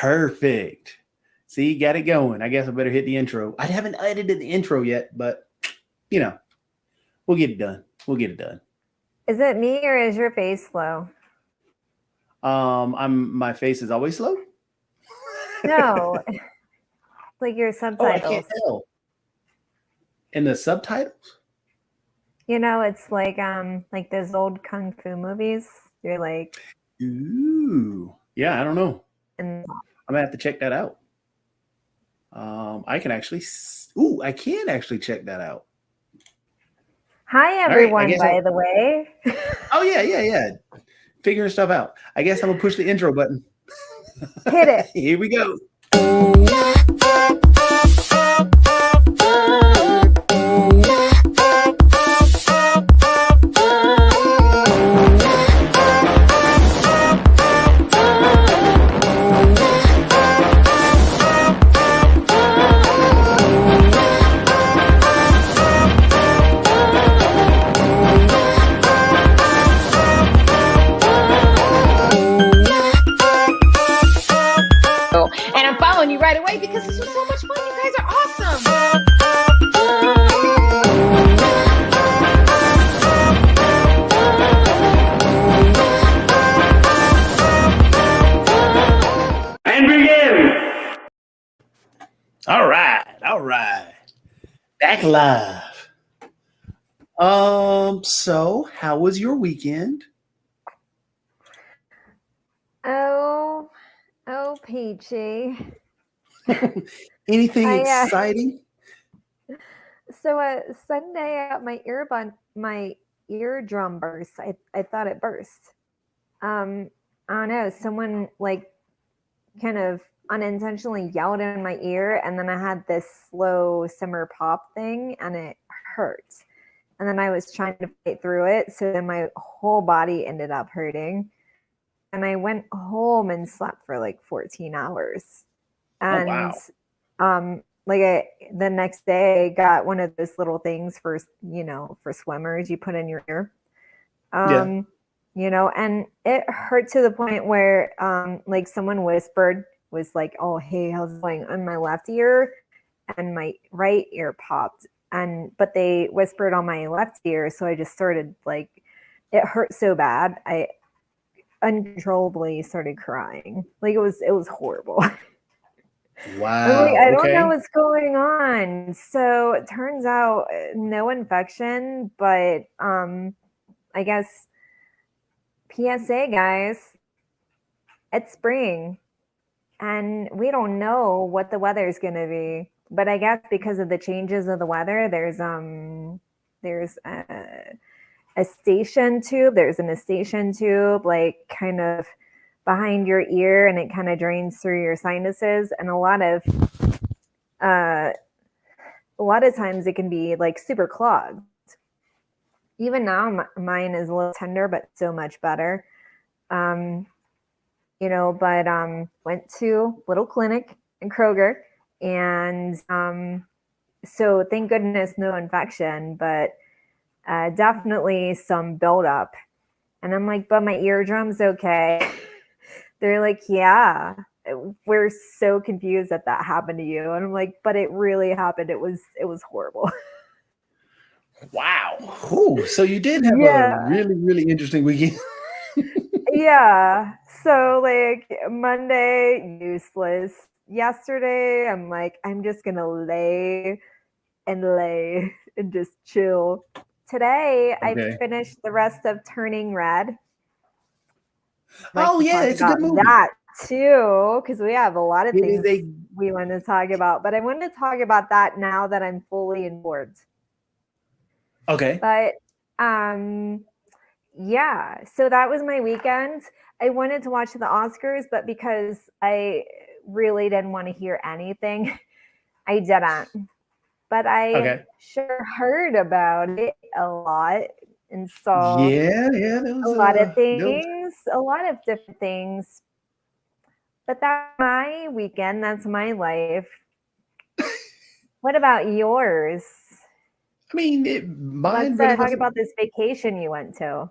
Perfect. See, got it going. I guess I better hit the intro. I haven't edited the intro yet, but you know, we'll get it done. We'll get it done. Is it me or is your face slow? My face is always slow. No, like your Oh, I can't subtitles. tell. In the subtitles? It's like those old kung fu movies. You're like, Ooh. Yeah, I don't know. and I'm gonna have to check that out. I can actually. Ooh, I can actually check that out. hi All right, I everyone, guess. by the way. Oh yeah. Figuring stuff out. I guess I'm gonna push the intro button. Hit it. Here we go. And I'm following you right away because this was so much fun. You guys are awesome. And begin. All right. Back live. So how was your weekend? Oh, Peachy. Anything exciting? So Sunday, my eardrum burst. I thought it burst. I don't know. Someone like kind of unintentionally yelled in my ear, and then I had this slow simmer pop thing, and it hurt. And then I was trying to fight through it, so then my whole body ended up hurting. And I went home and slept for like 14 hours. And the next day, I got one of those little things for swimmers you put in your ear. And it hurt to the point where like someone whispered, was like, oh, hey, how's it going, on my left ear, and my right ear popped. But they whispered on my left ear, so I just started like, it hurt so bad, I uncontrollably started crying. Like it was horrible. Wow. Like, I don't know what's going on. So it turns out no infection, but I guess PSA, guys, it's spring and we don't know what the weather is going to be. But I guess because of the changes of the weather, there's a station tube. There's an Eustachian tube, like kind of behind your ear, and it kind of drains through your sinuses. And a lot of times it can be like super clogged. Even now, mine is a little tender, but so much better. But went to little clinic in Kroger, and so thank goodness no infection, but definitely some buildup. And I'm like, but my eardrum's okay. They're like, yeah, we're so confused that happened to you. And I'm like, but it really happened. It was horrible. Wow. Ooh, so you did have a really, really interesting weekend. Yeah. So like Monday, useless. Yesterday, I'm like, I'm just going to lay and just chill. Today, I finished the rest of Turning Red. It's a good movie. That too, because we have a lot of things we want to talk about. But I wanted to talk about that now that I'm fully on board. Okay. But yeah, so that was my weekend. I wanted to watch the Oscars, but because I really didn't want to hear anything, I didn't. But I sure heard about it a lot and saw a lot of things, a lot of different things. But that's my weekend. That's my life. What about yours? I mean, mine Let's talk about this vacation you went to.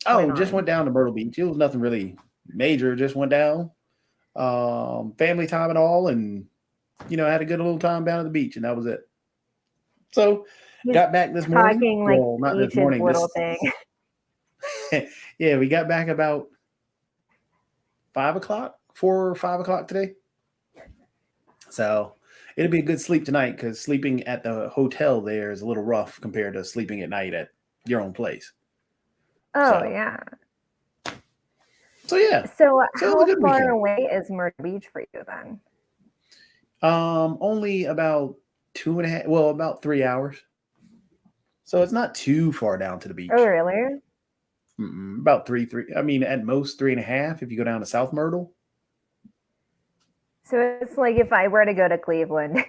Oh, just went down to Myrtle Beach. It was nothing really major. Just went down. family time and all, and had a good little time down at the beach, and that was it. So He's got back this morning. talking like Well, not this beach is morning. little thing. Yeah, we got back about 4 or 5 o'clock today. So it'll be a good sleep tonight, because sleeping at the hotel there is a little rough compared to sleeping at night at your own place. Oh So, yeah. So yeah. So So it was a how good far weekend. away is Myrtle Beach for you then? Only about 2.5, well, about 3 hours. So it's not too far down to the beach. Oh really? About three. I mean, at most 3.5 if you go down to South Myrtle. So it's like if I were to go to Cleveland,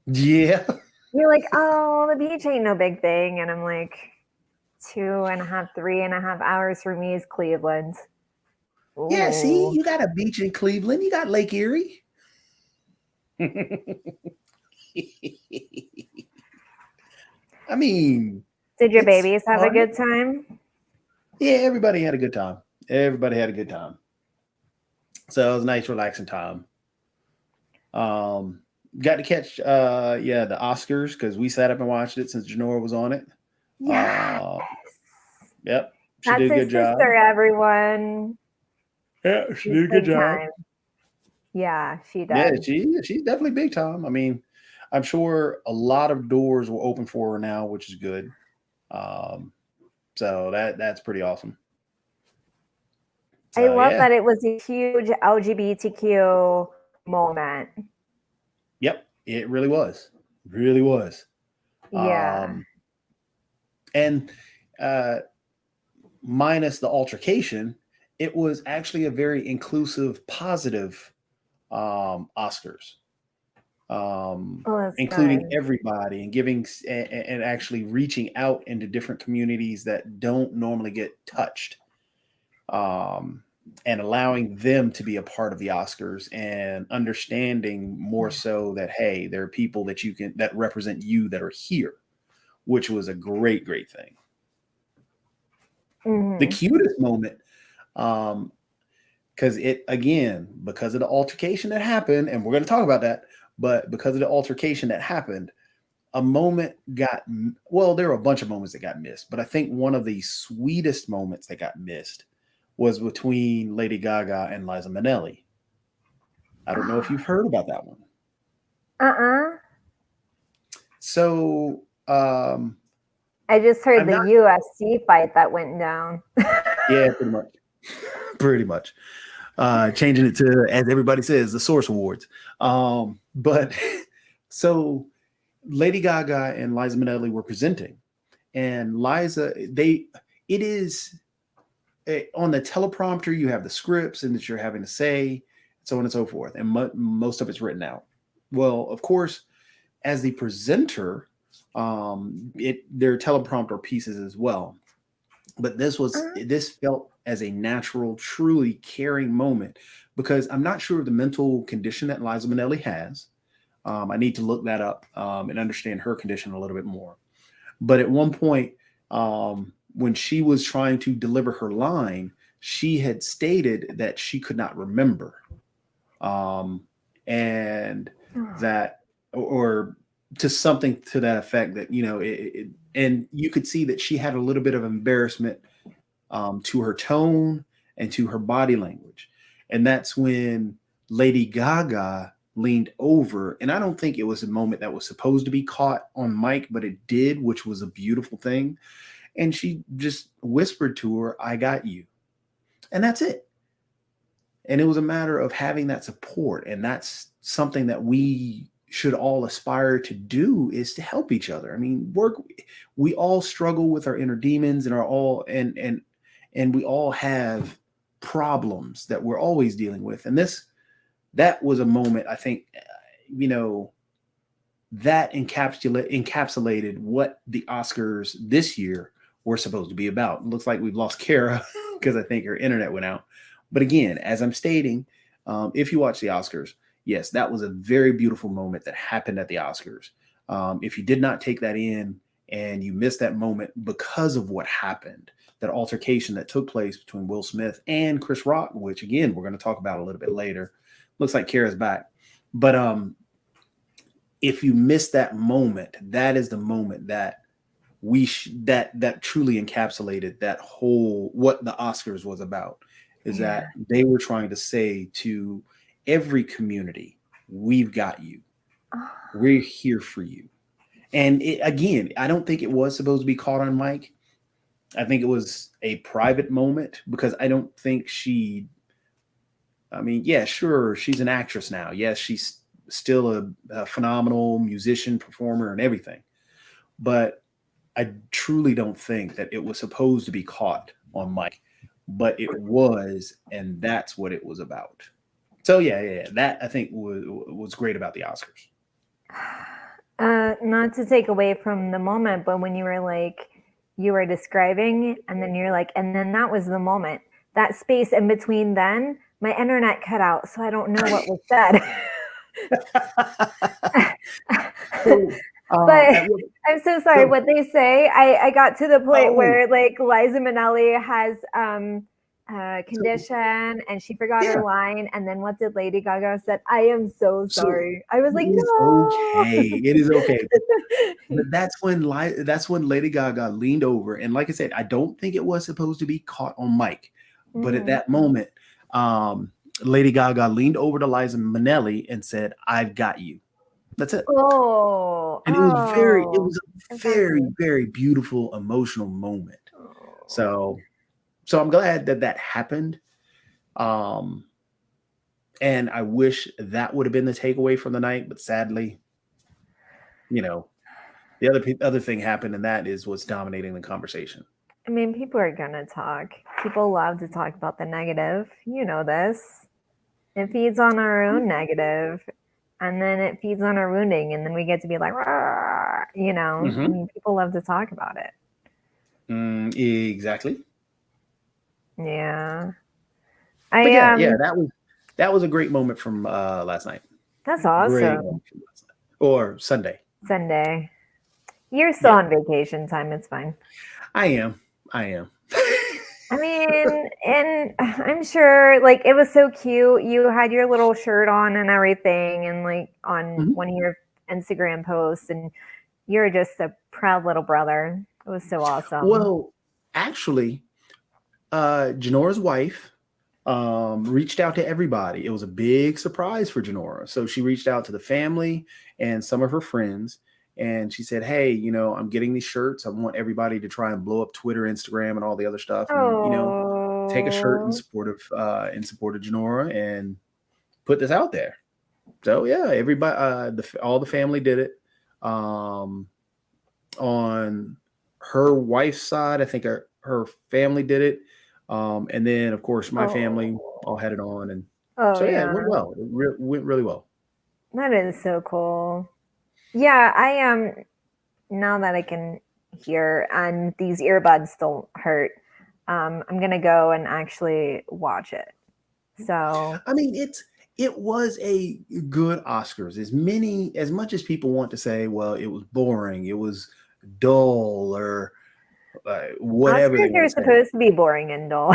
Yeah. you're like, oh, the beach ain't no big thing. And I'm like, 2.5, 3.5 hours for me is Cleveland. Yeah, see, Ooh. you got a beach in Cleveland. You got Lake Erie. I mean, Did your it's babies have a fun. good time? Yeah, everybody had a good time. Everybody had a good time. So it was a nice, relaxing time. Got to catch the Oscars, because we sat up and watched it since Janora was on it. Yeah. Yep. She That's did a his good job. sister, everyone. Yeah, she She's did a good big job. time. Yeah, she Yeah, does. she's definitely big time. I mean, I'm sure a lot of doors will open for her now, which is good. So that's pretty awesome. I So, love yeah. that it was a huge LGBTQ moment. Yep, it really was. Really was. Yeah. And minus the altercation, it was actually a very inclusive, positive Oscars. Oh, that's Including good. everybody, and giving and actually reaching out into different communities that don't normally get touched, and allowing them to be a part of the Oscars, and understanding more so that, hey, there are people that represent you that are here, which was a great thing. The cutest moment, because because of the altercation that happened, and we're going to talk about that, but because of the altercation that happened, a moment there were a bunch of moments that got missed, but I think one of the sweetest moments that got missed was between Lady Gaga and Liza Minnelli. I don't know if you've heard about that one. So, I just heard the UFC fight that went down. Yeah, pretty much. Changing it to, as everybody says, the Source Awards. But so Lady Gaga and Liza Minnelli were presenting, and Liza, it is on the teleprompter, you have the scripts and that you're having to say, so on and so forth, and most of it's written out. Well, of course, as the presenter, there are teleprompter pieces as well. But this felt as a natural, truly caring moment, because I'm not sure of the mental condition that Liza Minnelli has. I need to look that up and understand her condition a little bit more. But at one point, when she was trying to deliver her line, she had stated that she could not remember, and that, or to something to that effect, that and you could see that she had a little bit of embarrassment to her tone and to her body language. And that's when Lady Gaga leaned over, and I don't think it was a moment that was supposed to be caught on mic, but it did, which was a beautiful thing. And she just whispered to her, "I got you." And that's it. And it was a matter of having that support. And that's something that we should all aspire to do, is to help each other. I mean, we all struggle with our inner demons, and and we all have problems that we're always dealing with. And that was a moment, I think, that encapsulated what the Oscars this year were supposed to be about. It looks like we've lost Kara because I think her internet went out. But again, as I'm stating, if you watch the Oscars, yes, that was a very beautiful moment that happened at the Oscars. If you did not take that in and you missed that moment because of what happened, that altercation that took place between Will Smith and Chris Rock, which again we're going to talk about a little bit later. Looks like Kara's back, but if you miss that moment, that is the moment that that truly encapsulated that whole what the Oscars was about. Is that they were trying to say to every community, we've got you, we're here for you. And again, I don't think it was supposed to be caught on mic. I think it was a private moment because I don't think I mean, yeah, sure, she's an actress now. Yes, she's still a phenomenal musician, performer, and everything. But I truly don't think that it was supposed to be caught on mic, but it was, and that's what it was about. So yeah, that I think was great about the Oscars. Not to take away from the moment, but when you were describing, and then you're like, and then that was the moment. That space in between then, my internet cut out, so I don't know what was said. But I'm so sorry. What they say, I got to the point where like Liza Minnelli has condition and she forgot her line, and then what did Lady Gaga said? I am so sorry. I was like, no. It is okay. But that's when Lady Gaga leaned over, and like I said, I don't think it was supposed to be caught on mic, but at that moment, Lady Gaga leaned over to Liza Minnelli and said, "I've got you." That's it. And it was a very, very beautiful, emotional moment. So I'm glad that happened. And I wish that would have been the takeaway from the night, but sadly, the other thing happened, and that is what's dominating the conversation. I mean, people are gonna talk. People love to talk about the negative. You know this. It feeds on our own negative, and then it feeds on our wounding, and then we get to be like, I mean, people love to talk about it. Exactly. Yeah. That was a great moment from last night. That's awesome. Or Sunday. You're still on vacation time. It's fine. I am. I mean, and I'm sure like it was so cute. You had your little shirt on and everything, and like on one of your Instagram posts, and you're just a proud little brother. It was so awesome. Well, actually, Janora's wife reached out to everybody. It was a big surprise for Janora. So she reached out to the family and some of her friends. And she said, "Hey, I'm getting these shirts. I want everybody to try and blow up Twitter, Instagram, and all the other stuff. And, take a shirt in support of Janora and put this out there." So yeah, everybody, all the family did it. On her wife's side, I think her family did it. And then of course my family all had it on, and it went well. It went really well. That is so cool. Yeah, I am. Now that I can hear and these earbuds don't hurt, I'm gonna go and actually watch it. So I mean, it was a good Oscars. As much as people want to say, well, it was boring, it was dull, or whatever. Oscars are supposed to be boring and dull.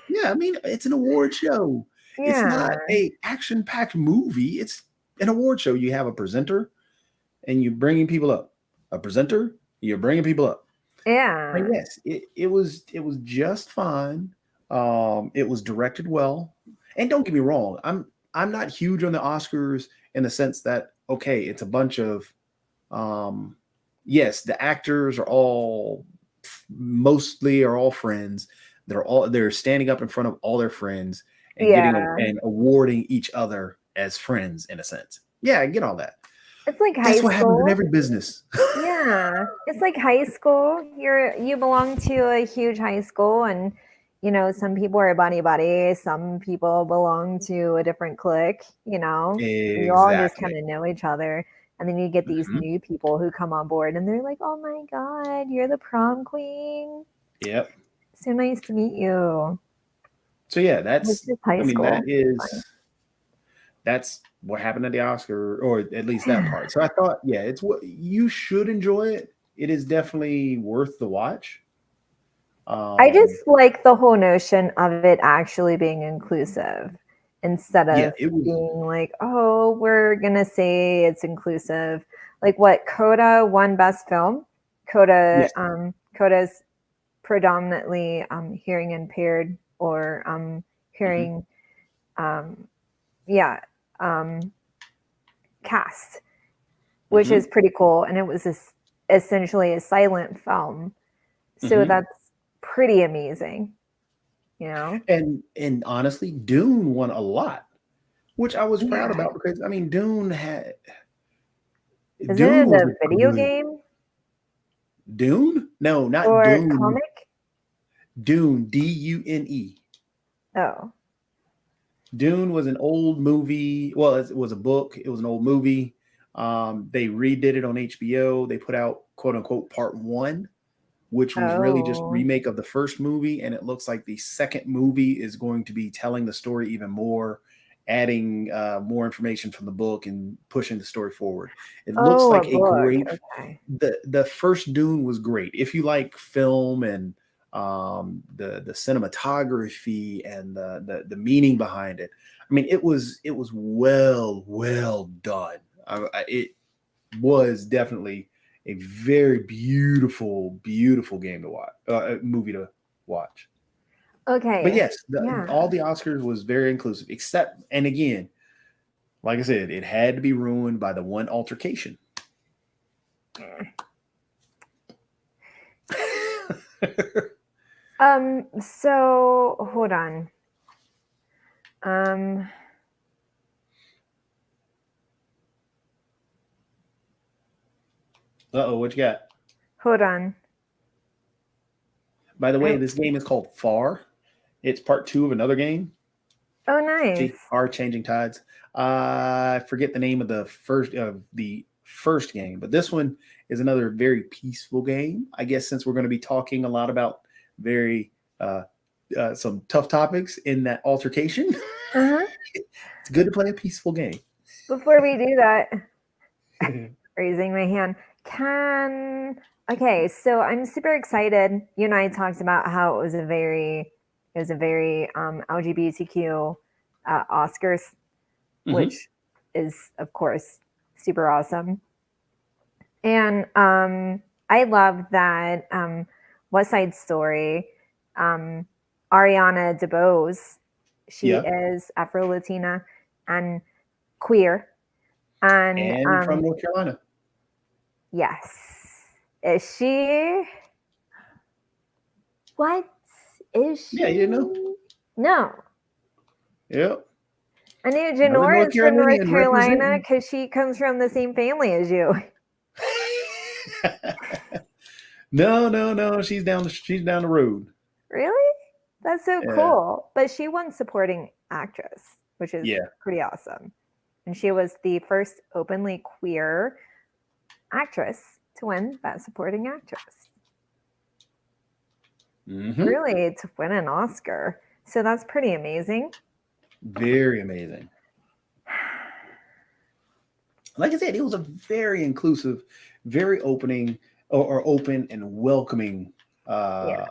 Yeah, I mean, it's an award show. Yeah. It's not a action-packed movie. It's an award show. You have a presenter, and you're bringing people up. A presenter, you're bringing people up. Yeah. But yes, it was just fine. It was directed well, and don't get me wrong, I'm not huge on the Oscars in the sense that it's a bunch of yes, the actors are all friends. They're standing up in front of all their friends and and awarding each other as friends in a sense. Yeah, I get all that. It's like high school. That's what happens in every business. Yeah, it's like high school. You belong to a huge high school, and some people are buddy. Some people belong to a different clique. Exactly. You all just kind of know each other, and then you get these new people who come on board, and they're like, "Oh my God, you're the prom queen." Yep. So nice to meet you. So yeah, that's high school. That's what happened at the Oscar, or at least that part. So I thought, it's what you should enjoy it. It is definitely worth the watch. I just like the whole notion of it actually being inclusive instead Yeah, of it was. being like, oh, we're gonna say it's inclusive. Like what Coda won Best Film. Coda, Yes. Coda's predominantly hearing impaired or Hmm. hearing, um, yeah, um, cast, which Hmm. is pretty cool. And it was essentially a silent film. So Hmm. that's pretty amazing, you know? And honestly, Dune won a lot, which I was proud Yeah. about because I mean, Isn't Dune it was a a video good game Dune. No, not or Dune. comic? Dune, Dune. Oh. Dune was an old movie. Well, it was a book. It was an old movie. They redid it on HBO. They put out quote unquote part one, which was really just Oh. remake of the first movie. And it looks like the second movie is going to be telling the story even more, adding more information from the book and pushing the story forward. It looks Oh, a like a book. great. Okay. The first Dune was great. If you like film and the cinematography and the meaning behind it, I mean, it was well done. It was definitely a very beautiful game to watch, movie to watch. But Okay. yes, all Yeah. the Oscars was very inclusive, except, and again, like I said, it had to be ruined by the one altercation. So hold on. Um, Uh-oh, what you got? hold on. By the way, I, this game is called Far. It's part two of another game. oh, nice. Far Changing Tides. I forget the name of the first game, but this one is another very peaceful game. I guess since we're going to be talking a lot about very some tough topics in that altercation, Uh-huh. it's good to play a peaceful game. Before we do that, raising my hand. Okay, so I'm super excited. You and I talked about how it was a very LGBTQ Oscars, Hmm. which is of course super awesome. And I love that West Side Story, um, Ariana DeBose, she Yeah, is Afro Latina and queer. And and from North Carolina. yes, is she? What is Yeah, you didn't know. she? No. Yep, I knew another Janora North is from North Carolinian Carolina representing. because she comes from the same family as you. No. She's down the road. Really? That's so Yeah, cool. But she won supporting actress, which is yeah. pretty awesome. And she was the first openly queer actress to win Best Supporting Actress. Hmm. Really, to win an Oscar. So that's pretty amazing. Very amazing. Like I said, it was a very inclusive, very opening or open and welcoming Yeah.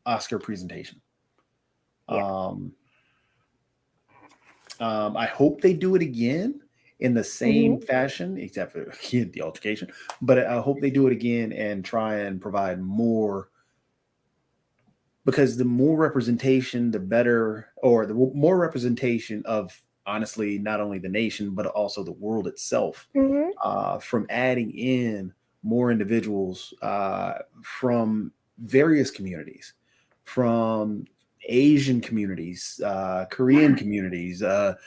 Oscar presentation. Yeah. Um, I hope they do it again in the Hmm. same fashion, except for again, the altercation. But I hope they do it again and try and provide more, because the more representation, the better, or the more representation of honestly not only the nation but also the world itself. Hmm. From adding in more individuals from various communities, from Asian communities, Korean Yeah. communities, the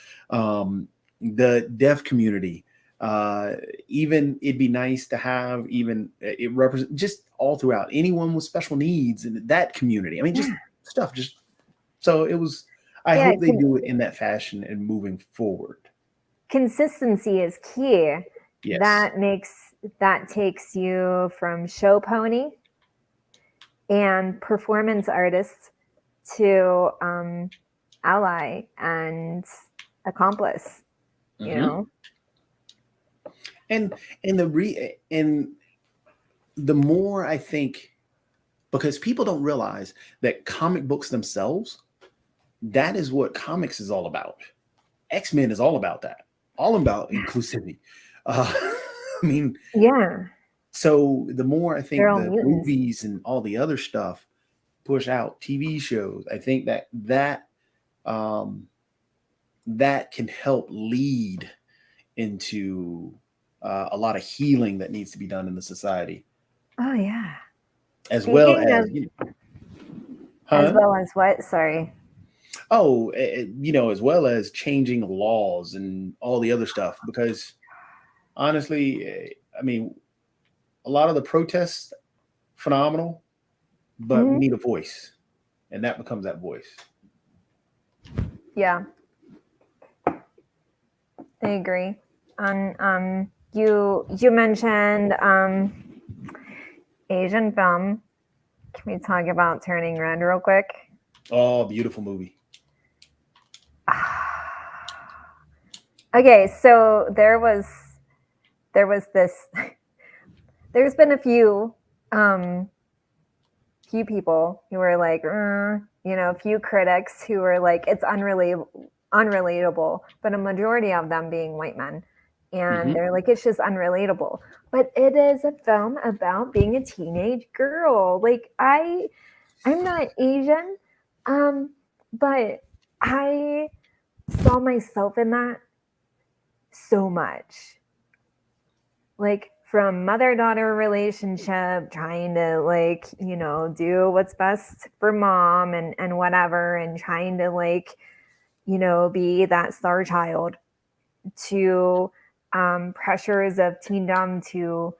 deaf community. Even it'd be nice to have even it represent just all throughout anyone with special needs in that community. I mean, just Yeah. stuff. Just so it was. I Yeah. hope they do it in that fashion and moving forward. Consistency is key. Yes. That takes you from show pony and performance artist to ally and accomplice, you Hmm. know? And the more I think because people don't realize that comic books themselves, that is what comics is all about. X-Men is all about that, all about inclusivity. I mean, Yeah. so the more I They're think all the mutants. movies and all the other stuff push out, TV shows, I think um, that can help lead into a lot of healing that needs to be done in the society, Oh yeah. as well Speaking as of, as huh? well as what? Sorry. Oh, as well as changing laws and all the other stuff. Because honestly, I mean, a lot of the protests, phenomenal, but we Mhm. need a voice, and that becomes that voice. Yeah, I agree. And you mentioned Asian film. Can we talk about Turning Red real quick? Oh, beautiful movie. Okay, so there was this. There's been a few people who were like, a few critics who were like, it's unrelatable, but a majority of them being white men. And they're like, it's just unrelatable. But it is a film about being a teenage girl. Like I'm not Asian, but I saw myself in that so much. Like from mother-daughter relationship, trying to do what's best for mom and whatever, and trying to be that star child, to pressures of teendom, to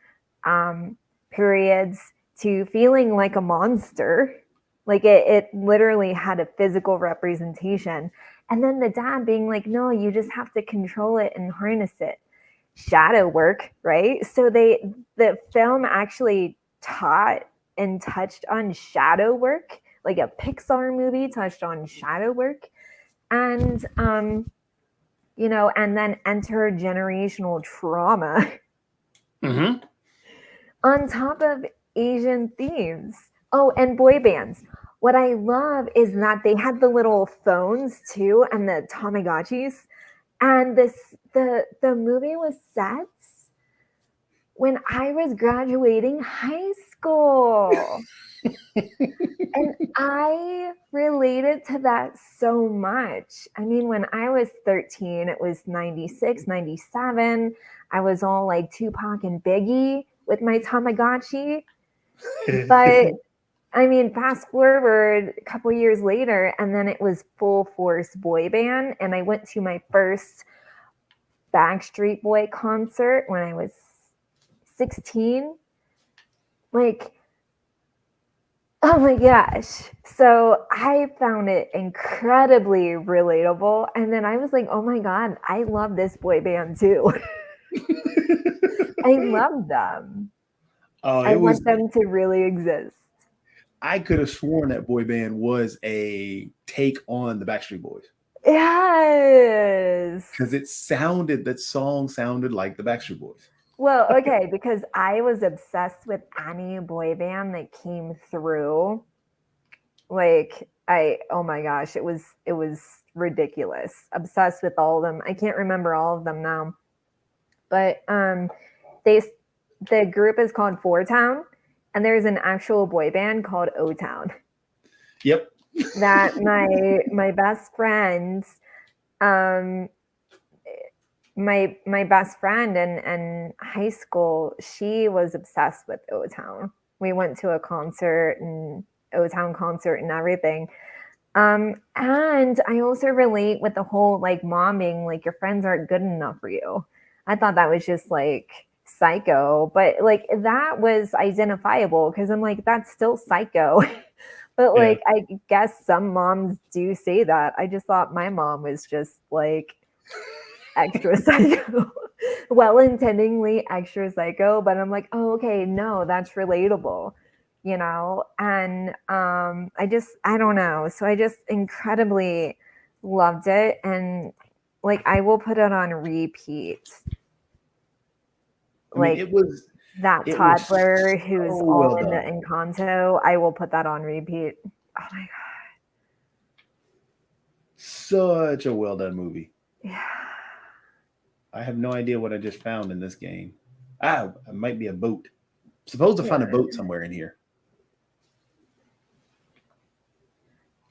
periods, to feeling like a monster. Like it literally had a physical representation. And then the dad being like, no, you just have to control it and harness it. Shadow work, right? So the film actually taught and touched on shadow work, like a Pixar movie touched on shadow work. And and then intergenerational trauma on top of Asian themes. Oh, and boy bands. What I love is that they had the little phones too, and the Tamagotchis. And the movie was set when I was graduating high school. And I related to that so much. I mean, when I was 13, it was 96, 97. I was all like Tupac and Biggie with my Tamagotchi. But I mean, fast forward a couple years later, and then it was full force boy band. And I went to my first Backstreet Boy concert when I was 16. Like, oh my gosh. So I found it incredibly relatable. And then I was like, oh my God, I love this boy band too. I love them. Oh, I want them to really exist. I could have sworn that boy band was a take on the Backstreet Boys. Yes. Because that song sounded like the Backstreet Boys. Well, okay, because I was obsessed with any boy band that came through. Like oh my gosh, it was ridiculous. Obsessed with all of them. I can't remember all of them now. But the group is called Four Town, and there's an actual boy band called O Town. Yep. That my best friends, my best friend in high school, she was obsessed with O Town. We went to a concert, and O Town concert and everything. And I also relate with the whole like mom being like, your friends aren't good enough for you. I thought that was just like psycho, but like that was identifiable because I'm like, that's still psycho. But like, I guess some moms do say that. I just thought my mom was just like extra psycho, well-intendingly extra psycho. But I'm like, oh, okay, no, that's relatable, And I don't know. So I just incredibly loved it, and like I will put it on repeat. I mean, it was That It was toddler who's so all well into done. Encanto, I will put that on repeat. Oh my Such a well done movie. god. Yeah. I have no idea what I just found in this game. Ah, it might be a boat. Supposed to find a boat somewhere in here.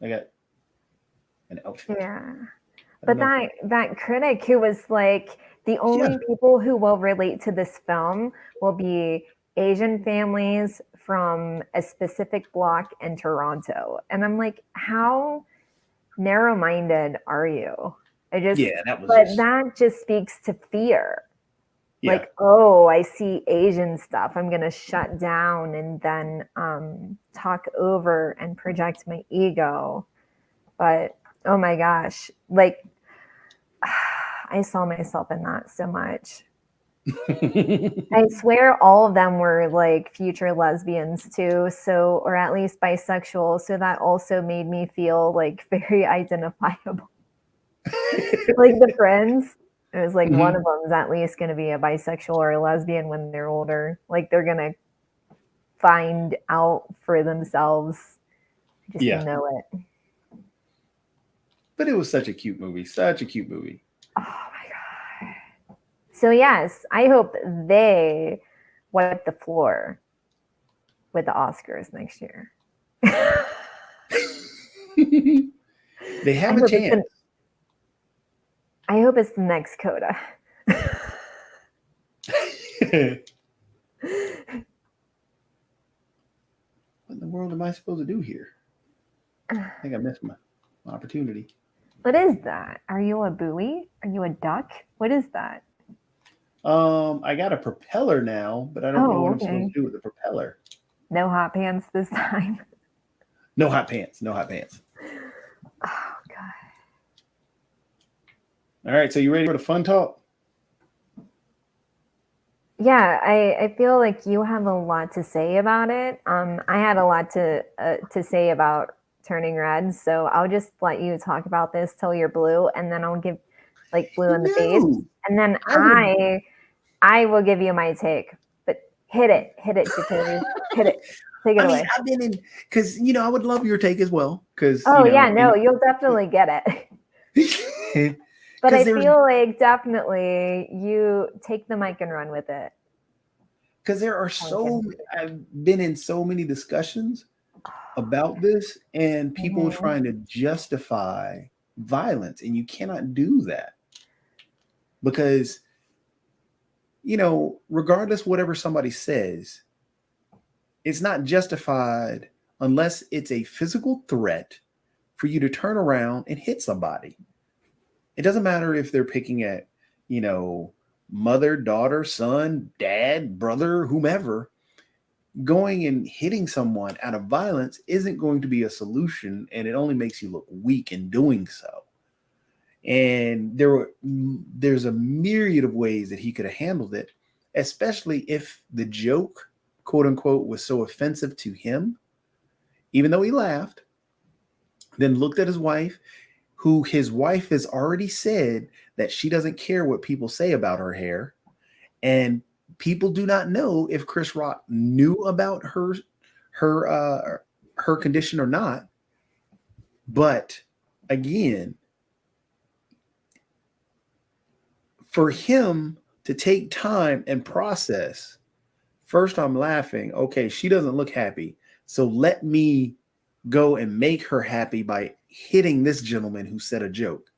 I got an outfit. Yeah. I But don't know. that critic who was like, the only Yeah. people who will relate to this film will be Asian families from a specific block in Toronto. And I'm like, how narrow-minded are you? Yeah, that was But just that just speaks to fear. yeah. Like, oh, I see Asian stuff, I'm gonna shut down and then talk over and project my ego. But oh my gosh, like I saw myself in that so much. I swear all of them were like future lesbians too, so, or at least bisexual, so that also made me feel like very identifiable. Like the friends, it was like one of them's at least going to be a bisexual or a lesbian when they're older. Like they're going to find out for themselves. I just Yeah. know it. But it was such a cute movie. Such a cute movie. Oh my god. So yes, I hope they wipe the floor with the Oscars next year. They have a chance. I hope it's the next Coda. What in the world am I supposed to do here? I think I missed my opportunity. What is that? Are you a buoy? Are you a duck? What is that? I got a propeller now, but I don't know what I'm supposed to do with the propeller. No hot pants this time. No hot pants. No hot pants. Oh god. All right, so you ready for the fun talk? Yeah, I feel like you have a lot to say about it. I had a lot to say about Turning Red, so I'll just let you talk about this till you're blue, and then I'll give like blue in the face, and then I will give you my take. But hit it, Jacoby. Hit it. Take it away. I've been in because I would love your take as well. Because you'll definitely get it. But I feel like definitely you take the mic and run with it. Because I've been in so many discussions about this and people trying to justify violence, and you cannot do that because, regardless whatever somebody says, it's not justified unless it's a physical threat for you to turn around and hit somebody. It doesn't matter if they're picking at, mother, daughter, son, dad, brother, whomever. Going and hitting someone out of violence isn't going to be a solution, and it only makes you look weak in doing so. And there's a myriad of ways that he could have handled it, especially if the joke, quote unquote, was so offensive to him, even though he laughed, then looked at his wife, who his wife has already said that she doesn't care what people say about her hair. And people do not know if Chris Rock knew about her condition or not. But again, for him to take time and process, first I'm laughing. Okay, she doesn't look happy. So let me go and make her happy by hitting this gentleman who said a joke.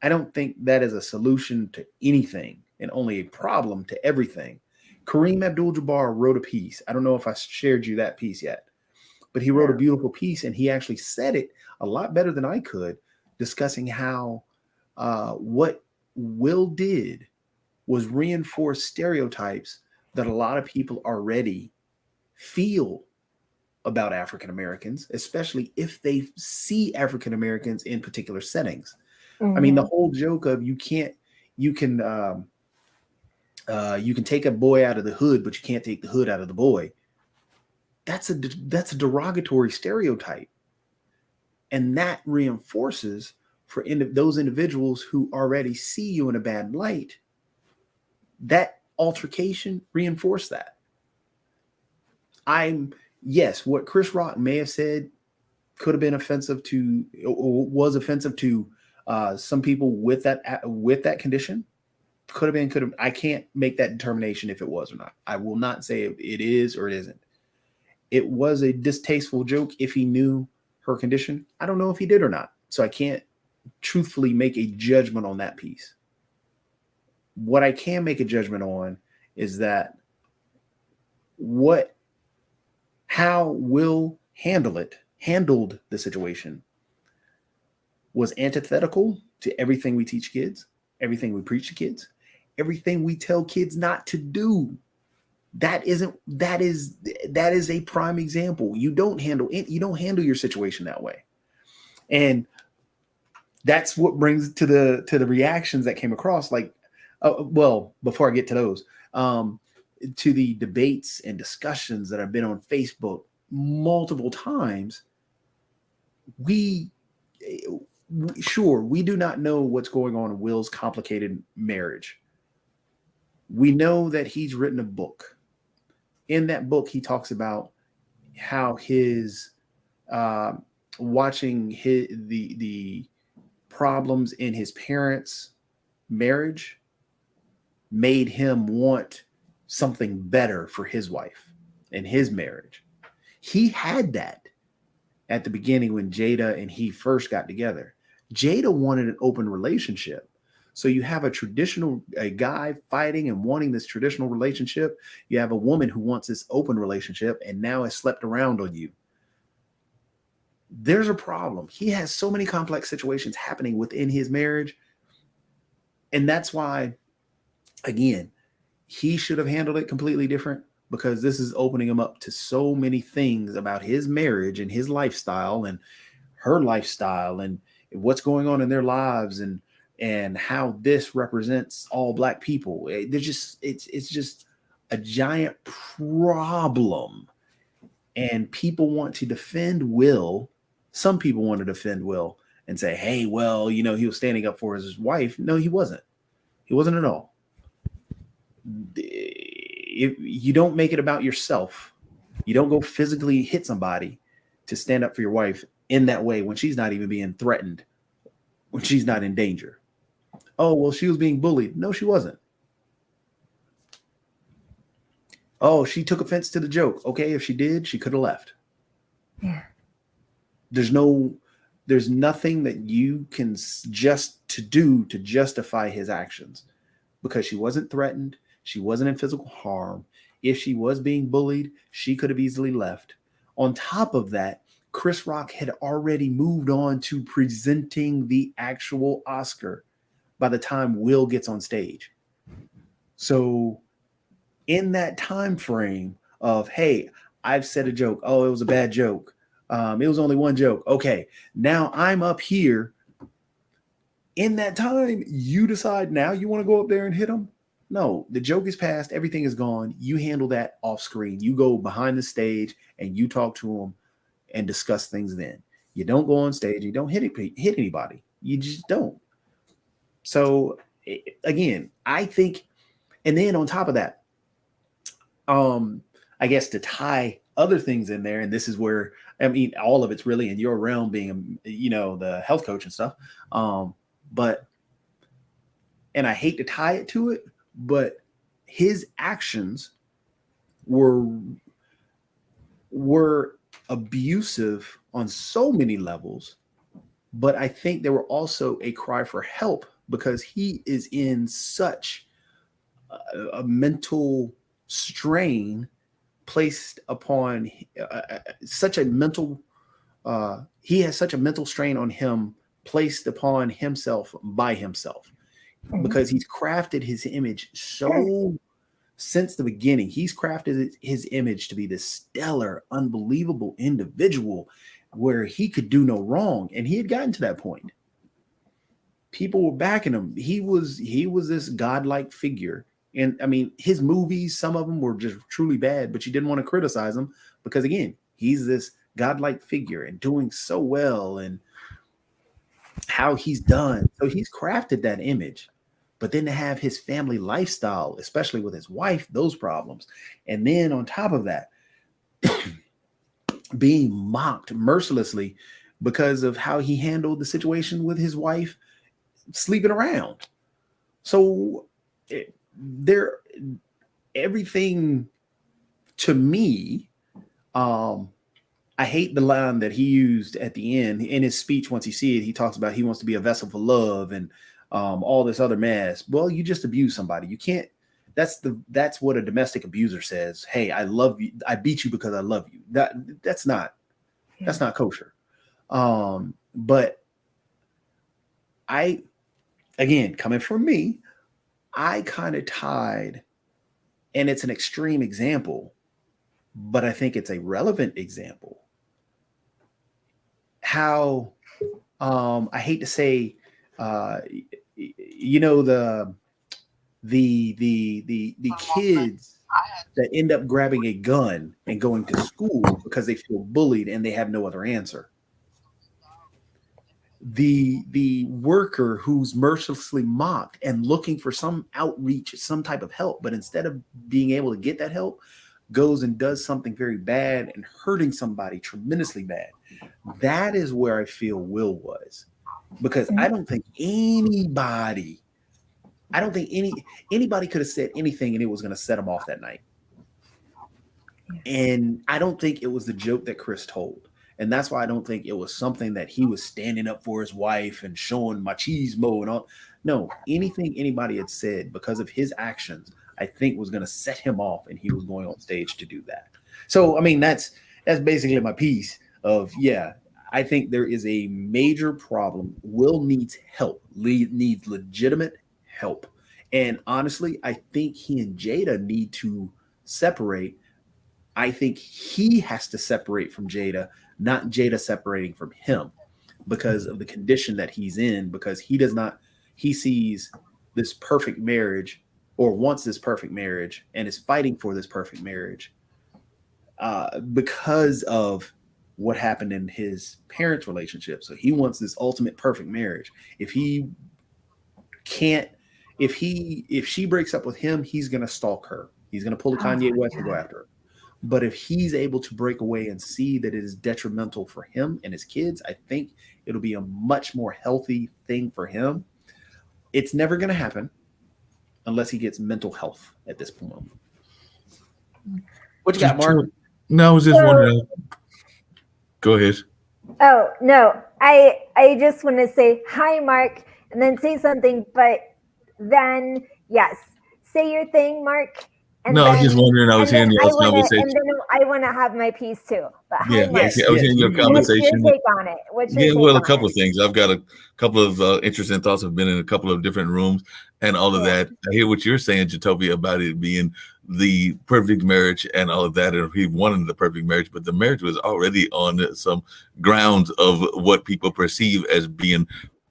I don't think that is a solution to anything and only a problem to everything. Kareem Abdul-Jabbar wrote a piece. I don't know if I shared you that piece yet, but he wrote a beautiful piece, and he actually said it a lot better than I could, discussing how what Will did was reinforce stereotypes that a lot of people already feel about African Americans, especially if they see African Americans in particular settings. I mean, the whole joke of you can take a boy out of the hood, but you can't take the hood out of the boy. That's a derogatory stereotype, and that reinforces for those individuals who already see you in a bad light. That altercation reinforced that. Yes, what Chris Rock may have said could have been offensive to, or was offensive to some people with that condition. Could have. I can't make that determination if it was or not. I will not say it is or it isn't. It was a distasteful joke if he knew her condition. I don't know if he did or not. So I can't truthfully make a judgment on that piece. What I can make a judgment on is that how Will handled the situation was antithetical to everything we teach kids, everything we preach to kids, everything we tell kids not to do. That is a prime example. You don't handle your situation that way. And that's what brings to the reactions that came across. Like, well, before I get to those, to the debates and discussions that have been on Facebook multiple times, we do not know what's going on in Will's complicated marriage. We know that he's written a book. In that book, he talks about how his watching the problems in his parents' marriage made him want something better for his wife and his marriage. He had that at the beginning when Jada and he first got together. Jada wanted an open relationship. So you have a guy fighting and wanting this traditional relationship. You have a woman who wants this open relationship and now has slept around on you. There's a problem. He has so many complex situations happening within his marriage. And that's why, again, he should have handled it completely different, because this is opening him up to so many things about his marriage and his lifestyle and her lifestyle and what's going on in their lives and how this represents all Black people. It's just a giant problem. And people want to defend Will. Some people want to defend Will and say, hey, well, he was standing up for his wife. No, he wasn't. He wasn't at all. If you don't make it about yourself, you don't go physically hit somebody to stand up for your wife in that way when she's not even being threatened, when she's not in danger. Oh, well, she was being bullied. No, she wasn't. Oh, she took offense to the joke. Okay, if she did, she could have left. Yeah. There's nothing that you can do to justify his actions, because she wasn't threatened. She wasn't in physical harm. If she was being bullied, she could have easily left. On top of that, Chris Rock had already moved on to presenting the actual Oscar by the time Will gets on stage. So in that time frame of, hey, I've said a joke. Oh, it was a bad joke. It was only one joke. Okay, now I'm up here. In that time, you decide now you want to go up there and hit him? No, the joke is past. Everything is gone. You handle that off screen. You go behind the stage and you talk to him and discuss things then. You don't go on stage. You don't hit anybody. You just don't. So again, I think, and then on top of that, I guess to tie other things in there, and this is where, I mean, all of it's really in your realm being, the health coach and stuff. But, and I hate to tie it to it, but his actions were abusive on so many levels. But I think they were also a cry for help, because he is in such a mental strain placed upon he has such a mental strain on him placed upon himself by himself, because he's crafted his image so since the beginning. He's crafted his image to be this stellar, unbelievable individual where he could do no wrong. And he had gotten to that point. People were backing him. He was this godlike figure. And I mean, his movies, some of them were just truly bad, but you didn't want to criticize him because, again, he's this godlike figure and doing so well and how he's done. So he's crafted that image. But then to have his family lifestyle, especially with his wife, those problems. And then on top of that, being mocked mercilessly because of how he handled the situation with his wife sleeping around. So everything to me, I hate the line that he used at the end in his speech. Once you see it, he talks about he wants to be a vessel for love and all this other mess. Well, you just abuse somebody. You can't. That's what a domestic abuser says. Hey, I love you. I beat you because I love you. That's not kosher. But again, coming from me, I kind of tied, and it's an extreme example, but I think it's a relevant example. How I hate to say, the kids that end up grabbing a gun and going to school because they feel bullied and they have no other answer. The worker who's mercilessly mocked and looking for some outreach, some type of help, but instead of being able to get that help, goes and does something very bad and hurting somebody tremendously bad. That is where I feel Will was, because I don't think anybody could have said anything and it was going to set him off that night. And I don't think it was the joke that Chris told. And that's why I don't think it was something that he was standing up for his wife and showing machismo and all. No, anything anybody had said because of his actions, I think was going to set him off, and he was going on stage to do that. So, I mean, that's basically my piece of, I think there is a major problem. Will needs help, needs legitimate help. And honestly, I think he and Jada need to separate. I think he has to separate from Jada, not Jada separating from him, because of the condition that he's in, because he sees this perfect marriage, or wants this perfect marriage, and is fighting for this perfect marriage because of what happened in his parents' relationship. So he wants this ultimate perfect marriage. If she breaks up with him, he's going to stalk her. He's going to pull a Kanye West and go after her. But if he's able to break away and see that it is detrimental for him and his kids, I think it'll be a much more healthy thing for him. It's never going to happen unless he gets mental health at this point. What you got, Mark? No, I was just wondering. Go ahead. Oh, no. I just want to say hi, Mark, and then say something, but then, yes, say your thing, Mark. And no, I was just wondering. I was hearing y'all's conversation. And then I want to have my piece too. But I was hearing your conversation. What's your take on it? A couple of things. I've got a couple of interesting thoughts. I've been in a couple of different rooms and all of that. I hear what you're saying, Jatovia, about it being the perfect marriage and all of that. And he wanted the perfect marriage, but the marriage was already on some grounds of what people perceive as being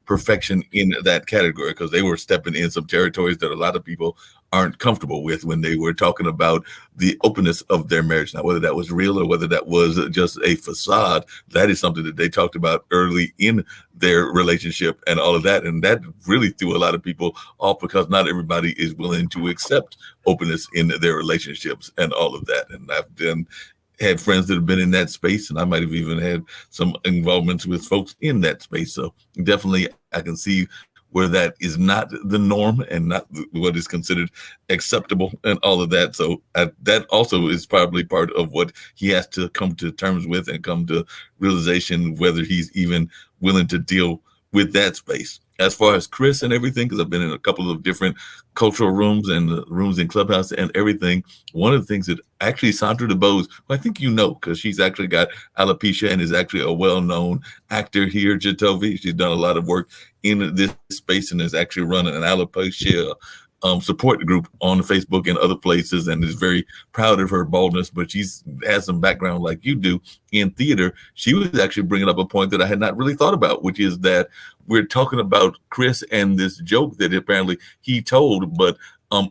perfection in that category, because they were stepping in some territories that a lot of people aren't comfortable with when they were talking about the openness of their marriage. Now, whether that was real or whether that was just a facade, that is something that they talked about early in their relationship and all of that. And that really threw a lot of people off, because not everybody is willing to accept openness in their relationships and all of that. And I've had friends that have been in that space, and I might have even had some involvements with folks in that space. So definitely I can see where that is not the norm and not what is considered acceptable and all of that. So that also is probably part of what he has to come to terms with and come to realization, whether he's even willing to deal with that space. As far as Chris and everything, because I've been in a couple of different cultural rooms and rooms in Clubhouse and everything, one of the things that actually Sandra DeBose, who I think you know, because she's actually got alopecia and is actually a well-known actor here, Jatovia. She's done a lot of work in this space and is actually running an alopecia support group on Facebook and other places, and is very proud of her baldness, but she's has some background like you do in theater. She was actually bringing up a point that I had not really thought about, which is that we're talking about Chris and this joke that apparently he told, but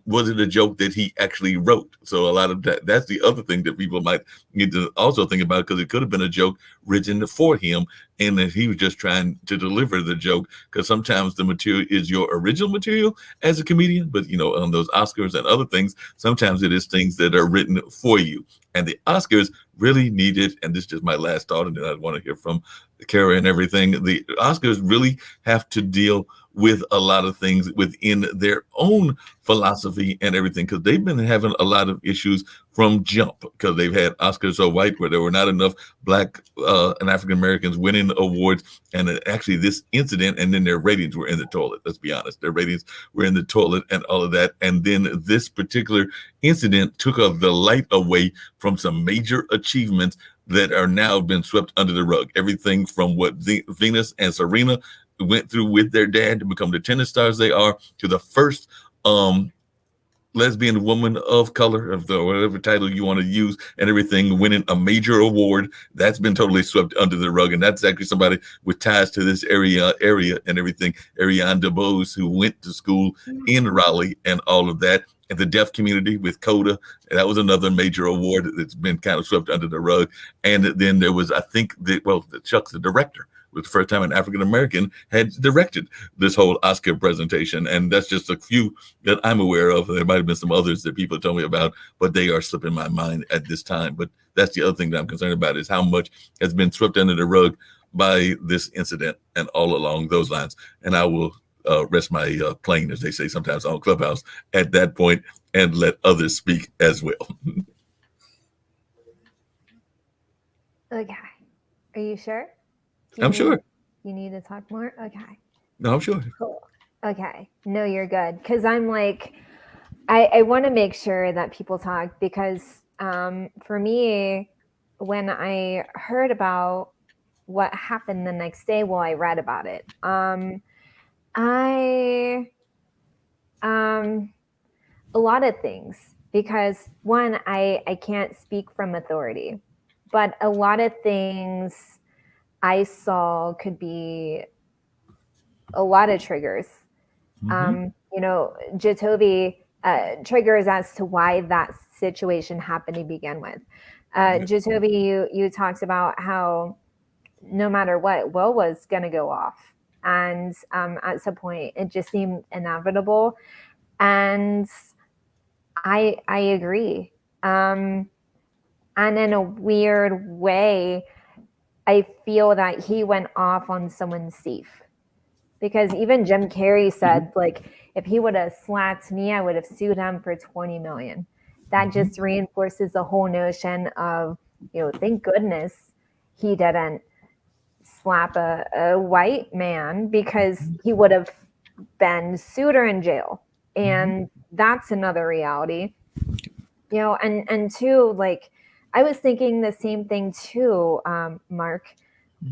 was it a joke that he actually wrote? So a lot of that's the other thing that people might need to also think about, because it could have been a joke written for him, and that he was just trying to deliver the joke, because sometimes the material is your original material as a comedian, but on those Oscars and other things, sometimes it is things that are written for you. And the Oscars really needed, and this is just my last thought, and then I want to hear from Kara and everything, the Oscars really have to deal with a lot of things within their own philosophy and everything, because they've been having a lot of issues from jump, because they've had Oscars So White, where there were not enough Black and African Americans winning awards, and actually this incident, and then their ratings were in the toilet. Let's be honest, their ratings were in the toilet and all of that. And then this particular incident took the light away from some major achievements that are now been swept under the rug. Everything from what Venus and Serena went through with their dad to become the tennis stars they are, to the first lesbian woman of color, of the whatever title you want to use, and everything, winning a major award. That's been totally swept under the rug, and that's actually somebody with ties to this area and everything. Ariane DeBose, who went to school in Raleigh and all of that. And the deaf community with Coda, that was another major award that's been kind of swept under the rug. And then there was, I think, Chuck's the director. It was the first time an African American had directed this whole Oscar presentation. And that's just a few that I'm aware of. There might have been some others that people told me about, but they are slipping my mind at this time. But that's the other thing that I'm concerned about, is how much has been swept under the rug by this incident and all along those lines. And I will rest my plane, as they say sometimes on Clubhouse, at that point, and let others speak as well. Okay. Are you sure? I'm sure. You need to talk more? Okay. No, I'm sure. Cool. Okay. No, you're good. Because I'm like, I want to make sure that people talk, because for me, when I heard about what happened the next day, well, I read about it. A lot of things, because one, I can't speak from authority, but a lot of things I saw could be a lot of triggers. Jatovi triggers as to why that situation happened to begin with. Jatovi, you talked about how no matter what, Will was going to go off. And at some point, it just seemed inevitable. And I agree. And in a weird way, I feel that he went off on someone safe. Because even Jim Carrey said, like, if he would have slapped me, I would have sued him for $20 million. That just reinforces the whole notion of, thank goodness he didn't slap a white man, because he would have been sued or in jail. And that's another reality. And two, like, I was thinking the same thing too, Mark,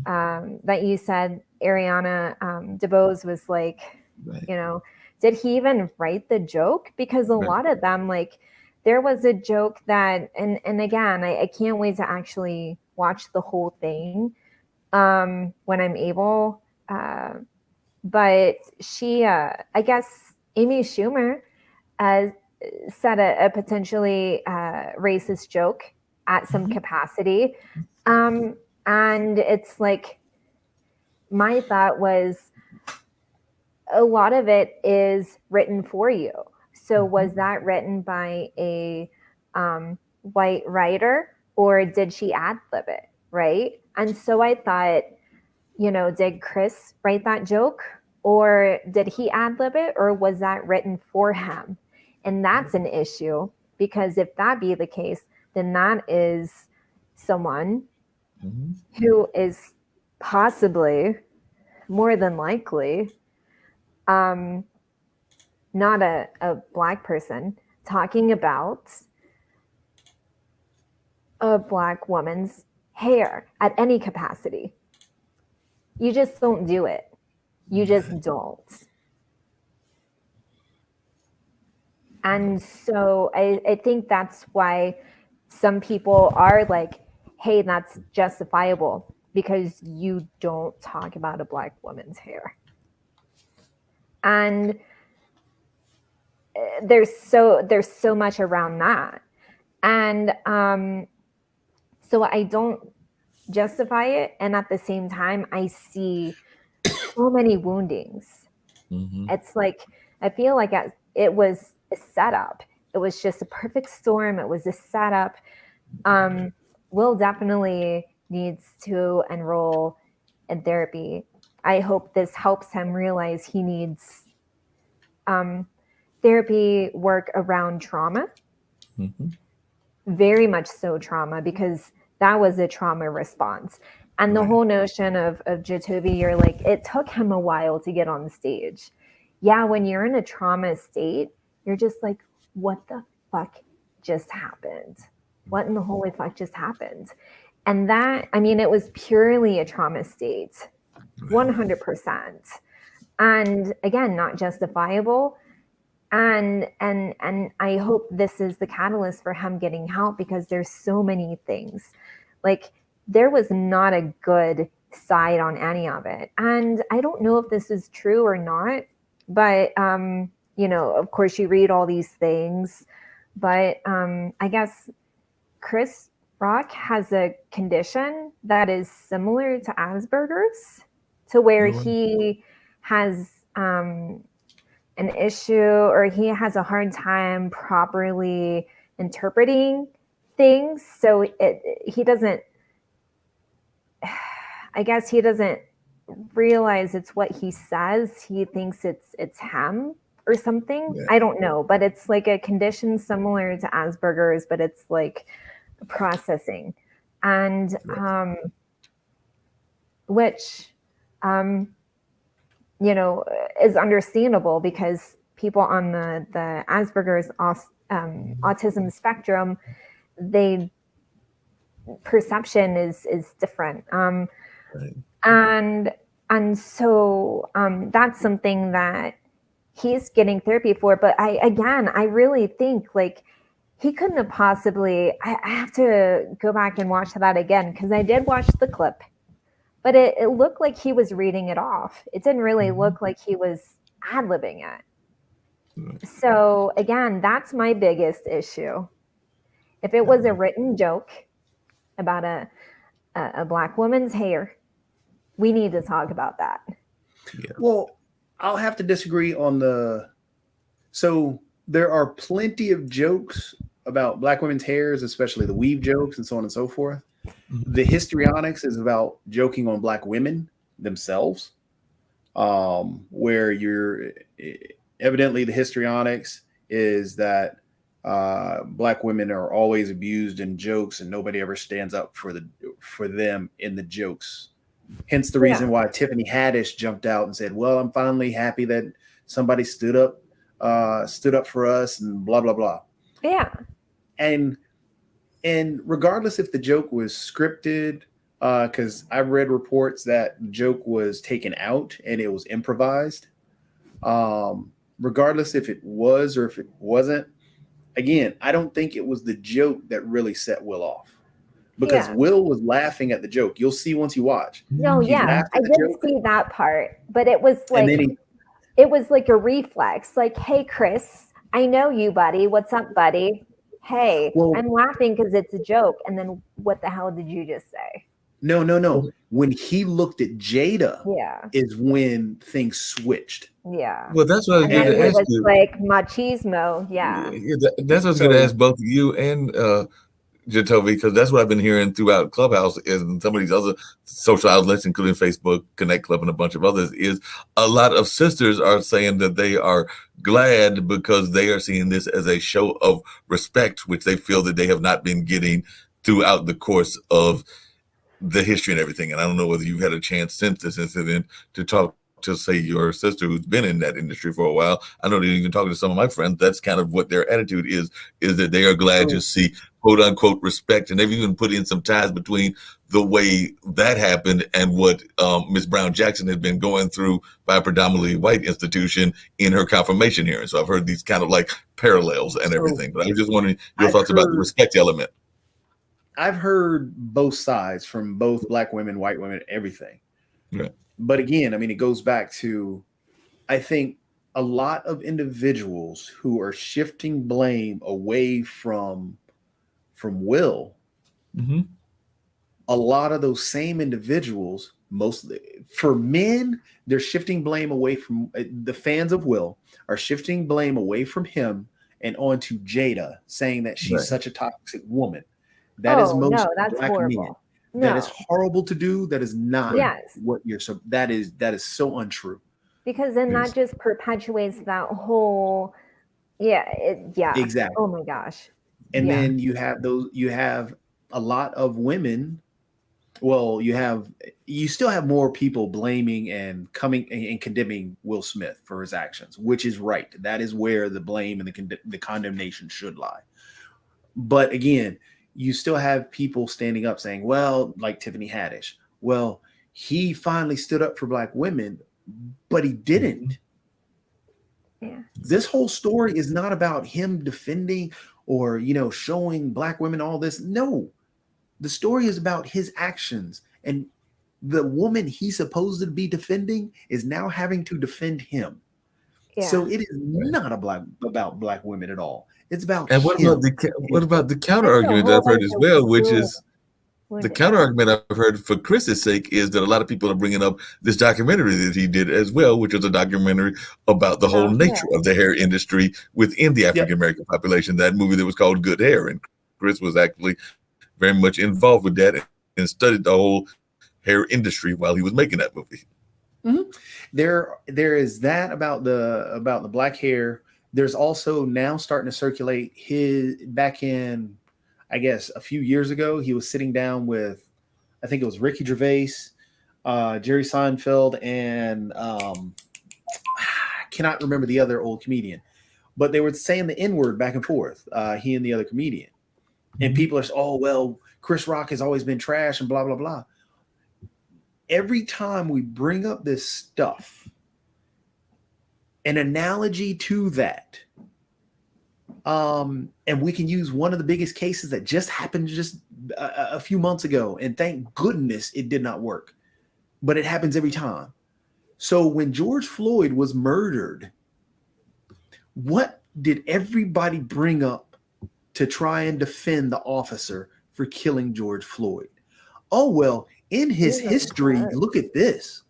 that you said Ariana DeBose was like, Right. Did he even write the joke? Because a lot of them, like, there was a joke that, and again, I can't wait to actually watch the whole thing when I'm able. But she, I guess Amy Schumer said a potentially racist joke at some capacity. And it's like, my thought was, a lot of it is written for you. So was that written by a white writer, or did she ad-lib it, right? And so I thought, did Chris write that joke, or did he ad-lib it, or was that written for him? And that's an issue, because if that be the case, then that is someone who is possibly, more than likely, not a Black person talking about a Black woman's hair at any capacity. You just don't do it. You just don't. And so I think that's why some people are like, hey, that's justifiable, because you don't talk about a Black woman's hair. And there's so much around that. And so I don't justify it, and at the same time I see so many woundings. It's like I feel like it was a setup. It was just a perfect storm. It was a setup. Will definitely needs to enroll in therapy. I hope this helps him realize he needs therapy work around trauma. Very much so trauma, because that was a trauma response. And the whole notion of Jatovi, you're like, it took him a while to get on the stage. Yeah, when you're in a trauma state, you're just like, what the fuck just happened? What in the holy fuck just happened? And that, I mean, it was purely a trauma state, 100%. And again, not justifiable. And I hope this is the catalyst for him getting help, because there's so many things. Like, there was not a good side on any of it. And I don't know if this is true or not, but, you know, of course you read all these things, but I guess Chris Rock has a condition that is similar to Asperger's, to where he has an issue, or he has a hard time properly interpreting things. So he doesn't, I guess he doesn't realize it's what he says. He thinks it's him or something. Yeah. I don't know, but it's like a condition similar to Asperger's, but it's like processing, and which you know, is understandable, because people on the Asperger's autism spectrum, they perception is different, and so that's something that he's getting therapy for. But I really think, like, he couldn't have possibly, I have to go back and watch that again, because I did watch the clip, but it looked like he was reading it off. It didn't really look like he was ad-libbing it. So again, that's my biggest issue. If it was a written joke about a Black woman's hair, we need to talk about that. Yeah. Well, I'll have to disagree on so there are plenty of jokes about Black women's hairs, especially the weave jokes and so on and so forth. The histrionics is about joking on Black women themselves, where you're evidently the histrionics is that Black women are always abused in jokes and nobody ever stands up for them in the jokes. Hence the reason why Tiffany Haddish jumped out and said, well, I'm finally happy that somebody stood up for us, and blah, blah, blah. Yeah. And regardless if the joke was scripted, because I've read reports that the joke was taken out and it was improvised. Regardless if it was or if it wasn't, again, I don't think it was the joke that really set Will off. Because Will was laughing at the joke. You'll see once you watch. No, I didn't see that part, but it was like it was like a reflex. Like, hey, Chris, I know you, buddy. What's up, buddy? Hey, I'm laughing because it's a joke. And then what the hell did you just say? No. When he looked at Jada, is when things switched. Yeah. Well, that's what I was going to ask you. Like machismo. Yeah. That's what I was going to ask both you and Jatovi, because that's what I've been hearing throughout Clubhouse and some of these other social outlets, including Facebook, Connect Club, and a bunch of others, is a lot of sisters are saying that they are glad because they are seeing this as a show of respect, which they feel that they have not been getting throughout the course of the history and everything. And I don't know whether you've had a chance since this incident to talk to, say, your sister who's been in that industry for a while. I know that you can talk to some of my friends. That's kind of what their attitude is that they are glad to see quote unquote respect. And they've even put in some ties between the way that happened and what Ms. Brown Jackson had been going through by a predominantly white institution in her confirmation hearing. So I've heard these kind of like parallels and everything. But I was just wondering your thoughts about the respect element. I've heard both sides from both Black women, white women, everything. Right. But again, I mean, it goes back to, I think a lot of individuals who are shifting blame away from Will, Mm-hmm. a lot of those same individuals, mostly for men, they're shifting blame away from the fans of Will are shifting blame away from him and onto Jada, saying that she's Right. such a toxic woman. That is Oh most no, that's black men. horrible. That is No. horrible to do. That is not Yes. what you're so that is so untrue. Because then Yes. that just perpetuates that whole yeah. Exactly. Oh my gosh. And Yeah. then you have a lot of women. Well, you still have more people blaming and coming and condemning Will Smith for his actions, which is right. That is where the blame and the condemnation should lie. But again, you still have people standing up saying, well, like Tiffany Haddish, well, he finally stood up for black women, but he didn't. Yeah. This whole story is not about him defending or, showing black women all this. No, the story is about his actions, and the woman he's supposed to be defending is now having to defend him. Yeah. So it is not about black women at all. It's about And what him. about the counter argument that I've heard as well, which is the counter argument I've heard for Chris's sake is that a lot of people are bringing up this documentary that he did as well, which was a documentary about the whole nature of the hair industry within the African American population. That movie that was called Good Hair, and Chris was actually very much involved with that and studied the whole hair industry while he was making that movie. Mm-hmm. There is that about the black hair. There's also now starting to circulate his back in, I guess, a few years ago. He was sitting down with, I think it was Ricky Gervais, Jerry Seinfeld, and I cannot remember the other old comedian, but they were saying the N-word back and forth. He and the other comedian, and people are, oh well, Chris Rock has always been trash and blah blah blah. Every time we bring up this stuff, an analogy to that, and we can use one of the biggest cases that just happened just a few months ago, and thank goodness it did not work, but it happens every time. So when George Floyd was murdered, what did everybody bring up to try and defend the officer for killing George Floyd? Oh, well, in his history, look at this.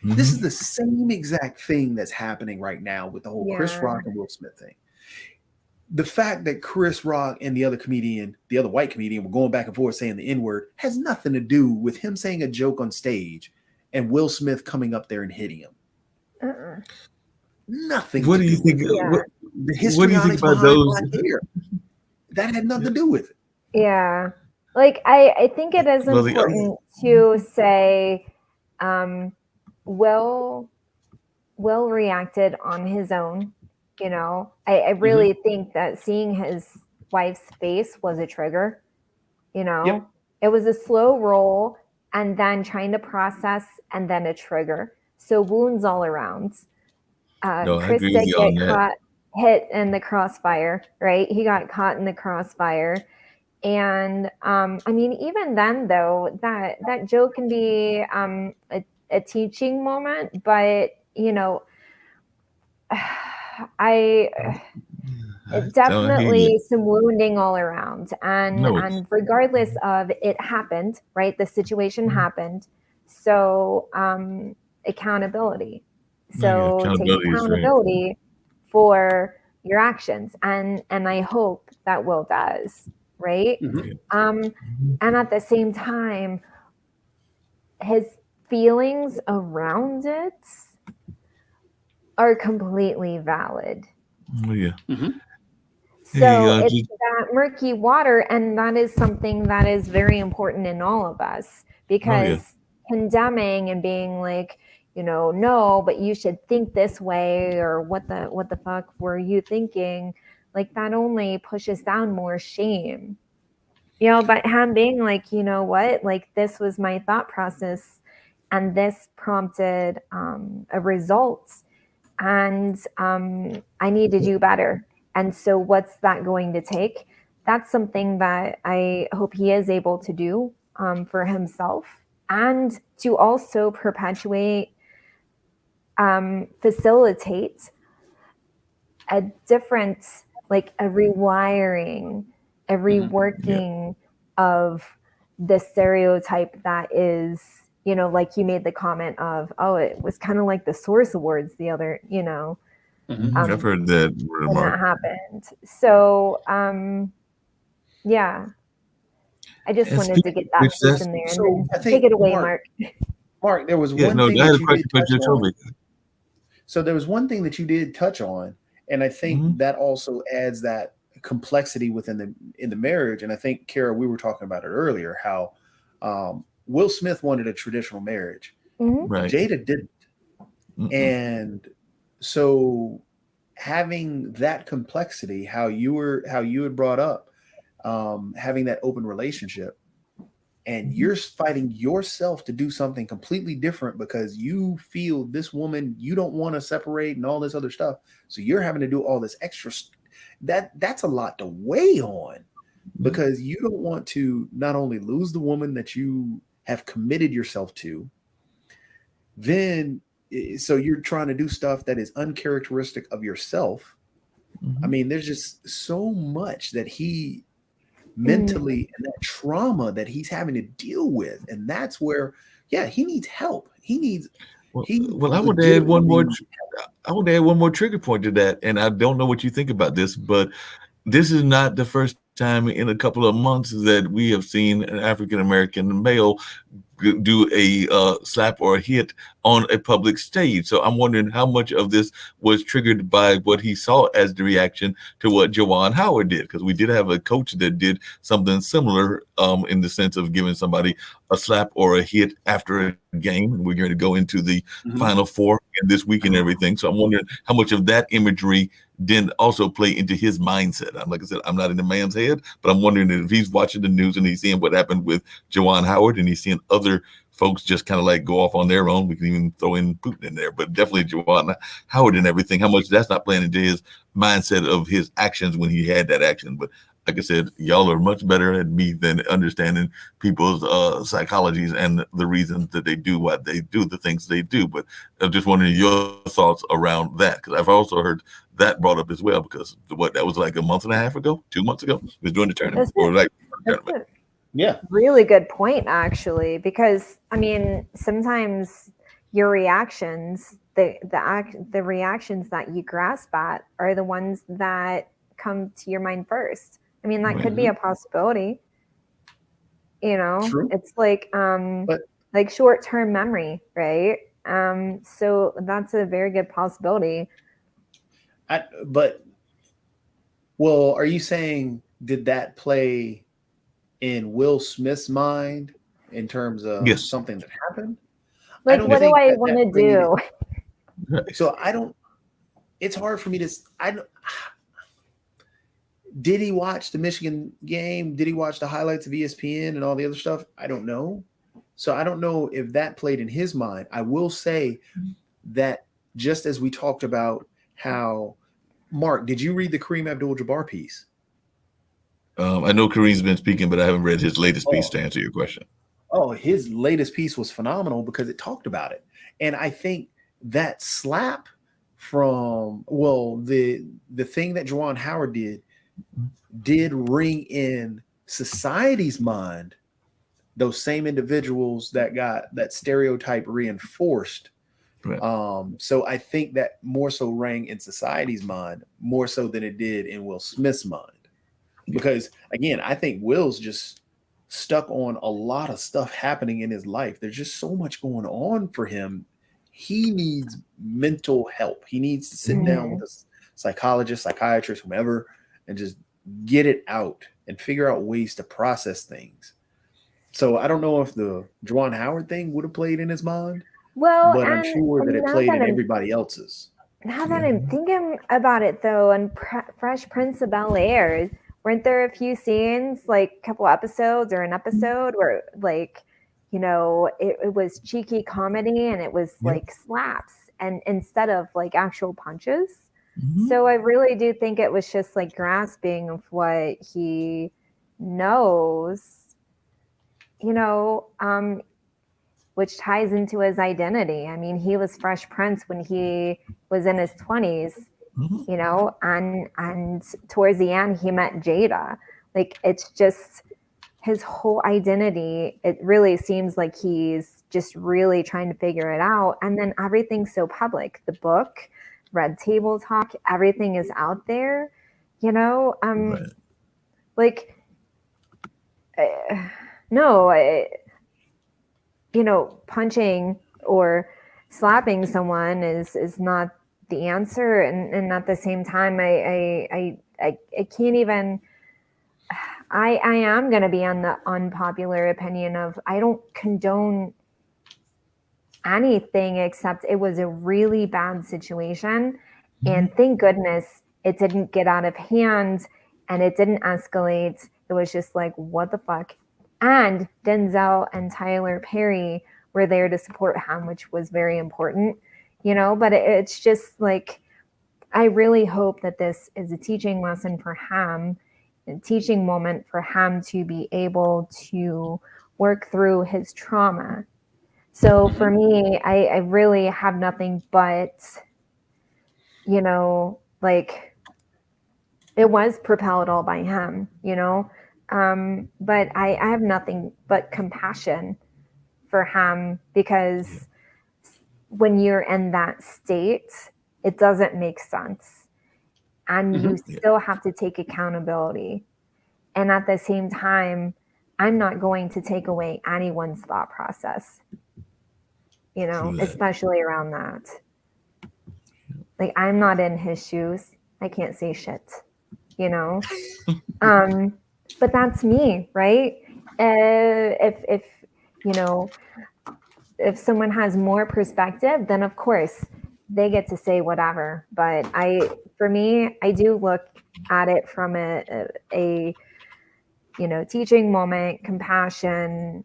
Mm-hmm. This is the same exact thing that's happening right now with the whole Chris Rock and Will Smith thing. The fact that Chris Rock and the other white comedian, were going back and forth saying the N-word has nothing to do with him saying a joke on stage and Will Smith coming up there and hitting him. Nothing. What do you think? The history what do you think about those? That had nothing to do with it. Yeah. Like, I think it is important to say, Will reacted on his own. I really think that seeing his wife's face was a trigger. It was a slow roll and then trying to process and then a trigger. So wounds all around. Chris did get hit in the crossfire, right? He got caught in the crossfire. And even then, though, that joke can be a teaching moment, but definitely some wounding all around, and regardless of it happened, right? The situation happened, so accountability. So take accountability for your actions, and I hope that Will does. Right. Mm-hmm. And at the same time, his feelings around it are completely valid. Oh, yeah. Mm-hmm. So it's that murky water. And that is something that is very important in all of us, because condemning and being like, no, but you should think this way, or what the fuck were you thinking? Like, that only pushes down more shame, but him being like, you know what, like, this was my thought process and this prompted a result, and I need to do better. And so what's that going to take? That's something that I hope he is able to do for himself, and to also perpetuate, facilitate a different, like a rewiring, a reworking of the stereotype that is, you know, like you made the comment of, oh, it was kind of like the Source Awards the other, you know, I've heard that when remark. that happened. So, yeah, I just And wanted to get that which piece that's in there, and So then I take think it away, Mark, Mark. there was yeah, one no, thing I had that a you question did for touch on. Jacoby. So there was one thing that you did touch on, and I think that also adds that complexity within the marriage. And I think, Kara, we were talking about it earlier, how Will Smith wanted a traditional marriage. Right. Jada didn't. And so having that complexity, how you had brought up, having that open relationship, and you're fighting yourself to do something completely different because you feel this woman, you don't want to separate and all this other stuff. So you're having to do all this extra that's a lot to weigh on, because you don't want to not only lose the woman that you have committed yourself to, then so you're trying to do stuff that is uncharacteristic of yourself. I mean, there's just so much that he mentally and that trauma that he's having to deal with. And that's where, yeah, he needs help. Well, I want to add one more. I want to add one more trigger point to that, and I don't know what you think about this, but this is not the first time in a couple of months that we have seen an African American male do a slap or a hit on a public stage. So I'm wondering how much of this was triggered by what he saw as the reaction to what Juwan Howard did, because we did have a coach that did something similar in the sense of giving somebody a slap or a hit after a game, and we're going to go into the Final Four this week and everything. So I'm wondering how much of that imagery didn't also play into his mindset. Like I said, I'm not in the man's head, but I'm wondering if he's watching the news and he's seeing what happened with Juwan Howard, and he's seeing other folks just kind of like go off on their own. We can even throw in Putin in there, but definitely Juwan Howard and everything, how much that's not playing into his mindset of his actions when he had that action. But like I said, y'all are much better at me than understanding people's psychologies and the reasons that they do what they do, the things they do. But I'm just wondering your thoughts around that, because I've also heard that brought up as well, because that was like a month and a half ago, 2 months ago, it was during the tournament. Yeah, really good point, actually, because I mean, sometimes your reactions, the reactions that you grasp at are the ones that come to your mind first. I mean, that could be a possibility. You know, true. It's like like short-term memory, right? So that's a very good possibility. But are you saying, did that play in Will Smith's mind in terms of something that happened? Like, what do I want to do? So it's hard for me to, did he watch the Michigan game? Did he watch the highlights of ESPN and all the other stuff? I don't know. So I don't know if that played in his mind. I will say that, just as we talked about how, Mark, did you read the Kareem Abdul-Jabbar piece? I know Kareem's been speaking, but I haven't read his latest piece to answer your question. Oh, his latest piece was phenomenal because it talked about it. And I think that slap from, the thing that Juwan Howard did ring in society's mind those same individuals that got that stereotype reinforced. Right. So I think that more so rang in society's mind more so than it did in Will Smith's mind. Because again, I think Will's just stuck on a lot of stuff happening in his life. There's just so much going on for him. He needs mental help. He needs to sit down with a psychologist, psychiatrist, whomever, and just get it out and figure out ways to process things. So I don't know if the Juwan Howard thing would have played in his mind, but I'm sure that it played in everybody else's. Now that I'm thinking about it, though, on Fresh Prince of Bel-Air, weren't there a few scenes, like a couple episodes or an episode where, like, you know, it was cheeky comedy and it was like slaps and instead of like actual punches. So I really do think it was just like grasping of what he knows, you know, which ties into his identity. I mean, he was Fresh Prince when he was in his 20s. you know, and towards the end he met Jada. Like, it's just his whole identity. It really seems like he's just really trying to figure it out. And then everything's so public. The book, Red Table Talk, everything is out there, you know. Right. Like, no, you know, punching or slapping someone is not the answer. And at the same time, I can't even. I am going to be on the unpopular opinion of, I don't condone anything except it was a really bad situation. And thank goodness it didn't get out of hand and it didn't escalate. It was just like, what the fuck? And Denzel and Tyler Perry were there to support him, which was very important, you know, but it's just like, I really hope that this is a teaching lesson for him, a teaching moment for him to be able to work through his trauma. So for me, I really have nothing but, you know, like, it was propelled all by him, you know, but I have nothing but compassion for him, because when you're in that state, it doesn't make sense. And you still have to take accountability. And at the same time, I'm not going to take away anyone's thought process, you know, especially around that. Like, I'm not in his shoes. I can't say shit, you know. But that's me, right? If you know, if someone has more perspective, then of course they get to say whatever. But for me, I do look at it from a you know, teaching moment, compassion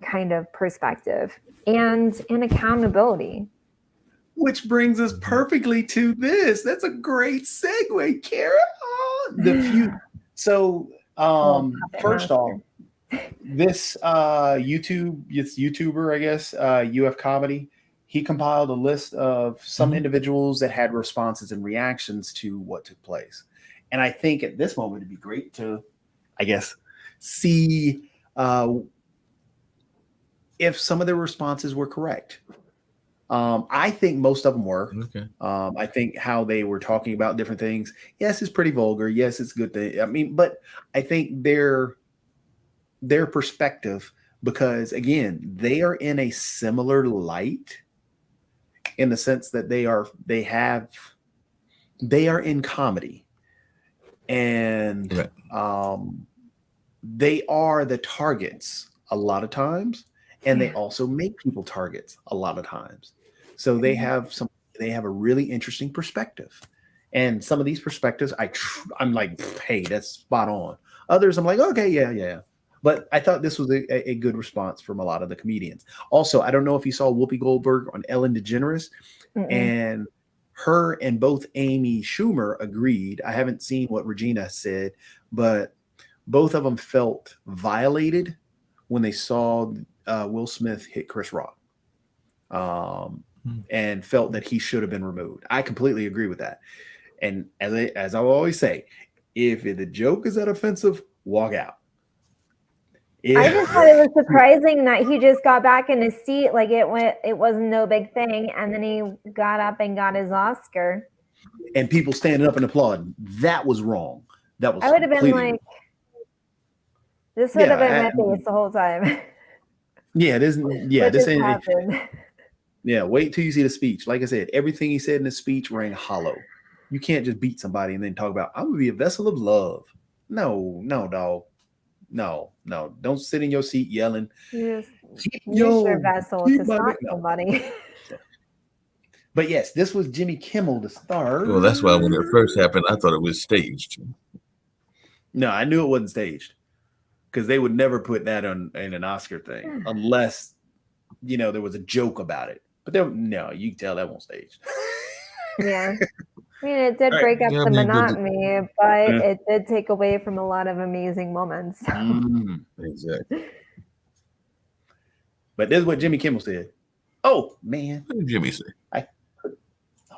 kind of perspective, and accountability. Which brings us perfectly to this. That's a great segue, Kara. So first off, this YouTuber, I guess, UF Comedy, he compiled a list of some individuals that had responses and reactions to what took place. And I think at this moment it'd be great to, I guess, see if some of the responses were correct. I think most of them were. Okay. I think how they were talking about different things, yes, it's pretty vulgar. Yes, it's a good thing. I mean, but I think their perspective, because again, they are in a similar light in the sense that they are in comedy, and they are the targets a lot of times, and they also make people targets a lot of times. So they have a really interesting perspective, and some of these perspectives I'm like, hey, that's spot on. Others I'm like, okay, yeah. But I thought this was a good response from a lot of the comedians. Also, I don't know if you saw Whoopi Goldberg on Ellen DeGeneres, and her and both Amy Schumer agreed. I haven't seen what Regina said, but both of them felt violated when they saw Will Smith hit Chris Rock, and felt that he should have been removed. I completely agree with that. And as I always say, if the joke is that offensive, walk out. I just thought it was surprising that he just got back in his seat, like it wasn't no big thing, and then he got up and got his Oscar. And people standing up and applauding. That was wrong. That was. I would have been like, this would have been my face the whole time. Yeah, this ain't happened. Yeah, wait till you see the speech. Like I said, everything he said in the speech rang hollow. You can't just beat somebody and then talk about, I'm gonna be a vessel of love. No, dog. No. Don't sit in your seat yelling. Use your vessel to stop somebody. But yes, this was Jimmy Kimmel, the star. Well, that's why when it first happened, I thought it was staged. No, I knew it wasn't staged, because they would never put that in an Oscar thing unless, you know, there was a joke about it. But no, you can tell that wasn't staged. Yeah. I mean, it did break up the monotony, but it did take away from a lot of amazing moments. Exactly. But this is what Jimmy Kimmel said. Oh, man. What did Jimmy say?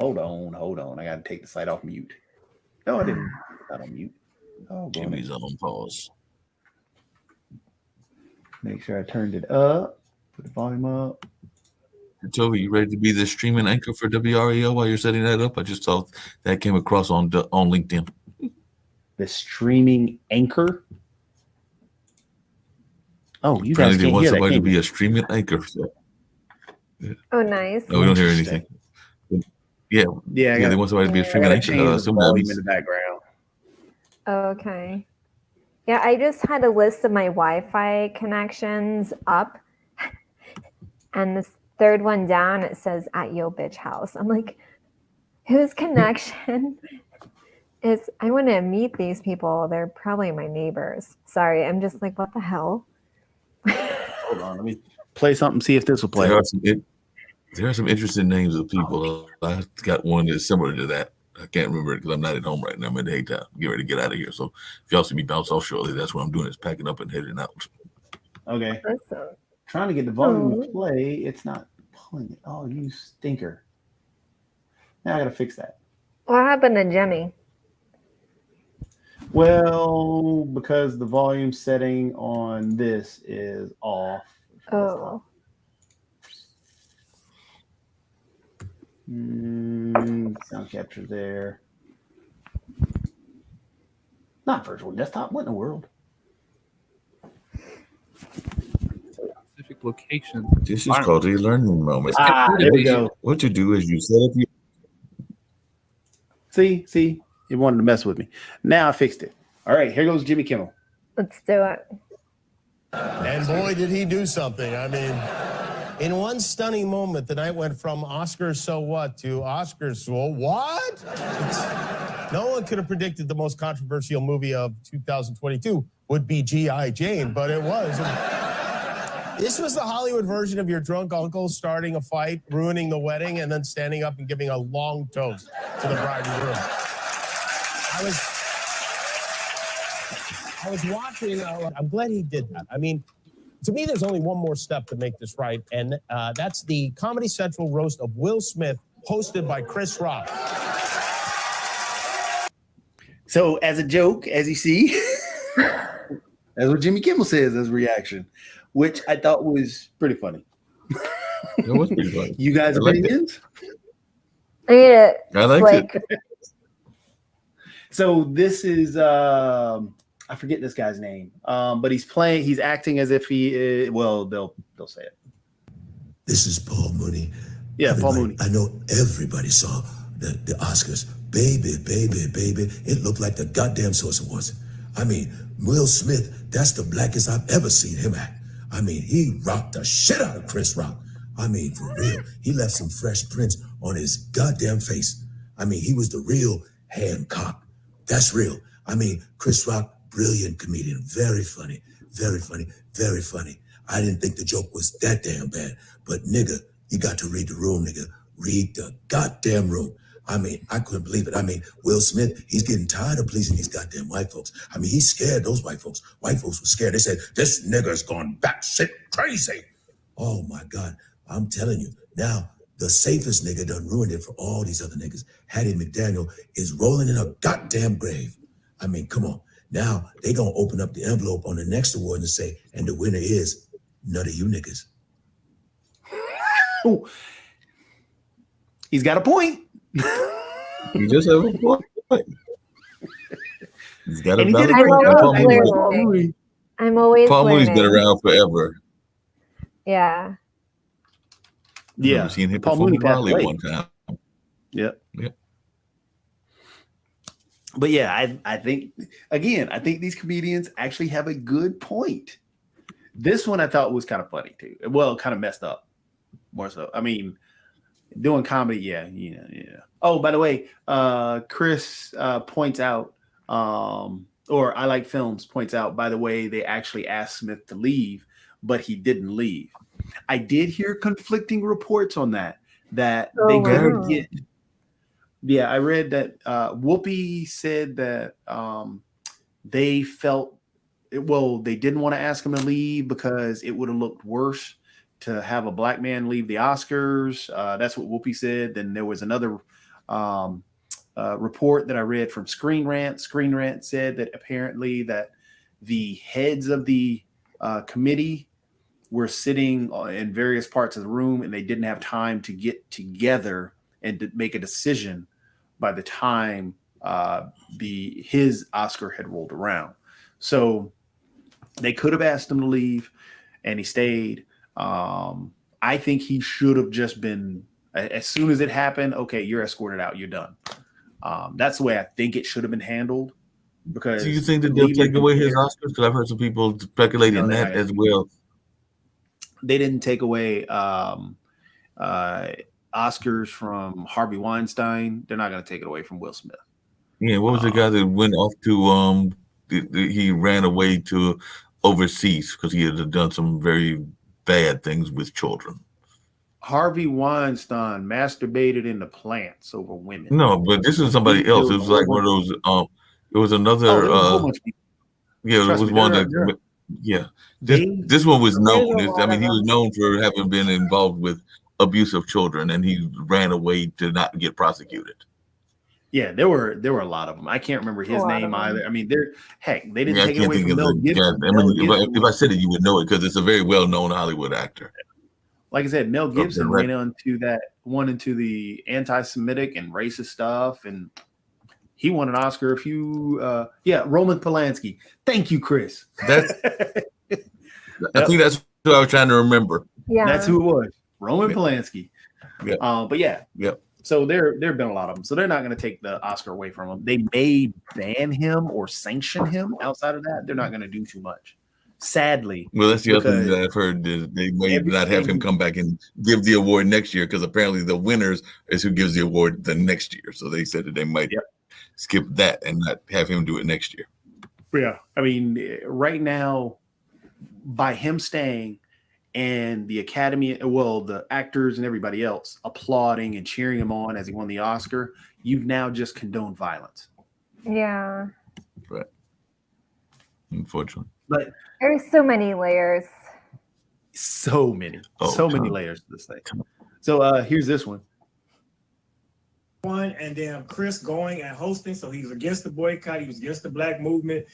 Hold on. I got to take the site off mute. No, I didn't. Not on mute. Oh, Jimmy's on pause. Make sure I turned it up. Put the volume up. Joey, you ready to be the streaming anchor for WREO while you're setting that up? I just saw that came across on LinkedIn. The streaming anchor. Oh, you guys Trinity can't wants hear that, somebody to can be you? a streaming anchor. So. Oh, nice. No, we don't hear Interesting. anything. Yeah, they want somebody to be a I streaming gotta anchor. change the volume in the background. Okay. Yeah, I just had a list of my Wi-Fi connections up, and this third one down, it says at Yo Bitch House. I'm like, whose connection is? I want to meet these people. They're probably my neighbors. Sorry, I'm just like, what the hell? Hold on, let me play something. See if this will play. There are some interesting names of people. I got one that's similar to that. I can't remember it because I'm not at home right now. I'm in Haytown. Get ready to get out of here. So if y'all see me bounce off shortly, that's what I'm doing is packing up and heading out. Okay. Awesome. Trying to get the volume to play. It's not pulling it. Oh, you stinker. Now I gotta fix that. What happened to Jimmy? Well, because the volume setting on this is off. Oh. Sound capture there. Not virtual desktop. What in the world? Specific location. This is called a learning moment. There we go. What you do is you set up your. See, it wanted to mess with me. Now I fixed it. All right, here goes Jimmy Kimmel. Let's do it. And boy, did he do something. I mean, in one stunning moment, the night went from Oscars so what to Oscars so what? No one could have predicted the most controversial movie of 2022 would be G.I. Jane, but it was. This was the Hollywood version of your drunk uncle starting a fight, ruining the wedding, and then standing up and giving a long toast to the bride and groom. I was watching. I'm glad he did that. I mean, to me, there's only one more step to make this right, and that's the Comedy Central roast of Will Smith, hosted by Chris Rock. So, as a joke, as you see, that's what Jimmy Kimmel says as a reaction, which I thought was pretty funny. It was pretty funny. You guys' opinions? I liked it. So this is I forget this guy's name, but he's acting as if he is, well, they'll say it. This is Paul Mooney. Yeah, Paul Mooney. I know everybody saw the Oscars. Baby. It looked like the goddamn Source Awards. I mean, Will Smith, that's the blackest I've ever seen him act. I mean, he rocked the shit out of Chris Rock. I mean, for real. He left some fresh prints on his goddamn face. I mean, he was the real Hancock. That's real. I mean, Chris Rock, brilliant comedian. Very funny. I didn't think the joke was that damn bad. But nigga, you got to read the room, nigga. Read the goddamn room. I mean, I couldn't believe it. I mean, Will Smith, he's getting tired of pleasing these goddamn white folks. I mean, he's scared, those white folks. White folks were scared. They said, this nigga's gone batshit crazy. Oh my God, I'm telling you. Now, the safest nigga done ruined it for all these other niggas. Hattie McDaniel is rolling in a goddamn grave. I mean, come on. Now, they gonna open up the envelope on the next award and say, and the winner is none of you niggas. Ooh. He's got a point. You just have a point. He's got And a he did a valid great point. job. Paul Mooney. I'm always Paul Mooney's learning. been around forever. Yeah. Yeah, I've seen him Paul perform Mooney in passed Raleigh away. one time. Yep. Yep. But yeah, I think these comedians actually have a good point. This one I thought was kind of funny too. Well, kind of messed up more so. I mean, doing comedy, yeah. Oh, by the way, Chris points out, or I Like Films points out, by the way, they actually asked Smith to leave, but he didn't leave. I did hear conflicting reports on that they couldn't get. Yeah, I read that Whoopi said that they felt, they didn't want to ask him to leave because it would have looked worse to have a black man leave the Oscars. That's what Whoopi said. Then there was another report that I read from Screen Rant. Screen Rant said that apparently that the heads of the committee were sitting in various parts of the room and they didn't have time to get together and to make a decision by the time his Oscar had rolled around. So they could have asked him to leave and he stayed. I think he should have just been, as soon as it happened, okay, you're escorted out, you're done. That's the way I think it should have been handled. Because do you think that they'll take away his Oscars? Because I've heard some people speculating that as well. They didn't take away Oscars from Harvey Weinstein. They're not going to take it away from Will Smith. Yeah, what was the guy that went off to he ran away to overseas because he had done some very bad things with children? Harvey Weinstein masturbated in the plants over women. No, but this is somebody else. It was like one of those. It was another. Yeah, it was one that. Yeah, this one was known. I mean, he was known for having been involved with abuse of children, and he ran away to not get prosecuted. Yeah, there were a lot of them. I can't remember his name either. I mean, they didn't take it away from Mel Gibson. I mean, if I said it, you would know it because it's a very well-known Hollywood actor. Like I said, Mel Gibson went into the anti-Semitic and racist stuff, and he won an Oscar Roman Polanski. Thank you, Chris. I think that's who I was trying to remember. Yeah, that's who it was. Roman Polanski. Yeah. But yeah. Yep. So there have been a lot of them. So they're not going to take the Oscar away from him. They may ban him or sanction him. Outside of that, they're not going to do too much. Sadly. Well, that's the other thing that I've heard. They may not have him come back and give the award next year because apparently the winners is who gives the award the next year. So they said that they might skip that and not have him do it next year. Yeah. I mean, right now, by him staying and the Academy, the actors and everybody else applauding and cheering him on as he won the Oscar, you've now just condoned violence. Yeah. Right. Unfortunately. But there's so many layers. So many layers to this thing. So here's this one. And then Chris going and hosting, so he was against the boycott, he was against the black movement.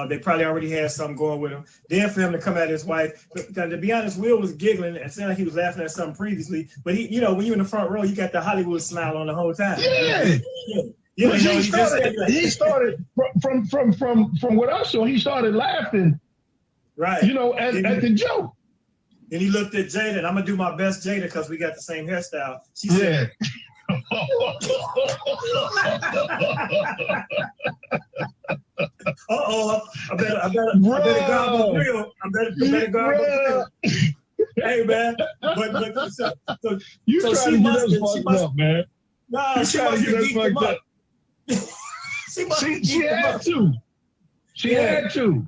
They probably already had something going with him. Then for him to come at his wife, to be honest, Will was giggling and sounded like he was laughing at something previously. But he, when you're in the front row, you got the Hollywood smile on the whole time. Yeah. He started from what I saw. He started laughing, right? At the joke. And he looked at Jada, and I'm gonna do my best, Jada, because we got the same hairstyle. She said, I better grab a grill. I better grab a grill. Hey man, but so she must, man. No, she must have geeked him up. She had to. She had to.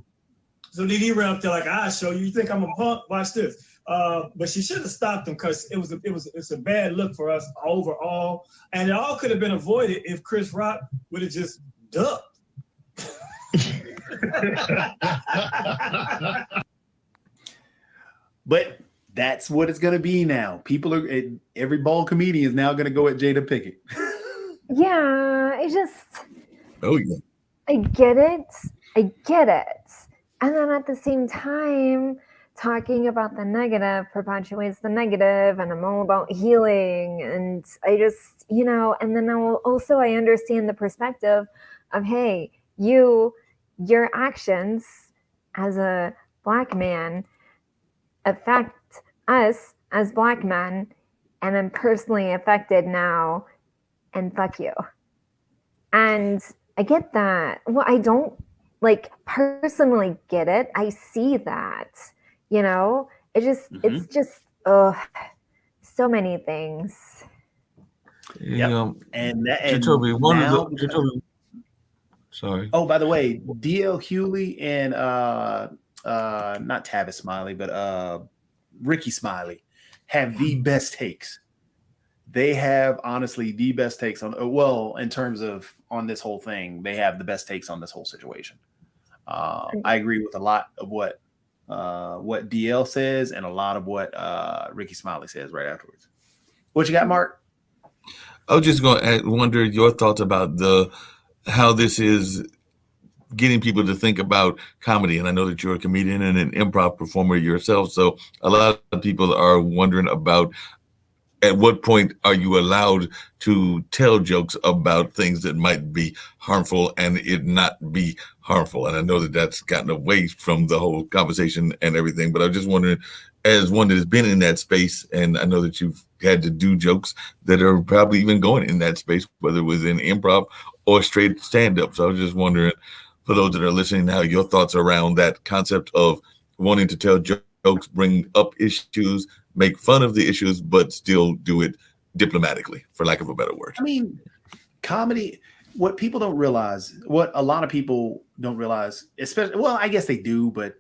So then he ran up there like, "I'll show you. You think I'm a punk? Watch this." But she should have stopped him because it's a bad look for us overall, and it all could have been avoided if Chris Rock would have just ducked. But that's what it's going to be now. Every bald comedian is now going to go at Jada Pinkett. Yeah, Oh yeah. I get it. And then at the same time, talking about the negative perpetuates the negative, and I'm all about healing. And I just, and then I understand the perspective of, hey, your actions as a Black man affect us as Black men, and I'm personally affected now, and fuck you. And I get that. Well, I don't personally get it. I see that, it's just so many things. Yeah. And Jacoby, sorry. Oh, by the way, DL Hewley and not Tavis Smiley, but Ricky Smiley have the best takes. They have honestly the best takes in terms of on this whole thing, they have the best takes on this whole situation. I agree with a lot of what DL says and a lot of what Ricky Smiley says right afterwards. What you got, Mark? I was just going to wonder your thoughts about how this is getting people to think about comedy. And I know that you're a comedian and an improv performer yourself. So a lot of people are wondering about at what point are you allowed to tell jokes about things that might be harmful and it not be harmful? And I know that that's gotten away from the whole conversation and everything, but I'm just wondering, as one that has been in that space, and I know that you've had to do jokes that are probably even going in that space, whether it was in improv or straight stand-up. So I was just wondering, for those that are listening now, your thoughts around that concept of wanting to tell jokes, bring up issues, make fun of the issues, but still do it diplomatically, for lack of a better word. I mean, comedy, what people don't realize, what a lot of people don't realize, especially, well, I guess they do, but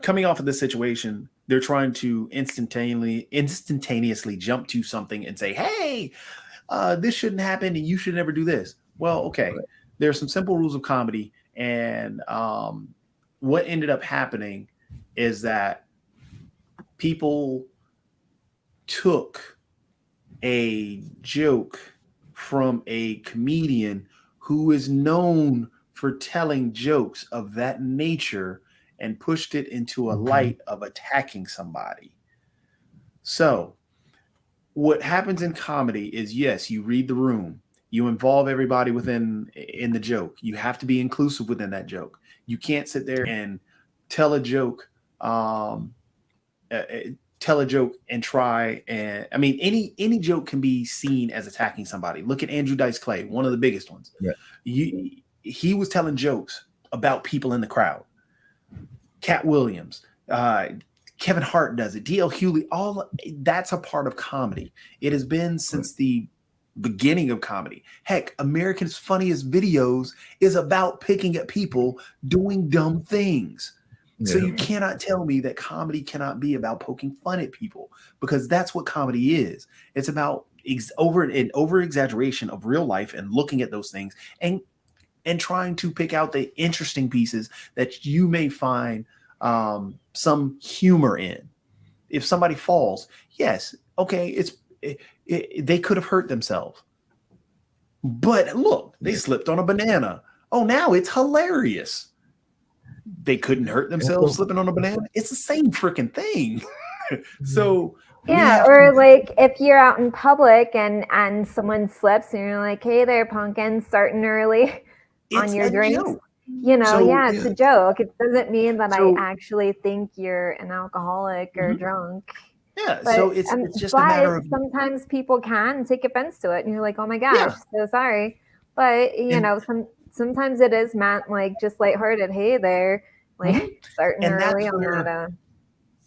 coming off of this situation, they're trying to instantaneously jump to something and say, hey, this shouldn't happen and you should never do this. Well, okay. Right. There are some simple rules of comedy. And what ended up happening is that people took a joke from a comedian who is known for telling jokes of that nature and pushed it into a light of attacking somebody. So what happens in comedy is, yes, you read the room, you involve everybody in the joke. You have to be inclusive within that joke. You can't sit there and tell a joke and try, and I mean, any joke can be seen as attacking somebody. Look at Andrew Dice Clay, one of the biggest ones. Yeah. He was telling jokes about people in the crowd. Cat Williams, Kevin Hart does it. D.L. Hewley, all that's a part of comedy. It has been since the beginning of comedy. Heck, America's Funniest Videos is about picking at people doing dumb things. Yeah. So you cannot tell me that comedy cannot be about poking fun at people, because that's what comedy is. It's about over exaggeration of real life and looking at those things and trying to pick out the interesting pieces that you may find some humor in. If somebody falls, yes, okay, they could have hurt themselves. But look, they slipped on a banana. Oh, now it's hilarious. They couldn't hurt themselves slipping on a banana. It's the same freaking thing. So yeah, or like if you're out in public and someone slips and you're like, hey there, pumpkin, starting early on your drinks. Joke. You know, so, it's a joke. It doesn't mean that I actually think you're an alcoholic or drunk. Yeah, but, so it's just a matter of, sometimes people can take offense to it, and you're like, oh my gosh, so sorry. But you know, sometimes it is meant like just lighthearted. Hey there, like starting early on that.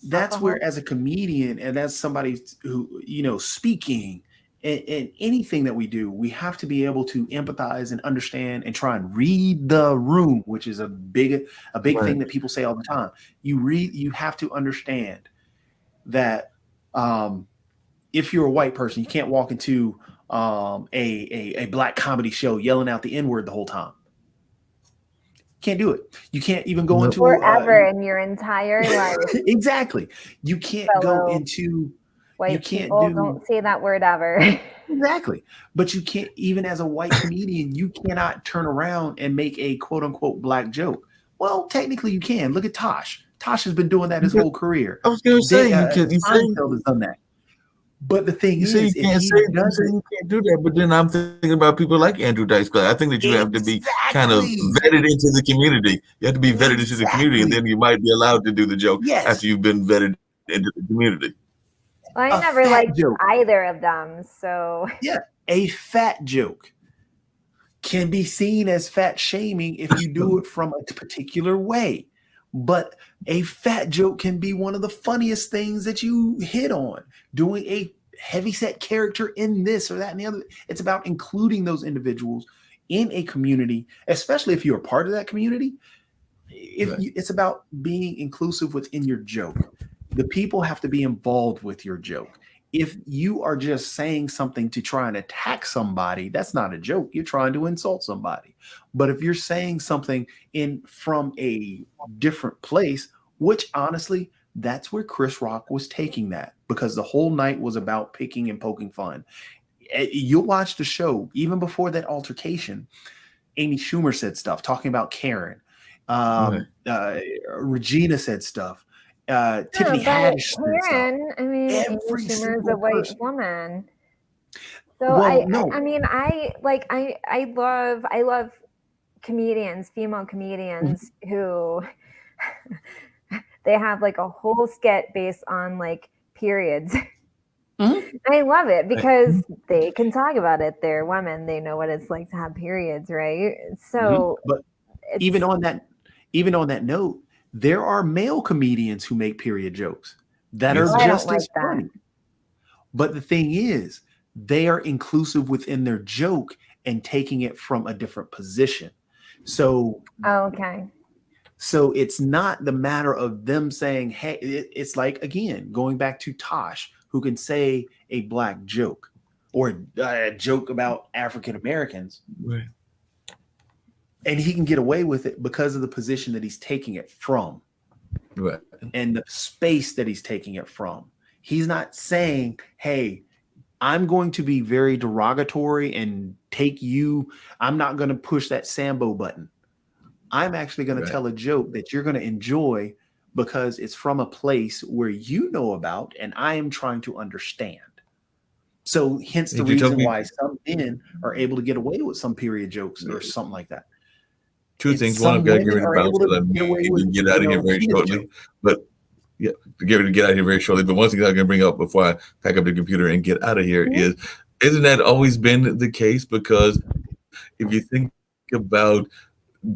That's where, as a comedian and as somebody who, you know, speaking and anything that we do, we have to be able to empathize and understand and try and read the room, which is a big thing that people say all the time. You have to understand that if you're a white person, you can't walk into a black comedy show yelling out the N-word the whole time. Can't do it. You can't even go into forever in your entire life. Exactly. You can't go into white you can't people don't say that word ever. Exactly. But you can't, even as a white comedian, you cannot turn around and make a quote unquote black joke. Well, technically you can. Look at Tosh. Tosh has been doing that his whole career. I was going to say, Seinfeld has done that. But the thing is, you can't do that. But then I'm thinking about people like Andrew Dice Clay. I think that you have to be kind of vetted into the community. You have to be vetted into the community, and then you might be allowed to do the joke after you've been vetted into the community. Well, I never liked either of them. So yeah, a fat joke can be seen as fat shaming if you do it from a particular way. But a fat joke can be one of the funniest things that you hit on. Doing a heavyset character in this or that and the other. It's about including those individuals in a community, especially if you're a part of that community. It's about being inclusive within your joke. The people have to be involved with your joke. If you are just saying something to try and attack somebody, that's not a joke. You're trying to insult somebody. But if you're saying something from a different place, which honestly, that's where Chris Rock was taking that, because the whole night was about picking and poking fun. you'll watch the show even before that altercation. Amy Schumer said stuff talking about Karen. Regina said stuff. Tiffany Haddish said Karen, stuff. I mean, Amy Every Schumer is single a white person. woman. So Well, no. I mean, I love comedians, female comedians who they have like a whole skit based on like periods. I love it because they can talk about it. They're women. They know what it's like to have periods, right? So, but even on that note, there are male comedians who make period jokes that are just as funny. But the thing is, they are inclusive within their joke and taking it from a different position. So, so it's not the matter of them saying, hey, it's like, again, going back to Tosh, who can say a black joke or a joke about African Americans. Right. And he can get away with it because of the position that he's taking it from. Right. And the space that he's taking it from. He's not saying, hey, I'm going to be very derogatory and take you. I'm not going to push that Sambo button. I'm actually going to tell a joke that you're going to enjoy because it's from a place where you know about and I am trying to understand. So hence the reason why some men are able to get away with some period jokes or something like that. Two things. One, I've got to get rid of bounce because I need to get out of here very shortly. But yeah, to get out of here very shortly. But one thing I'm going to bring up before I pack up the computer and get out of here is, isn't that always been the case? Because if you think about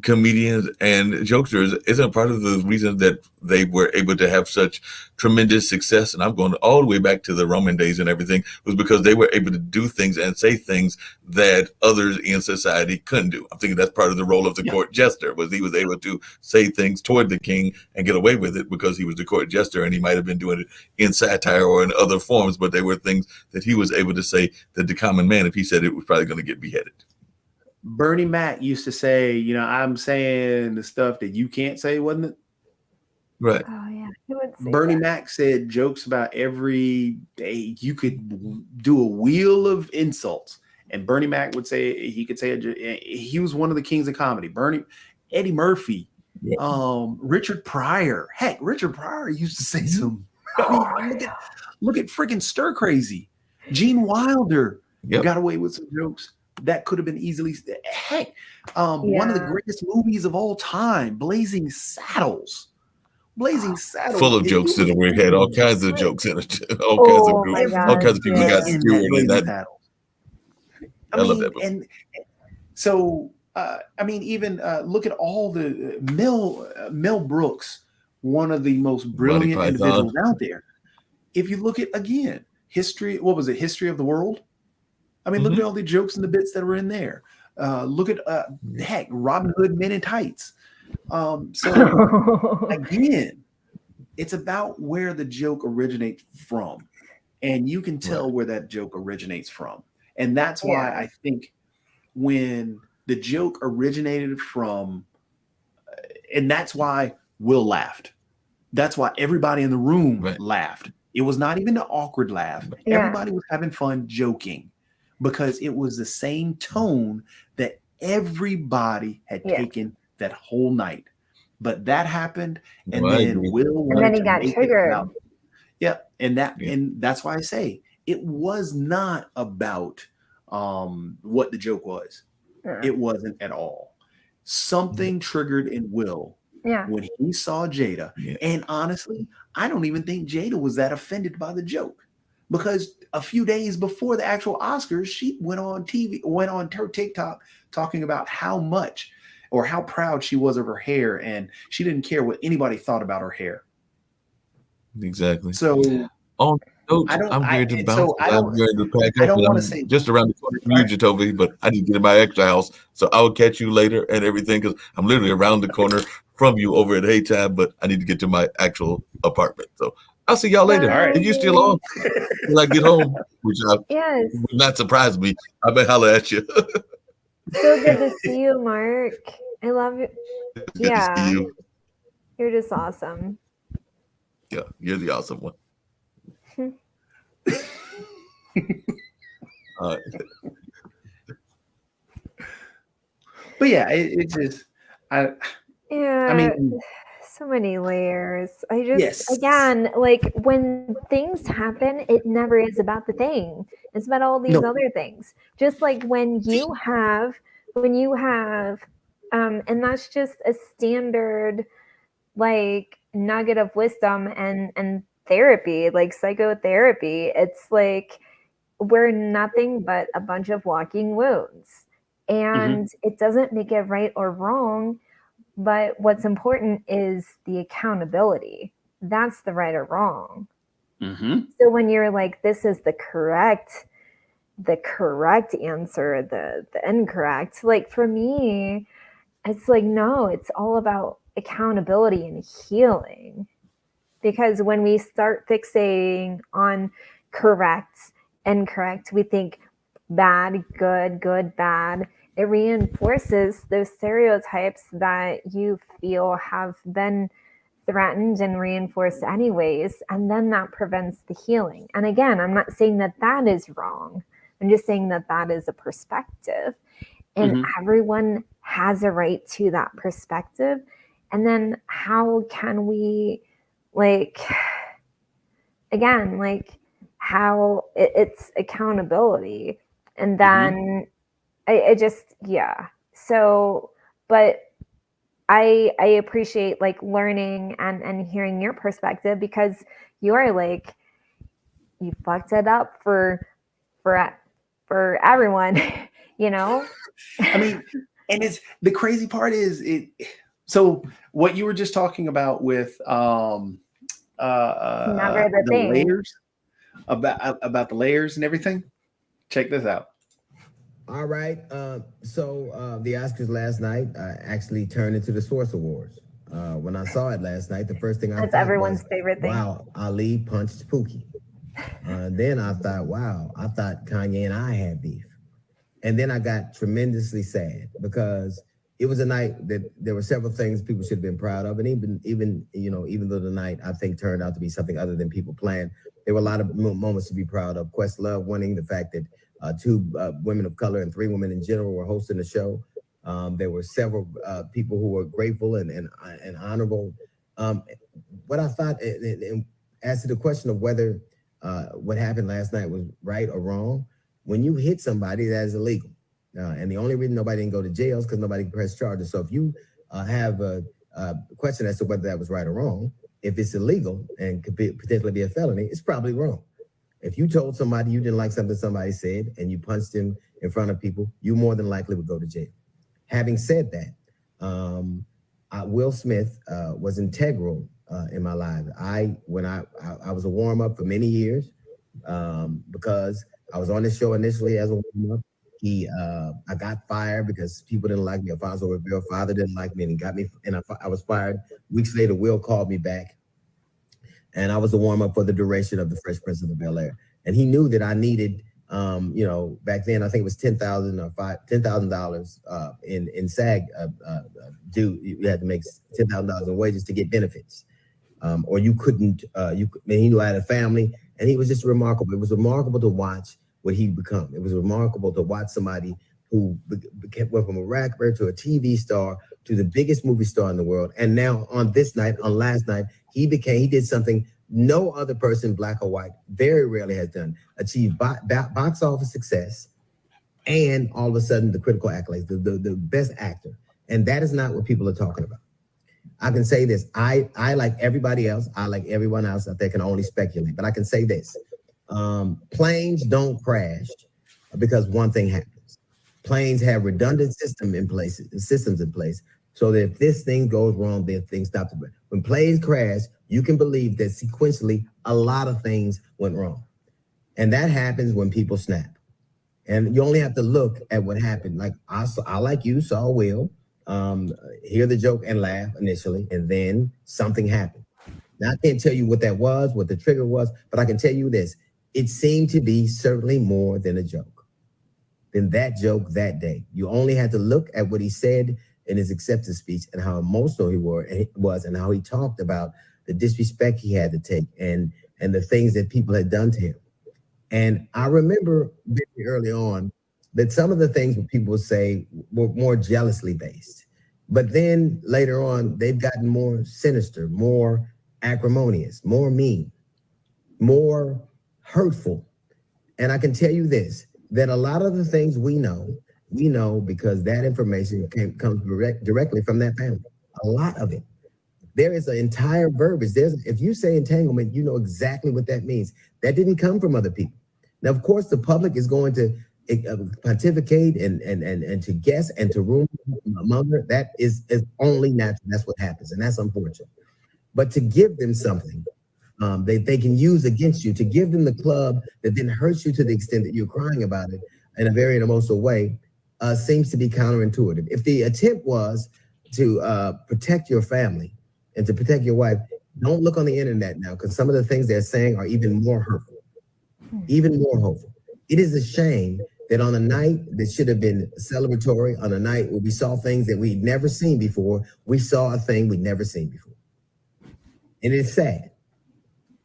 comedians and jokesters, isn't part of the reason that they were able to have such tremendous success, and I'm going all the way back to the Roman days and everything, was because they were able to do things and say things that others in society couldn't do. I'm thinking that's part of the role of the court jester, was he was able to say things toward the king and get away with it because he was the court jester, and he might have been doing it in satire or in other forms, but they were things that he was able to say that the common man, if he said it, was probably going to get beheaded. Bernie Mac used to say, you know, I'm saying the stuff that you can't say, wasn't it? Right. Oh yeah. He would say Bernie that. Mac said jokes about every day. You could do a wheel of insults, and Bernie Mac would say he could say he was one of the kings of comedy. Eddie Murphy, Richard Pryor. Heck, Richard Pryor used to say some. I mean, look at freaking Stir Crazy. Gene Wilder got away with some jokes that could have been easily. Heck, one of the greatest movies of all time, Blazing Saddles. Full of jokes that we had all kinds of jokes in it. All kinds of groups, all kinds of people got skewered in that. I love that movie. And so, I mean, even look at all the Mel Brooks, one of the most brilliant individuals out there. If you look at, again, History of the World? I mean, look at all the jokes and the bits that were in there. Look at, heck, Robin Hood Men in Tights. So again, it's about where the joke originates from, and you can tell where that joke originates from. And that's why I think when the joke originated from, and that's why Will laughed. That's why everybody in the room laughed. It was not even an awkward laugh. Everybody was having fun joking because it was the same tone that everybody had taken that whole night. But that happened, and then Will, and then he got triggered. And that's why I say it was not about what the joke was. It wasn't at all. Something triggered in Will when he saw Jada. And honestly, I don't even think Jada was that offended by the joke, because a few days before the actual Oscars, she went on her TikTok talking about how much or how proud she was of her hair, and she didn't care what anybody thought about her hair. Exactly. So I'm here to bounce. I'm here to pack up. I don't want to say just around the corner from you, Jacoby, but I need to get in my extra house. So I will catch you later and everything, because I'm literally around the corner from you over at Haytime, but I need to get to my actual apartment. So I'll see y'all later. If you still on when I get home, which would not surprise me, I may holler at you. So good to see you, Mark. I love you. Good to see you. You're just awesome. Yeah, you're the awesome one. Uh, But yeah, it just I Yeah, mean, so many layers. I just, yes. again, like when things happen, it never is about the thing. It's about all these No. other things. Just like when you have, and that's just a standard like nugget of wisdom and therapy, like psychotherapy. It's like we're nothing but a bunch of walking wounds. And it doesn't make it right or wrong. But what's important is the accountability. That's the right or wrong. So when you're like, this is the correct answer, the incorrect, like for me, it's like, no, it's all about accountability and healing. Because when we start fixating on correct, incorrect, we think bad, good, bad. It reinforces those stereotypes that you feel have been threatened and reinforced anyways. And then that prevents the healing. And again, I'm not saying that that is wrong. I'm just saying that that is a perspective. And everyone has a right to that perspective. And then how can we, like, again, like how it's accountability. And then I just, yeah. So, but I appreciate like learning and hearing your perspective, because you're like, you fucked it up for everyone, you know? I mean, and it's the crazy part is it. So what you were just talking about with Never the the thing. layers about the layers and everything. Check this out. All right. So the Oscars last night actually turned into the Source Awards. When I saw it last night, the first thing I That's thought everyone's was, favorite thing. wow, Ali punched Pookie. Then I thought, wow, I thought Kanye and I had beef. And then I got tremendously sad because it was a night that there were several things people should have been proud of. And even though the night I think turned out to be something other than people planned, there were a lot of moments to be proud of. Questlove winning, the fact that two women of color and three women in general were hosting the show. There were several people who were grateful and honorable. What I thought, and as to the question of whether what happened last night was right or wrong, when you hit somebody, that is illegal. And the only reason nobody didn't go to jail is because nobody can press charges. So if you have a question as to whether that was right or wrong, if it's illegal and could potentially be a felony, it's probably wrong. If you told somebody you didn't like something somebody said and you punched him in front of people, you more than likely would go to jail. Having said that, Will Smith was integral in my life. When I was a warm-up for many years because I was on this show initially as a warm-up. I got fired because people didn't like me. Alfonso Ribeiro, father didn't like me and got me, and I was fired. Weeks later, Will called me back, and I was a warm-up for the duration of the Fresh Prince of Bel-Air. And he knew that I needed, back then I think it was $10,000 in SAG due. You had to make $10,000 in wages to get benefits, or you couldn't. He knew I had a family, and he was just remarkable. It was remarkable to watch what he'd become. It was remarkable to watch somebody who went from a rapper to a TV star to the biggest movie star in the world. And now on last night, he did something no other person, black or white, very rarely has done. Achieved box office success and all of a sudden the critical accolades, the best actor. And that is not what people are talking about. I can say this, I like everybody else, I like everyone else out there can only speculate, but I can say this. Planes don't crash because one thing happens. Planes have redundant systems in place, so that if this thing goes wrong, then things stop to break. When planes crash, you can believe that sequentially a lot of things went wrong. And that happens when people snap. And you only have to look at what happened. Like I like you, saw Will, hear the joke and laugh initially, and then something happened. Now I can't tell you what that was, what the trigger was, but I can tell you this. It seemed to be certainly more than a joke, than that joke that day. You only had to look at what he said in his acceptance speech and how emotional he was and how he talked about the disrespect he had to take and the things that people had done to him. And I remember very early on that some of the things that people would say were more jealously based. But then later on, they've gotten more sinister, more acrimonious, more mean, more hurtful. And I can tell you this, that a lot of the things we know because that information comes directly from that family. A lot of it. There is an entire verbiage. If you say entanglement, you know exactly what that means. That didn't come from other people. Now, of course, the public is going to pontificate and to guess and to rumor among her. That is only natural. That's what happens, and that's unfortunate. But to give them something they can use against you, to give them the club that then hurts you to the extent that you're crying about it in a very emotional way, seems to be counterintuitive. If the attempt was to protect your family and to protect your wife, don't look on the internet now, because some of the things they're saying are even more hurtful, even more hurtful. It is a shame that on a night that should have been celebratory, on a night where we saw things that we'd never seen before, we saw a thing we'd never seen before. And it's sad,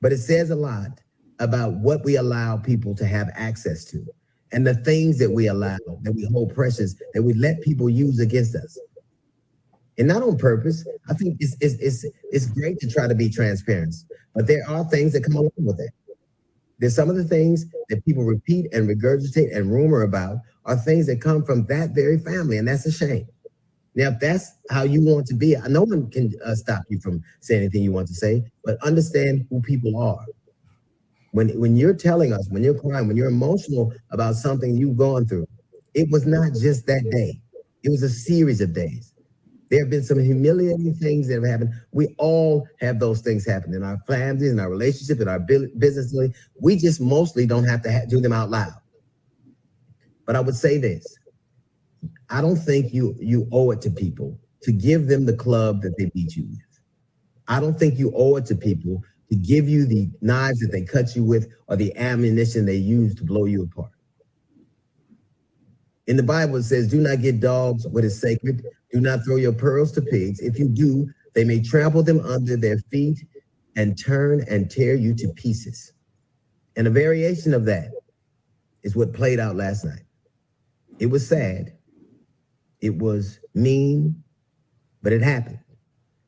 but it says a lot about what we allow people to have access to and the things that we allow, that we hold precious, that we let people use against us. And not on purpose. I think it's great to try to be transparent, but there are things that come along with that. There's some of the things that people repeat and regurgitate and rumor about are things that come from that very family, and that's a shame. Now, if that's how you want to be, no one can stop you from saying anything you want to say, but understand who people are. When you're telling us, when you're crying, when you're emotional about something you've gone through, it was not just that day. It was a series of days. There have been some humiliating things that have happened. We all have those things happen in our families, in our relationships, in our business. We just mostly don't have to do them out loud. But I would say this. I don't think you owe it to people to give them the club that they beat you with. I don't think you owe it to people to give you the knives that they cut you with or the ammunition they use to blow you apart. In the Bible, it says, do not get dogs what is sacred. Do not throw your pearls to pigs. If you do, they may trample them under their feet and turn and tear you to pieces. And a variation of that is what played out last night. It was sad. It was mean, but it happened.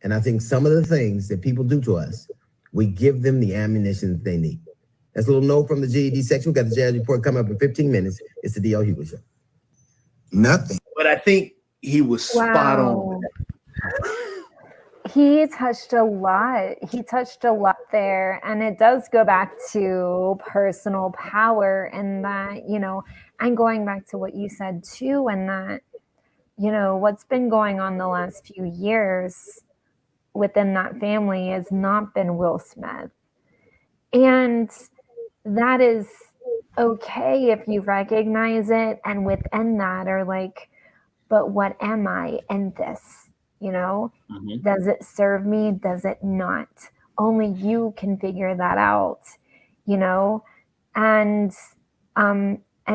And I think some of the things that people do to us, we give them the ammunition that they need. That's a little note from the GED section. We've got the Jazz Report coming up in 15 minutes. It's the D.L. Hughley Show. Nothing. But I think he was spot on. He touched a lot. He touched a lot there. And it does go back to personal power, and that, and going back to what you said too, and that, what's been going on the last few years within that family has not been Will Smith. And that is okay if you recognize it, and within that are like, but what am I in this? Does it serve me? Does it not? Only you can figure that out, and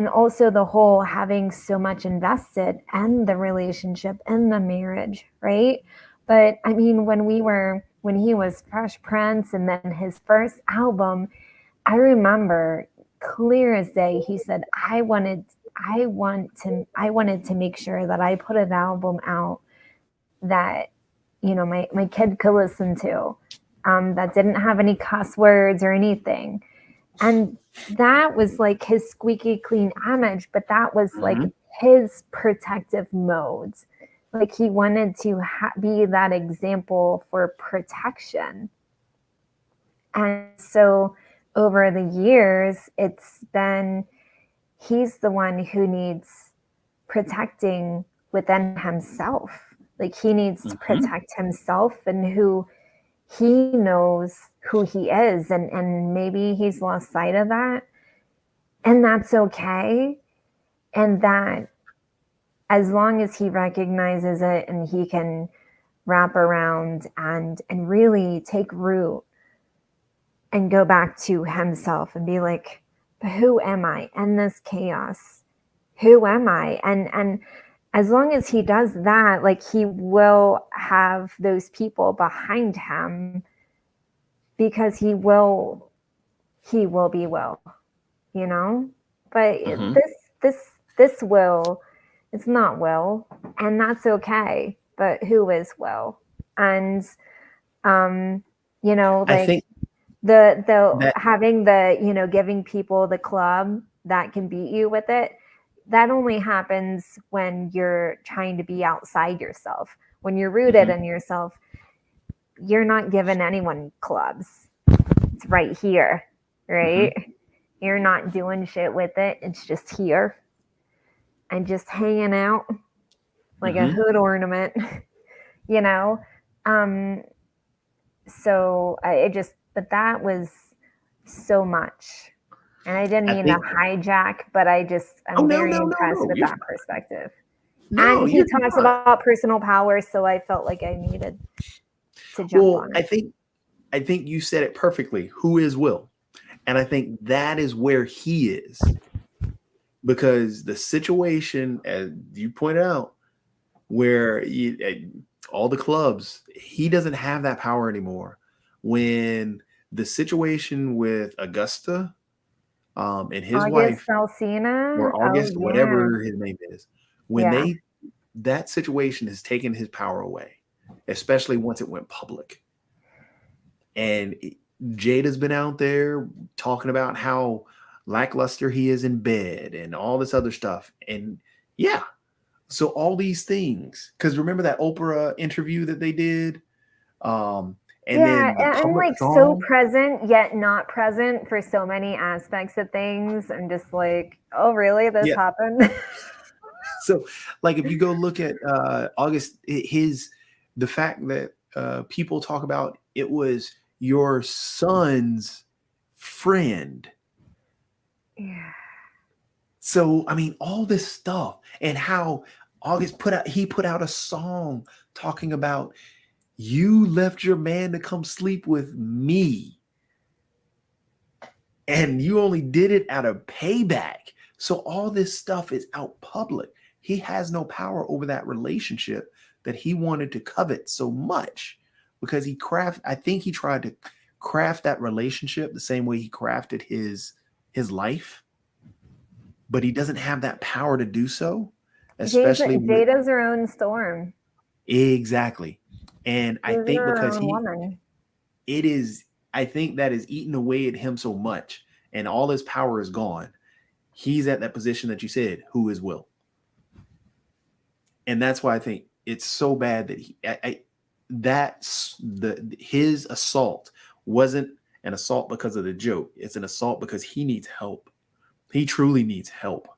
also the whole having so much invested in the relationship and the marriage, right? But I mean, when he was Fresh Prince and then his first album, I remember clear as day, he said, I wanted to make sure that I put an album out that, my kid could listen to, that didn't have any cuss words or anything. And that was like his squeaky clean image, but that was like his protective modes. Like he wanted to be that example for protection. And so over the years, he's the one who needs protecting within himself. Like he needs to protect himself and who he knows who he is. And maybe he's lost sight of that. And that's okay. And that as long as he recognizes it and he can wrap around and really take root and go back to himself and be like, but who am I in this chaos? Who am I? And as long as he does that, like he will have those people behind him, because he will be Will. you know, but Mhm. this Will, it's not Will, and that's okay. But who is Will? And you know, I like think the that having the, you know, giving people the club that can beat you with it, that only happens when you're trying to be outside yourself. When you're rooted Mhm. in yourself, you're not giving anyone clubs. It's right here, right? Mhm. You're not doing shit with it. It's just here and just hanging out like a Mhm. hood ornament, you know? Um, so it just, but that was so much. And I didn't I mean to think hijack, but oh, I'm no, very no, no, impressed no, with you're that fine. perspective. No, And he you're talks fine. about personal power, so I felt like I needed to jump Well, on I it. think you said it perfectly. Who is Will? And I think that is where he is, because the situation, as you pointed out, where all the clubs, he doesn't have that power anymore. When the situation with Augusta and his August wife, Alsina. or Oh August, yeah. whatever his name is, when Yeah. that situation has taken his power away, especially once it went public. And Jada's been out there talking about how lackluster he is in bed and all this other stuff. And yeah, so all these things, because remember that Oprah interview that they did? And Yeah, then the and I'm public like so song. present yet not present for so many aspects of things. I'm just like, oh really? This Yeah. happened? So like if you go look at August, the fact that people talk about it was your son's friend. Yeah. So I mean, all this stuff, and how August put out a song talking about, you left your man to come sleep with me, and you only did it out of payback. So all this stuff is out public. He has no power over that relationship that he wanted to covet so much, because I think he tried to craft that relationship the same way he crafted his life, but he doesn't have that power to do so, especially with Jada's her own storm. exactly. And I She's think her because own woman. I think that is eating away at him so much, and all his power is gone. He's at that position that you said, who is Will. And that's why I think it's so bad that his assault wasn't an assault because of the joke. It's an assault because he needs help. He truly needs help,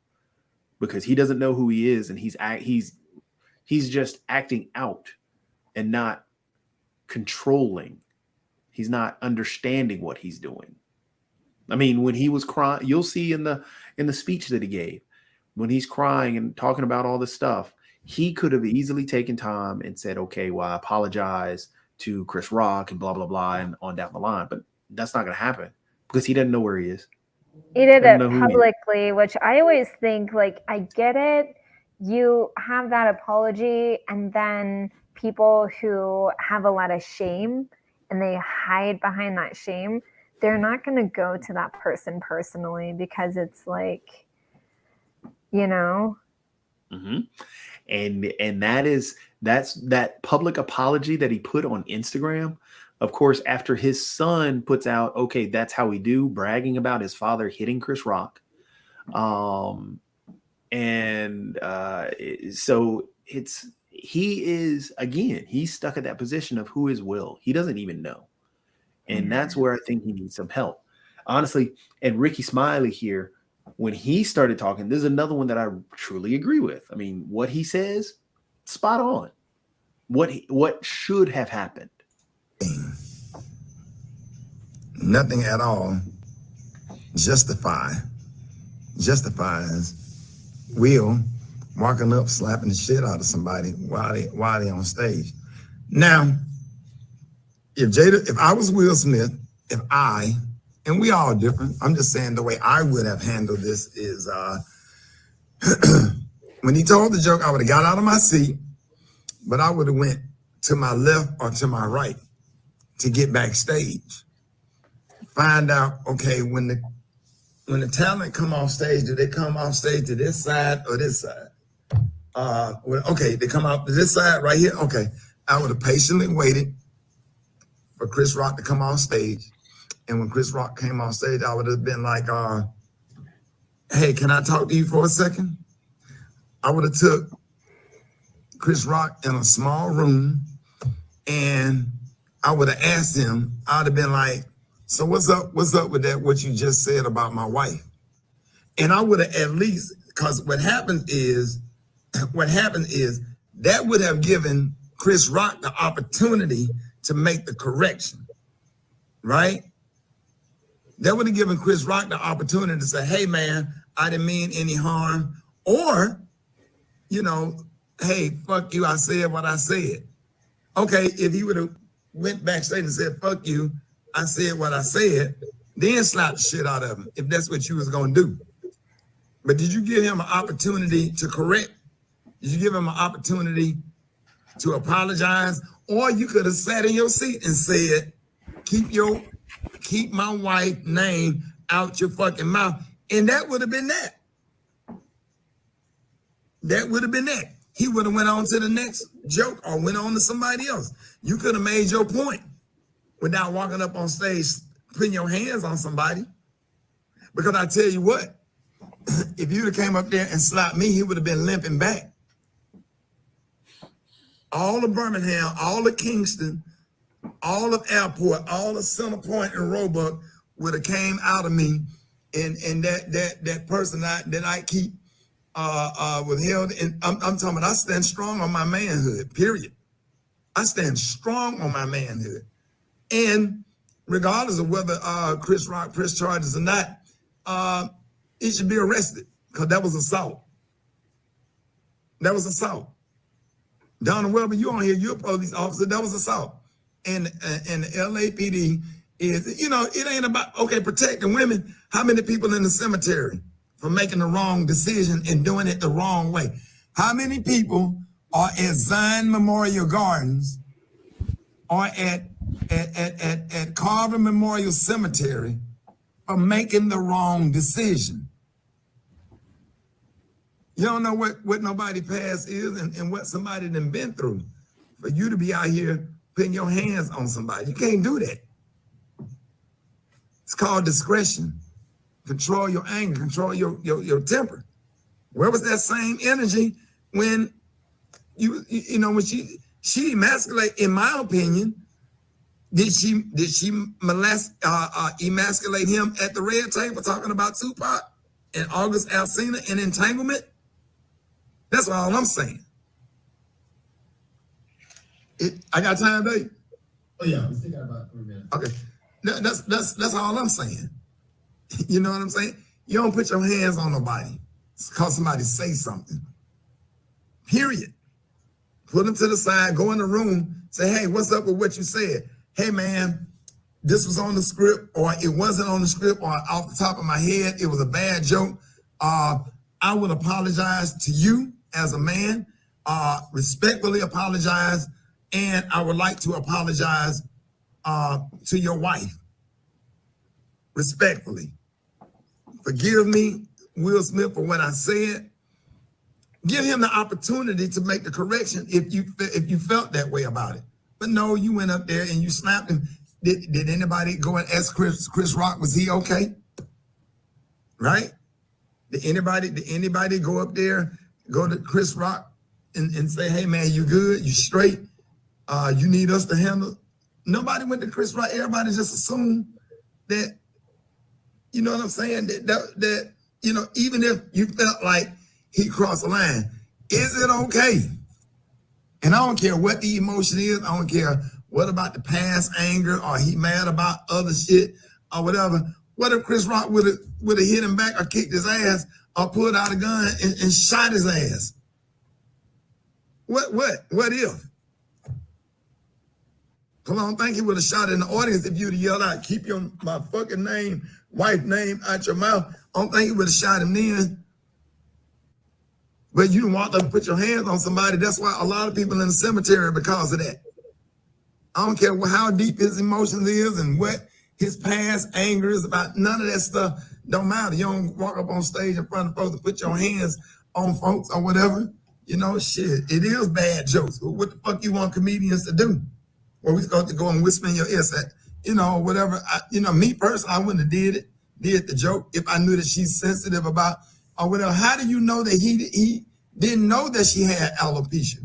because he doesn't know who he is, and he's just acting out and not controlling. He's not understanding what he's doing. I mean, when he was crying, you'll see in the speech that he gave, when he's crying and talking about all this stuff, he could have easily taken time and said, okay, well, I apologize to Chris Rock and blah, blah, blah, and on down the line. But that's not going to happen, because he doesn't know where he is. He did Doesn't it know who he is. publicly, which I always think, like, I get it. You have that apology, and then people who have a lot of shame and they hide behind that shame, they're not going to go to that person personally, because it's like, you know. Mm-hmm. And that's that public apology that he put on Instagram. Of course, after his son puts out, okay, that's how we do, bragging about his father hitting Chris Rock. So he's stuck at that position of who is Will. He doesn't even know. And that's where I think he needs some help. Honestly, and Ricky Smiley here, when he started talking, there's another one that I truly agree with. I mean, what he says, spot on. What should have happened? Nothing at all justifies Will walking up, slapping the shit out of somebody while they on stage. Now, if I was Will Smith, and we all different, I'm just saying the way I would have handled this is, when he told the joke, I would have got out of my seat, but I would have went to my left or to my right to get backstage. Find out, okay, when when the talent come off stage, do they come off stage to this side or this side? Okay, they come out to this side right here. Okay, I would have patiently waited for Chris Rock to come off stage. And when Chris Rock came off stage, I would have been like, hey, can I talk to you for a second? I would have took Chris Rock in a small room and I would have asked him, I'd have been like, so what's up with that, what you just said about my wife? And I would have at least, because what happened is that would have given Chris Rock the opportunity to make the correction, right? That would have given Chris Rock the opportunity to say, hey man, I didn't mean any harm. Or, you know, hey, fuck you, I said what I said. Okay, if he would have went backstage and said, fuck you, I said what I said, then slap the shit out of him, if that's what you was gonna do. But did you give him an opportunity to correct? Did you give him an opportunity to apologize? Or you could have sat in your seat and said, keep my wife's name out your fucking mouth. And that would have been that. That would have been that. He would have went on to the next joke or went on to somebody else. You could have made your point without walking up on stage, putting your hands on somebody. Because I tell you what, if you'd have came up there and slapped me, he would have been limping back. All of Birmingham, all of Kingston, all of Airport, all of Center Point and Roebuck would have came out of me, and that person that I keep withheld. And I'm talking about I stand strong on my manhood, period. I stand strong on my manhood. And regardless of whether Chris Rock pressed charges or not, he should be arrested because that was assault. That was assault. Donald Welby, you on here, you're a police officer, that was assault. And the LAPD is, you know, it ain't about, okay, protecting women. How many people in the cemetery for making the wrong decision and doing it the wrong way? How many people are at Zion Memorial Gardens or at Carver Memorial Cemetery for making the wrong decision? You don't know what nobody past is and what somebody done been through for you to be out here putting your hands on somebody. You can't do that. It's called discretion. Control your anger, control your temper. Where was that same energy when you know, when she emasculate, in my opinion, did she emasculate him at the red table talking about Tupac and August Alsina and entanglement? That's all I'm saying. I got time, babe? Oh yeah, we still got about 3 minutes. Okay, that's all I'm saying. You know what I'm saying? You don't put your hands on nobody because somebody say something. Period. Put them to the side, go in the room, say, hey, what's up with what you said? Hey man, this was on the script, or it wasn't on the script, or off the top of my head, it was a bad joke. I would apologize to you as a man, respectfully apologize, and I would like to apologize to your wife, respectfully. Forgive me, Will Smith, for what I said. Give him the opportunity to make the correction if you felt that way about it. But no, you went up there and you slapped him. Did anybody go and ask Chris Rock, was he okay? Right? Did anybody go up there, go to Chris Rock and say, hey man, you good? You straight? You need us to handle? Nobody went to Chris Rock. Everybody just assumed that, you know what I'm saying? That you know, even if you felt like he crossed the line, is it okay? And I don't care what the emotion is. I don't care what about the past anger or he mad about other shit or whatever. What if Chris Rock would have hit him back or kicked his ass or pulled out a gun and shot his ass? What if? Come on, I don't think he would have shot in the audience if you'd have yelled out, keep my fucking name, wife name out your mouth. I don't think he would have shot him then. But you want to put your hands on somebody. That's why a lot of people in the cemetery because of that. I don't care how deep his emotions is and what his past anger is about. None of that stuff. Don't matter. You don't walk up on stage in front of folks and put your hands on folks or whatever. You know, shit. It is bad jokes. What the fuck you want comedians to do? Or we supposed to go and whisper in your ear, say, you know, whatever. Me personally, I wouldn't have did the joke if I knew that she's sensitive about or whatever. How do you know that he didn't know that she had alopecia?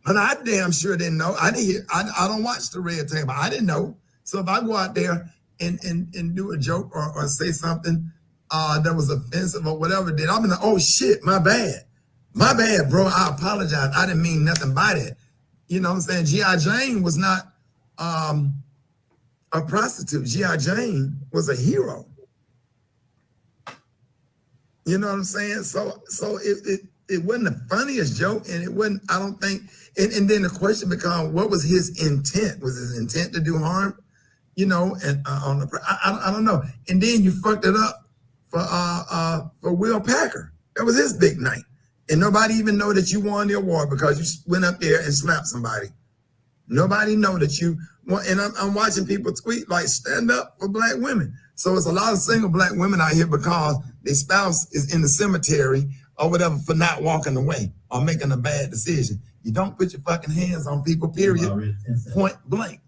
But I damn sure didn't know. I don't watch the red table. I didn't know. So if I go out there and do a joke or say something that was offensive or whatever, then I'm like, oh shit, my bad. My bad, bro. I apologize. I didn't mean nothing by that. You know what I'm saying? G.I. Jane was not a prostitute. G.I. Jane was a hero. You know what I'm saying? So it wasn't the funniest joke, and it wasn't, I don't think, and then the question becomes, what was his intent? Was his intent to do harm? You know, and I don't know. And then you fucked it up for Will Packer. That was his big night. And nobody even know that you won the award because you went up there and slapped somebody. Nobody know that you won. And I'm watching people tweet like, stand up for black women. So it's a lot of single black women out here because their spouse is in the cemetery or whatever for not walking away or making a bad decision. You don't put your fucking hands on people, period. Point blank,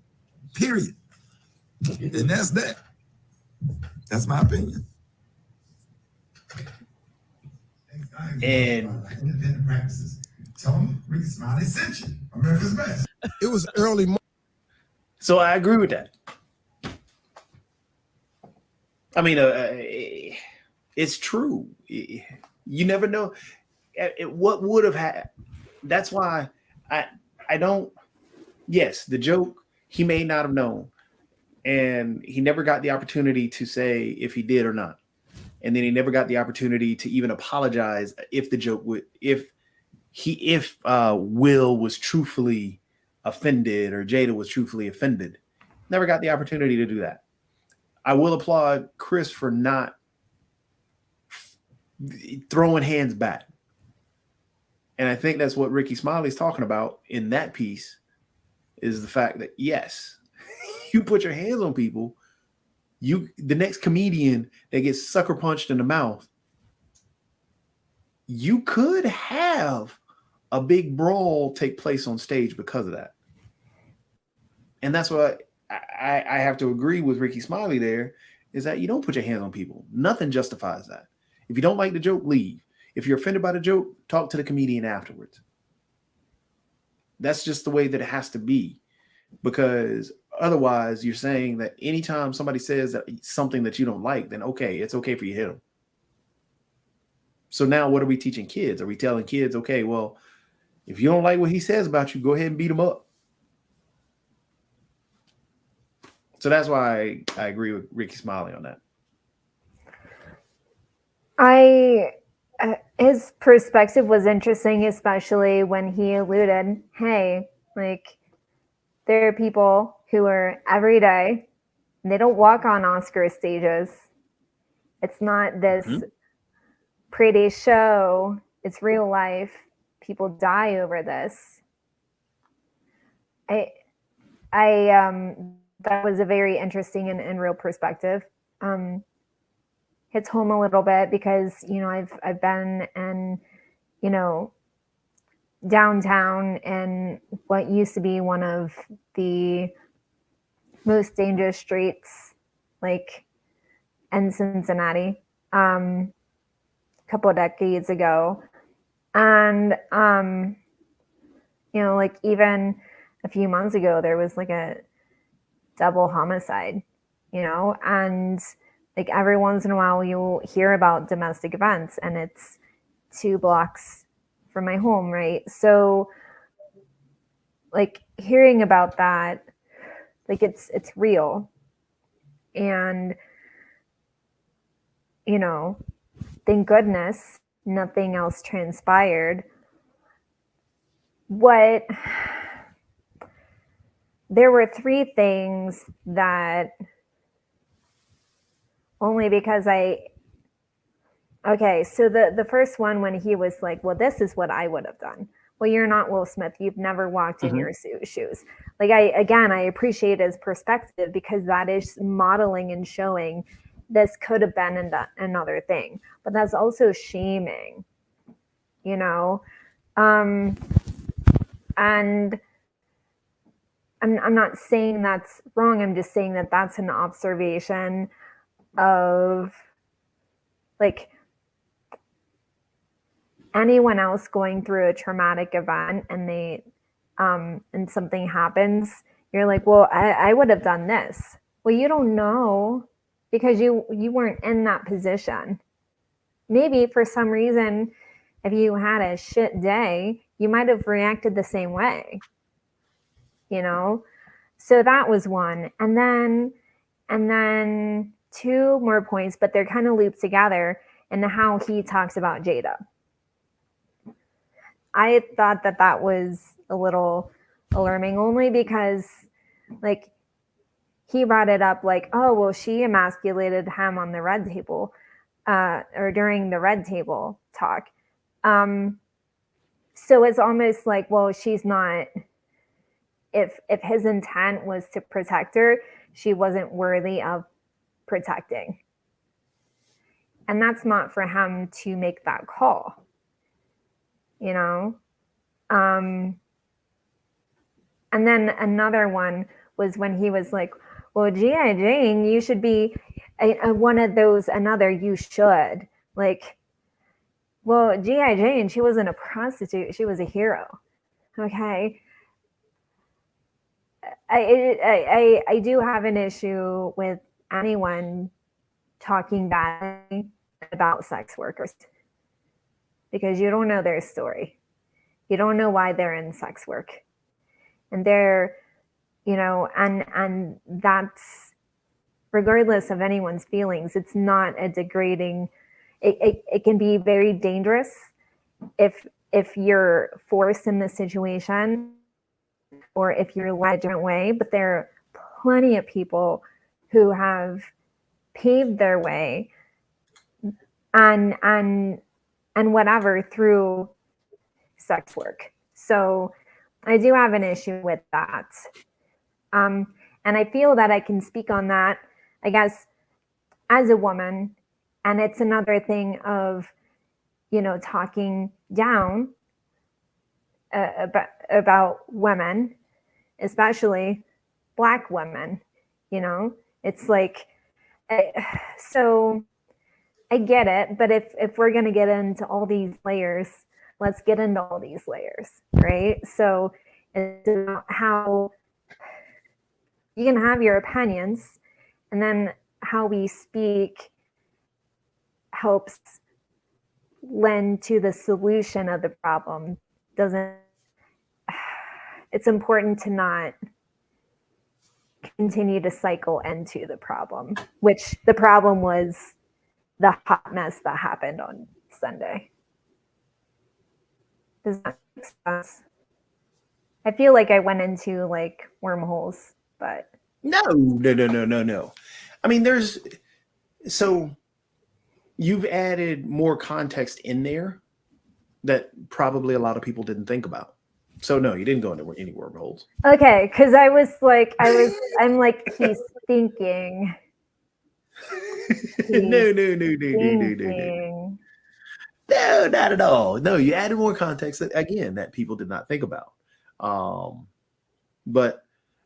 period. And that's that. That's my opinion. And independent practices. Tell them Rickey Smiley sent you. America's best. It was early. so I agree with that. I mean, it's true. You never know what would have happened. That's why I don't. Yes, the joke, he may not have known, and he never got the opportunity to say if he did or not. And then he never got the opportunity to even apologize if the joke would, if Will was truthfully offended or Jada was truthfully offended. Never got the opportunity to do that. I will applaud Chris for not throwing hands back. And I think that's what Rickey Smiley's talking about in that piece, is the fact that, yes, you put your hands on people, the next comedian that gets sucker punched in the mouth, you could have a big brawl take place on stage because of that. And that's what I have to agree with Rickey Smiley there, is that you don't put your hands on people. Nothing justifies that. If you don't like the joke, leave. If you're offended by the joke, talk to the comedian afterwards. That's just the way that it has to be, because otherwise you're saying that anytime somebody says that something that you don't like, then okay, it's okay for you to hit them. So now what are we teaching kids? Are we telling kids, okay, well, if you don't like what he says about you, go ahead and beat him up? So that's why I agree with Rickey Smiley on that. His perspective was interesting, especially when he alluded, hey, like, there are people who are every day, and they don't walk on Oscar stages. It's not this pretty show. It's real life. People die over this. That was a very interesting and real perspective. Hits home a little bit because, you know, I've been in, you know, downtown and what used to be one of the most dangerous streets, like in Cincinnati, a couple of decades ago. And, you know, like even a few months ago, there was like a double homicide, you know, and like every once in a while you'll hear about domestic events, and it's 2 blocks from my home, right? So like hearing about that, like it's real. And, you know, thank goodness nothing else transpired. There were 3 things that, only because okay, so the first one, when he was like, well, this is what I would have done. Well, you're not Will Smith. You've never walked in your shoes. Like, I appreciate his perspective, because that is modeling and showing this could have been another thing, but that's also shaming, you know? And I'm not saying that's wrong. I'm just saying that that's an observation of like anyone else going through a traumatic event and they and something happens, you're like, well, I would have done this. Well, you don't know because you weren't in that position. Maybe for some reason, if you had a shit day, you might have reacted the same way, you know? So that was one. And then two more points, but they're kind of looped together in how he talks about Jada. I thought that was a little alarming only because like he brought it up like, oh, well, she emasculated him on the red table or during the red table talk. So it's almost like, well, she's not, if his intent was to protect her, she wasn't worthy of protecting. And that's not for him to make that call, you know? And then another one was when he was like, well, G.I. Jane, you should be one of those, another you should. Like, well, G.I. Jane, she wasn't a prostitute. She was a hero. Okay. I do have an issue with anyone talking badly about sex workers because you don't know their story. You don't know why they're in sex work. And they're, you know, and that's regardless of anyone's feelings, it's not a degrading, it can be very dangerous if you're forced in this situation or if you're led a different way, but there are plenty of people who have paved their way and whatever through sex work. So I do have an issue with that. And I feel that I can speak on that, I guess, as a woman. And it's another thing of, you know, talking down about women, especially Black women, you know, it's like, so I get it. But if we're going to get into all these layers, let's get into all these layers, right? So it's about how you can have your opinions, and then how we speak helps lend to the solution of the problem. It's important to not continue to cycle into the problem, which the problem was the hot mess that happened on Sunday. Does that make sense? I feel like I went into like wormholes, but No. I mean, so you've added more context in there that probably a lot of people didn't think about. So no, you didn't go into any wormholes. okay, because I'm like, he's thinking. No, not at all. No, you added more context that, again, that people did not think about.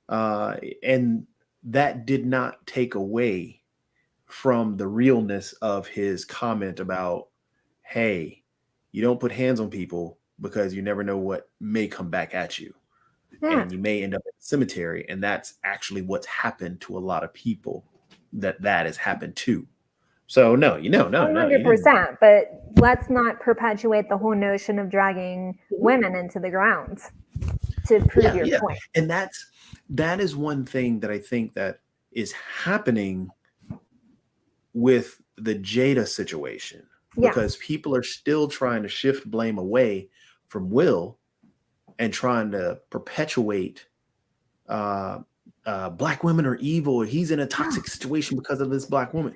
And that did not take away from the realness of his comment about, hey, you don't put hands on people because you never know what may come back at you. Yeah. And you may end up in a cemetery. And that's actually what's happened to a lot of people that has happened to. So no, 100%. But let's not perpetuate the whole notion of dragging women into the ground to prove your point. And that is one thing that I think that is happening with the Jada situation, because people are still trying to shift blame away from Will and trying to perpetuate Black women are evil, or he's in a toxic situation because of this Black woman.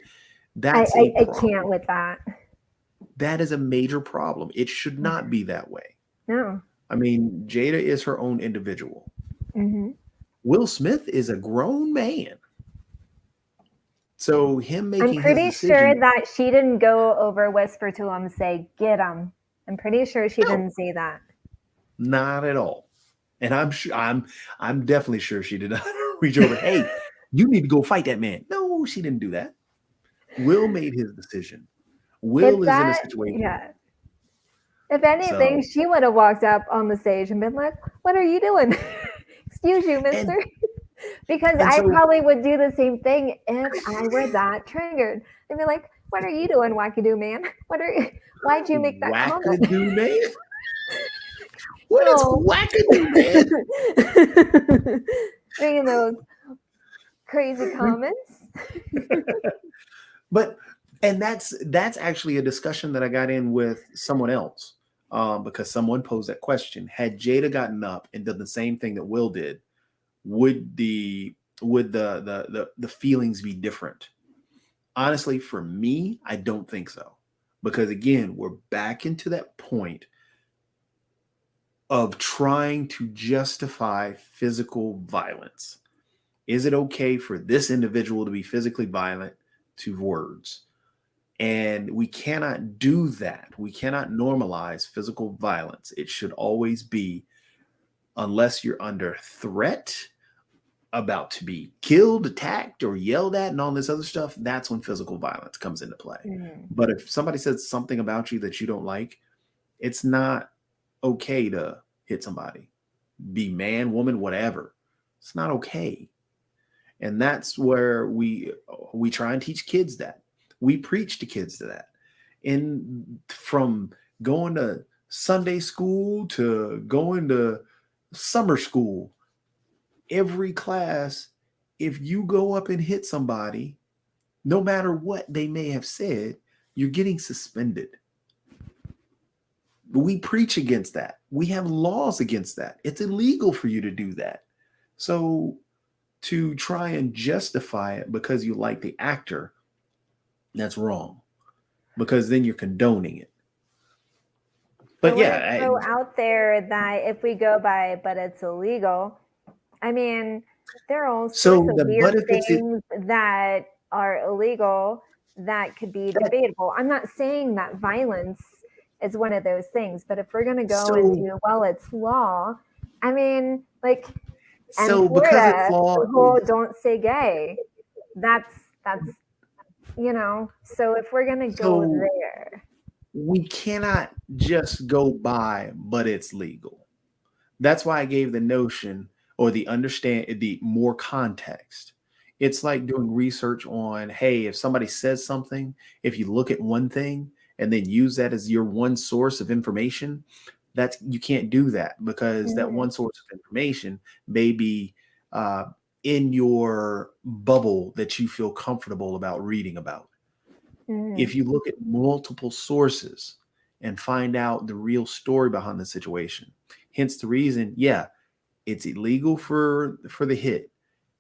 That's I can't with that. That is a major problem. It should not be that way. No. I mean, Jada is her own individual. Mm-hmm. Will Smith is a grown man. So him I'm making his pretty decision. sure that she didn't go over whisper to him, say, get him. I'm pretty sure she No. didn't say that. Not at all. And I'm sure I'm definitely sure she did not reach over. Hey, you need to go fight that man. No, she didn't do that. Will made his decision. Will is in a situation. Yeah. If anything, she would have walked up on the stage and been like, what are you doing? Excuse you, mister. Because I probably would do the same thing if I were that triggered. I'd be like, what are you doing, wackadoo man? Why'd you make that comment? Wackadoo man? What is wackadoo man? Making those crazy comments. And that's actually a discussion that I got in with someone else, because someone posed that question. Had Jada gotten up and done the same thing that Will did, would the feelings be different? Honestly, for me, I don't think so. Because again, we're back into that point of trying to justify physical violence. Is it okay for this individual to be physically violent to words? And we cannot do that. We cannot normalize physical violence. It should always be, unless you're under threat, about to be killed, attacked, or yelled at, and all this other stuff, that's when physical violence comes into play. Mm-hmm. But if somebody says something about you that you don't like, it's not okay to hit somebody. Be man, woman, whatever. It's not okay. And that's where we try and teach kids that. We preach to kids to that. From going to Sunday school to going to summer school, every class, if you go up and hit somebody, no matter what they may have said, you're getting suspended. We preach against that. We have laws against that. It's illegal for you to do that. So to try and justify it because you like the actor, that's wrong, because then you're condoning it. But yeah, so out there that if we go by, but it's illegal. I mean, there are all sorts of weird things that are illegal that could be debatable. I'm not saying that violence is one of those things, but if we're going to go into, well, it's law. I mean, like, and so Florida, because it's law, the whole don't say gay. That's so if we're going to go there, we cannot just go by, but it's legal. That's why I gave the notion or the more context. It's like doing research on, hey, if somebody says something, if you look at one thing and then use that as your one source of information, you can't do that, because that one source of information may be in your bubble that you feel comfortable about reading about. If you look at multiple sources and find out the real story behind the situation, hence the reason, it's illegal for the hit.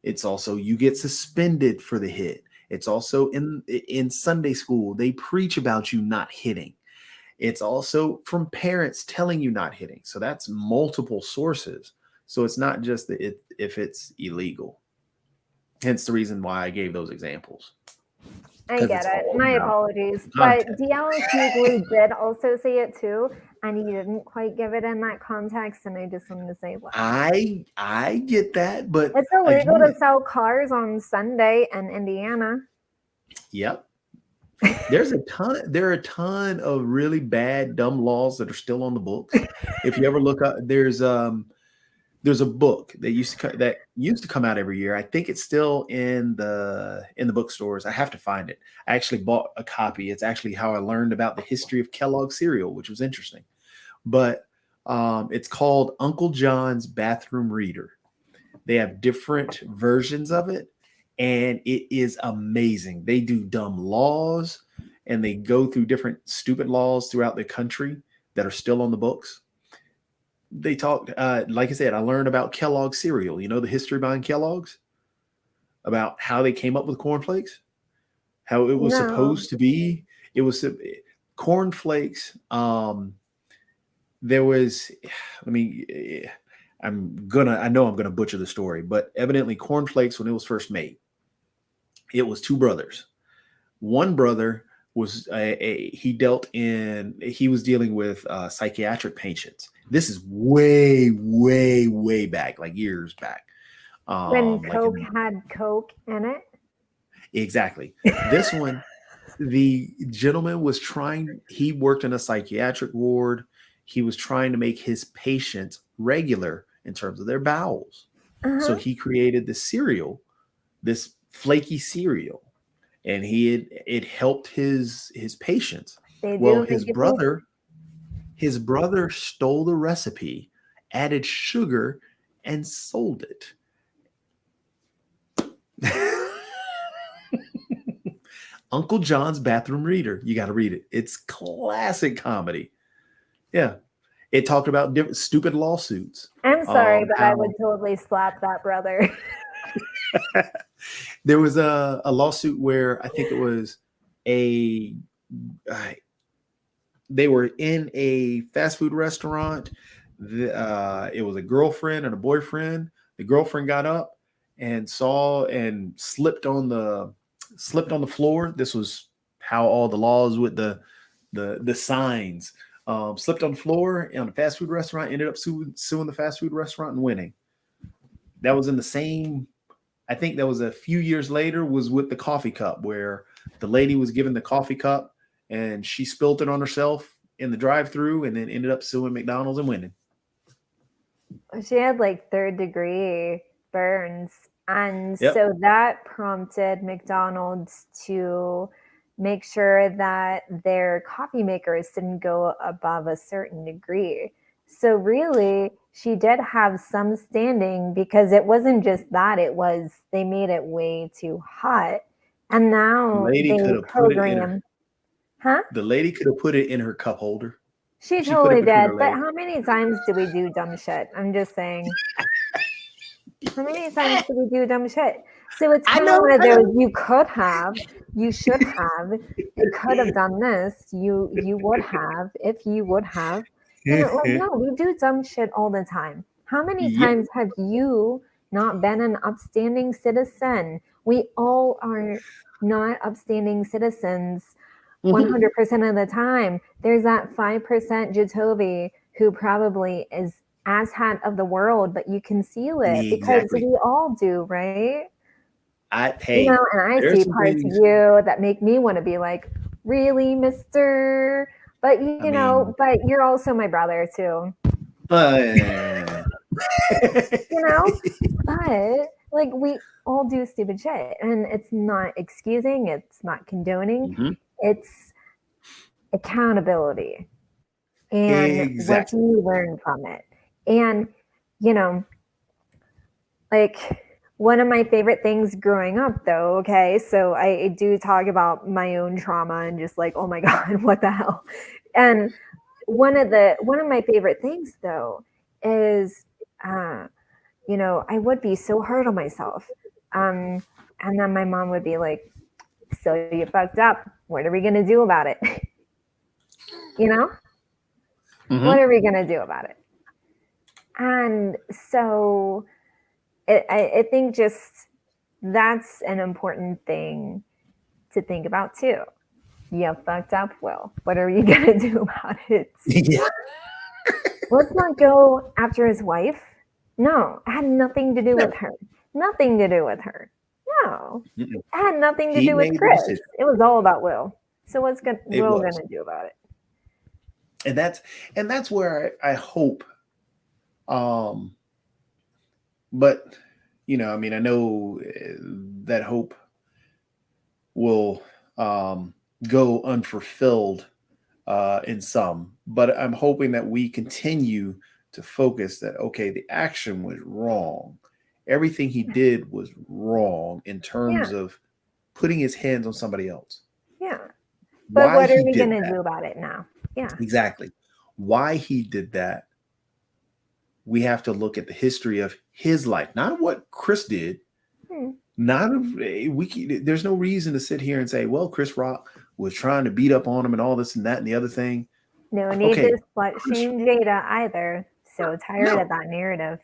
It's also, you get suspended for the hit. It's also in Sunday school, they preach about you not hitting. It's also from parents telling you not hitting. So that's multiple sources. So it's not just if it's illegal. Hence the reason why I gave those examples. I get it. My apologies. But DL Hughley did also say it too, and he didn't quite give it in that context. And I just wanted to say, well, I get that, but it's illegal to sell cars on Sunday in Indiana. Yep. There are a ton of really bad, dumb laws that are still on the books. If you ever look up, there's a book that used to come out every year. I think it's still in the bookstores. I have to find it. I actually bought a copy. It's actually how I learned about the history of Kellogg cereal, which was interesting. But it's called Uncle John's Bathroom Reader. They have different versions of it, and it is amazing. They do dumb laws, and they go through different stupid laws throughout the country that are still on the books. They talked, like I said, I learned about Kellogg cereal. You know the history behind Kellogg's? About how they came up with cornflakes? How it was supposed to be? It was cornflakes. There was, I know I'm gonna butcher the story, but evidently cornflakes, when it was first made, It was two brothers. One brother was he was dealing with psychiatric patients. This is way back, like years back. When Coke had Coke in it. Exactly. This one, the gentleman was he worked in a psychiatric ward. He was trying to make his patients regular in terms of their bowels. So he created this cereal, this flaky cereal, and it helped his patients. Well, his brother stole the recipe, added sugar, and sold it. Uncle John's Bathroom Reader. You got to read it. It's classic comedy. Yeah. It talked about stupid lawsuits. I'm sorry, but I would totally slap that brother. There was a lawsuit where I think it was they were in a fast food restaurant. It was a girlfriend and a boyfriend. The girlfriend got up and slipped on the floor. This was how all the laws with the signs slipped on the floor on a fast food restaurant, ended up suing the fast food restaurant and winning. That was in the same, I think that was a few years later, was with the coffee cup, where the lady was given the coffee cup and she spilled it on herself in the drive-through and then ended up suing McDonald's and winning. She had like 3rd-degree burns. And so that prompted McDonald's to make sure that their coffee makers didn't go above a certain degree. So really, she did have some standing, because it wasn't just that, they made it way too hot. And now the lady could have put it in her cup holder. She totally did. But how many times do we do dumb shit? I'm just saying. How many times do we do dumb shit? So it's kind of one of those, you could have, you should have, you could have done this, you would have, if you would have. And no, we do dumb shit all the time. How many times have you not been an upstanding citizen? We all are not upstanding citizens 100% of the time. There's that 5% Jacoby who probably is asshat of the world, but you conceal it because we all do, right? And I see parts of you that make me want to be like, really, mister? But but you're also my brother too. But like, we all do stupid shit, and it's not excusing, it's not condoning, it's accountability. And what do you learn from it? And like, one of my favorite things growing up, though, okay, so I do talk about my own trauma and just like, oh my God, what the hell? And one of my favorite things, though, is, I would be so hard on myself. And then my mom would be like, so you fucked up. What are we going to do about it? What are we going to do about it? And so I think just that's an important thing to think about too. You fucked up, Will. What are you going to do about it? Let's not go after his wife. No, it had nothing to do with her. Nothing to do with her. No, it had nothing to do with Chris. It was all about Will. So what's Will going to do about it? And that's where I hope. But I know that hope will go unfulfilled in some, but I'm hoping that we continue to focus that, okay, the action was wrong. Everything he did was wrong in terms of putting his hands on somebody else. Yeah. But what are we going to do about it now? Yeah. Exactly. Why he did that, we have to look at the history of his life, not what Chris did. There's no reason to sit here and say, well, Chris Rock was trying to beat up on him and all this and that and the other thing. No need to slut shame Jada either. So tired of that narrative.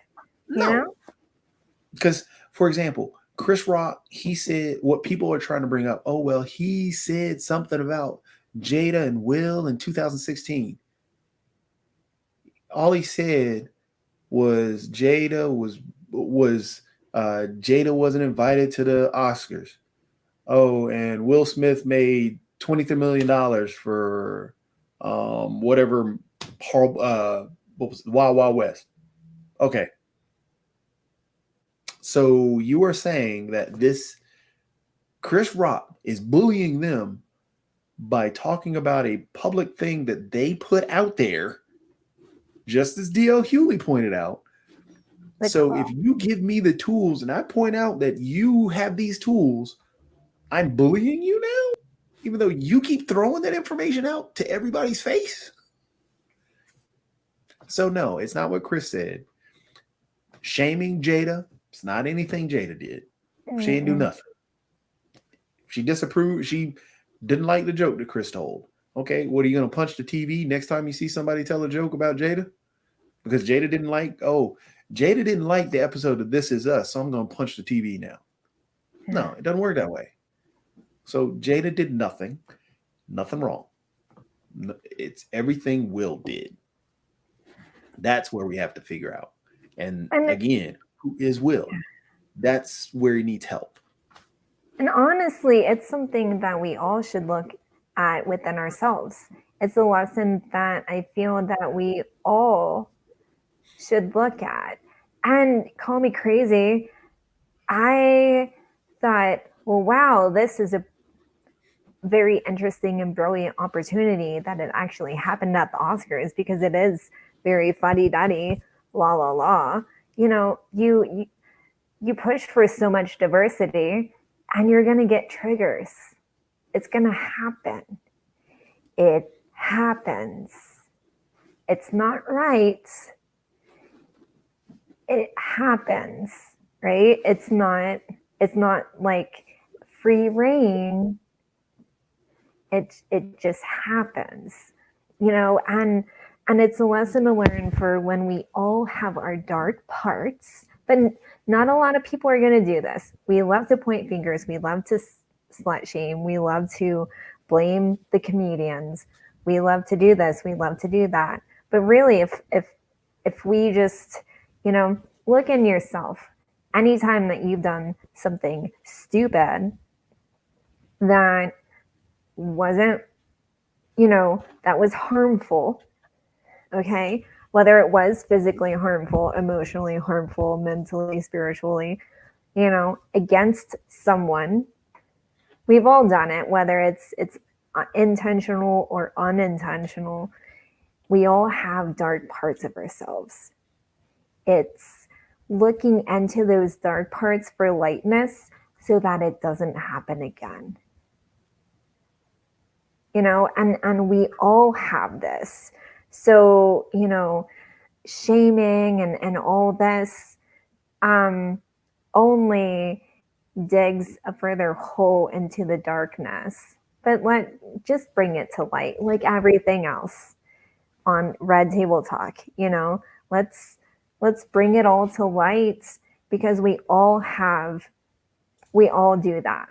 Because, for example, Chris Rock, he said what people are trying to bring up. Oh, well, he said something about Jada and Will in 2016. All he said was Jada wasn't invited to the Oscars. Oh, and Will Smith made $23 million for whatever what was it, Wild Wild West. Okay. So you are saying that this Chris Rock is bullying them by talking about a public thing that they put out there, just as DL Hewley pointed out. So if you give me the tools and I point out that you have these tools, I'm bullying you now, even though you keep throwing that information out to everybody's face. So no, it's not what Chris said. Shaming Jada, it's not anything Jada did. She didn't do nothing. She disapproved. She didn't like the joke that Chris told. Okay, what are you going to punch the TV next time you see somebody tell a joke about Jada? Because Jada didn't like the episode of This Is Us, so I'm going to punch the TV now. No, it doesn't work that way. So Jada did nothing wrong. It's everything Will did. That's where we have to figure out. And again, who is Will? That's where he needs help. And honestly, it's something that we all should look at within ourselves. It's a lesson that I feel that we all should look at. And call me crazy, I thought, well, wow, this is a very interesting and brilliant opportunity that it actually happened at the Oscars, because it is very fuddy-duddy, la la la. You know, you push for so much diversity, and you're going to get triggers. It's going to happen. It happens. It's not right. It happens, right? It's not like free reign. It just happens, you know, and it's a lesson to learn for when we all have our dark parts, but not a lot of people are going to do this. We love to point fingers. We love to slut shame. We love to blame the comedians. We love to do this. We love to do that. But really, if we just, you know, look in yourself, anytime that you've done something stupid that wasn't, you know, that was harmful, okay? Whether it was physically harmful, emotionally harmful, mentally, spiritually, you know, against someone. We've all done it, whether it's intentional or unintentional. We all have dark parts of ourselves. It's looking into those dark parts for lightness so that it doesn't happen again. You know, and we all have this. So, you know, shaming and all this only digs a further hole into the darkness. But just bring it to light, like everything else on Red Table Talk. You know, let's bring it all to light, because we all do that,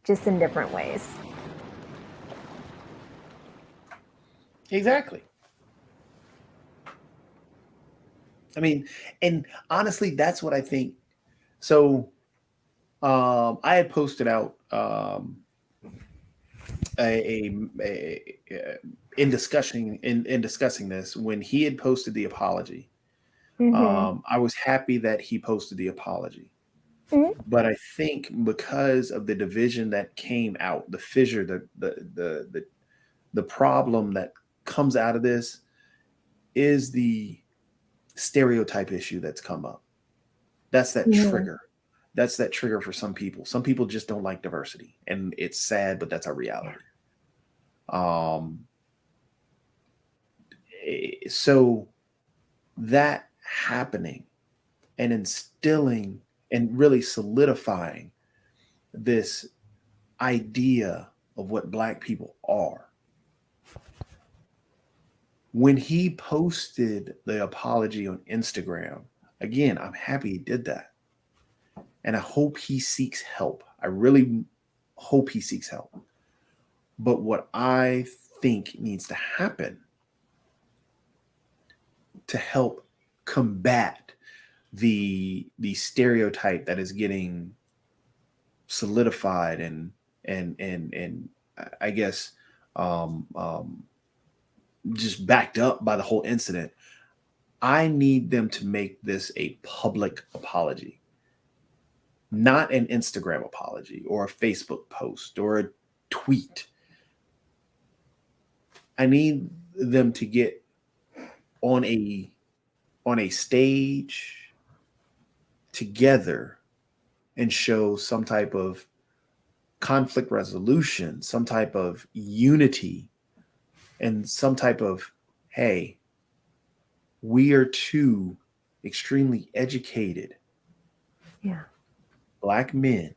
just in different ways. Exactly. I mean, and honestly, that's what I think. So I had posted out in discussing this when he had posted the apology. Mm-hmm. I was happy that he posted the apology. Mm-hmm. But I think because of the division that came out, the fissure, the problem that comes out of this is the stereotype issue that's come up. That's that trigger. That's that trigger for some people. Some people just don't like diversity, and it's sad, but that's our reality. So that happening and instilling and really solidifying this idea of what Black people are. When he posted the apology on Instagram, again, I'm happy he did that. and I hope he seeks help. I really hope he seeks help. But what I think needs to happen to help combat the stereotype that is getting solidified and I guess just backed up by the whole incident, I need them to make this a public apology, not an Instagram apology or a Facebook post or a tweet. I need them to get on a stage together and show some type of conflict resolution, some type of unity, and some type of, hey, we are two extremely educated Black men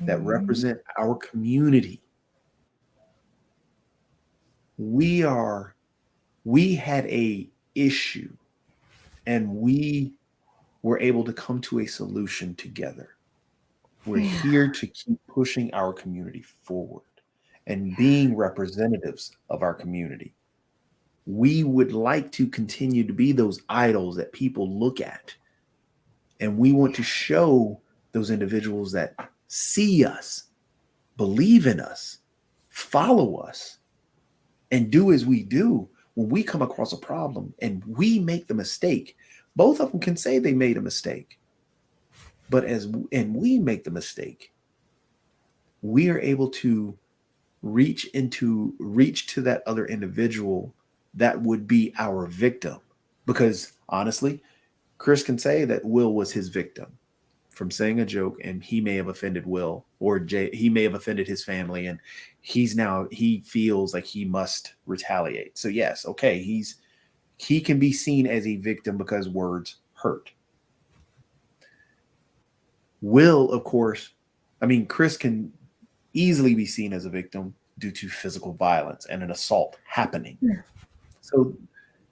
that represent our community. We had a issue and we were able to come to a solution together. We're here to keep pushing our community forward and being representatives of our community. We would like to continue to be those idols that people look at. And we want to show those individuals that see us, believe in us, follow us, and do as we do. When we come across a problem and we make the mistake, both of them can say they made a mistake. But we make the mistake, we are able to reach to that other individual that would be our victim. Because honestly, Chris can say that Will was his victim from saying a joke, and he may have offended Will, or he may have offended his family, and he feels like he must retaliate. So yes, okay, he can be seen as a victim because words hurt. Will, of course, Chris can easily be seen as a victim due to physical violence and an assault happening. Yeah. So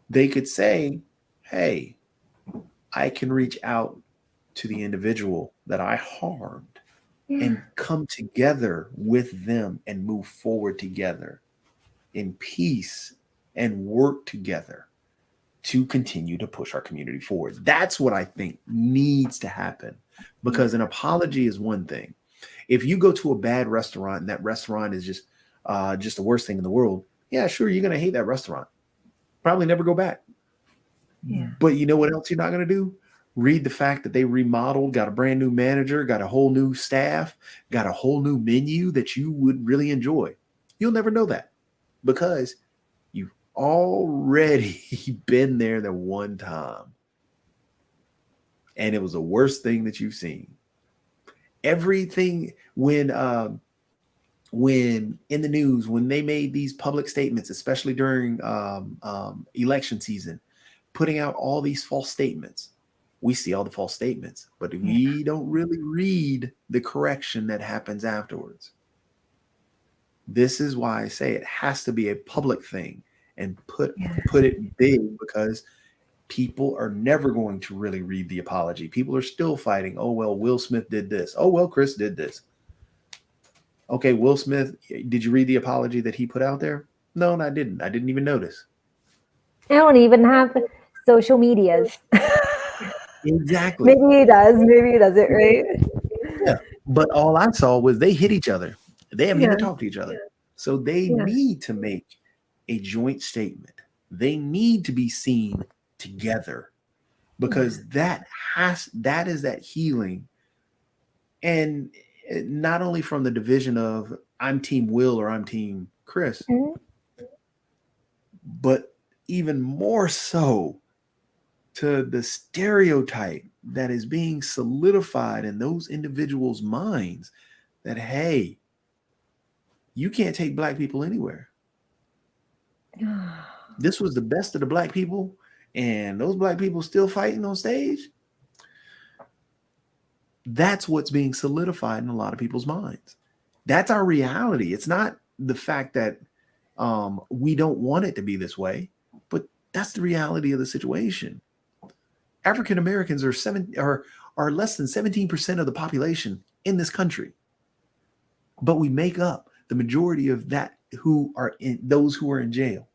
they could say, hey, I can reach out to the individual that I harmed and come together with them and move forward together in peace and work together to continue to push our community forward. That's what I think needs to happen, because an apology is one thing. If you go to a bad restaurant and that restaurant is just the worst thing in the world, yeah, sure, you're going to hate that restaurant. Probably never go back. Yeah. But you know what else you're not going to do? Read the fact that they remodeled, got a brand new manager, got a whole new staff, got a whole new menu that you would really enjoy. You'll never know that because you've already been there that one time. And it was the worst thing that you've seen. Everything when in the news, when they made these public statements, especially during election season, putting out all these false statements, we see all the false statements, but we don't really read the correction that happens afterwards. This is why I say it has to be a public thing and put it big, because people are never going to really read the apology. People are still fighting. Oh, well, Will Smith did this. Oh, well, Chris did this. Okay, Will Smith, did you read the apology that he put out there? No, I didn't. I didn't even notice. I don't even have social medias. Exactly. Maybe he does. Maybe he doesn't, right? Yeah. But all I saw was they hit each other. They haven't even talked to each other. So they need to make a joint statement. They need to be seen together, because that is that healing. And not only from the division of I'm team Will or I'm team Chris, but even more so to the stereotype that is being solidified in those individuals' minds that, hey, you can't take Black people anywhere. This was the best of the Black people, and those Black people still fighting on stage. That's what's being solidified in a lot of people's minds. That's our reality. It's not the fact that we don't want it to be this way, but that's the reality of the situation. African Americans are are less than 17% of the population in this country. But we make up the majority of that those who are in jail.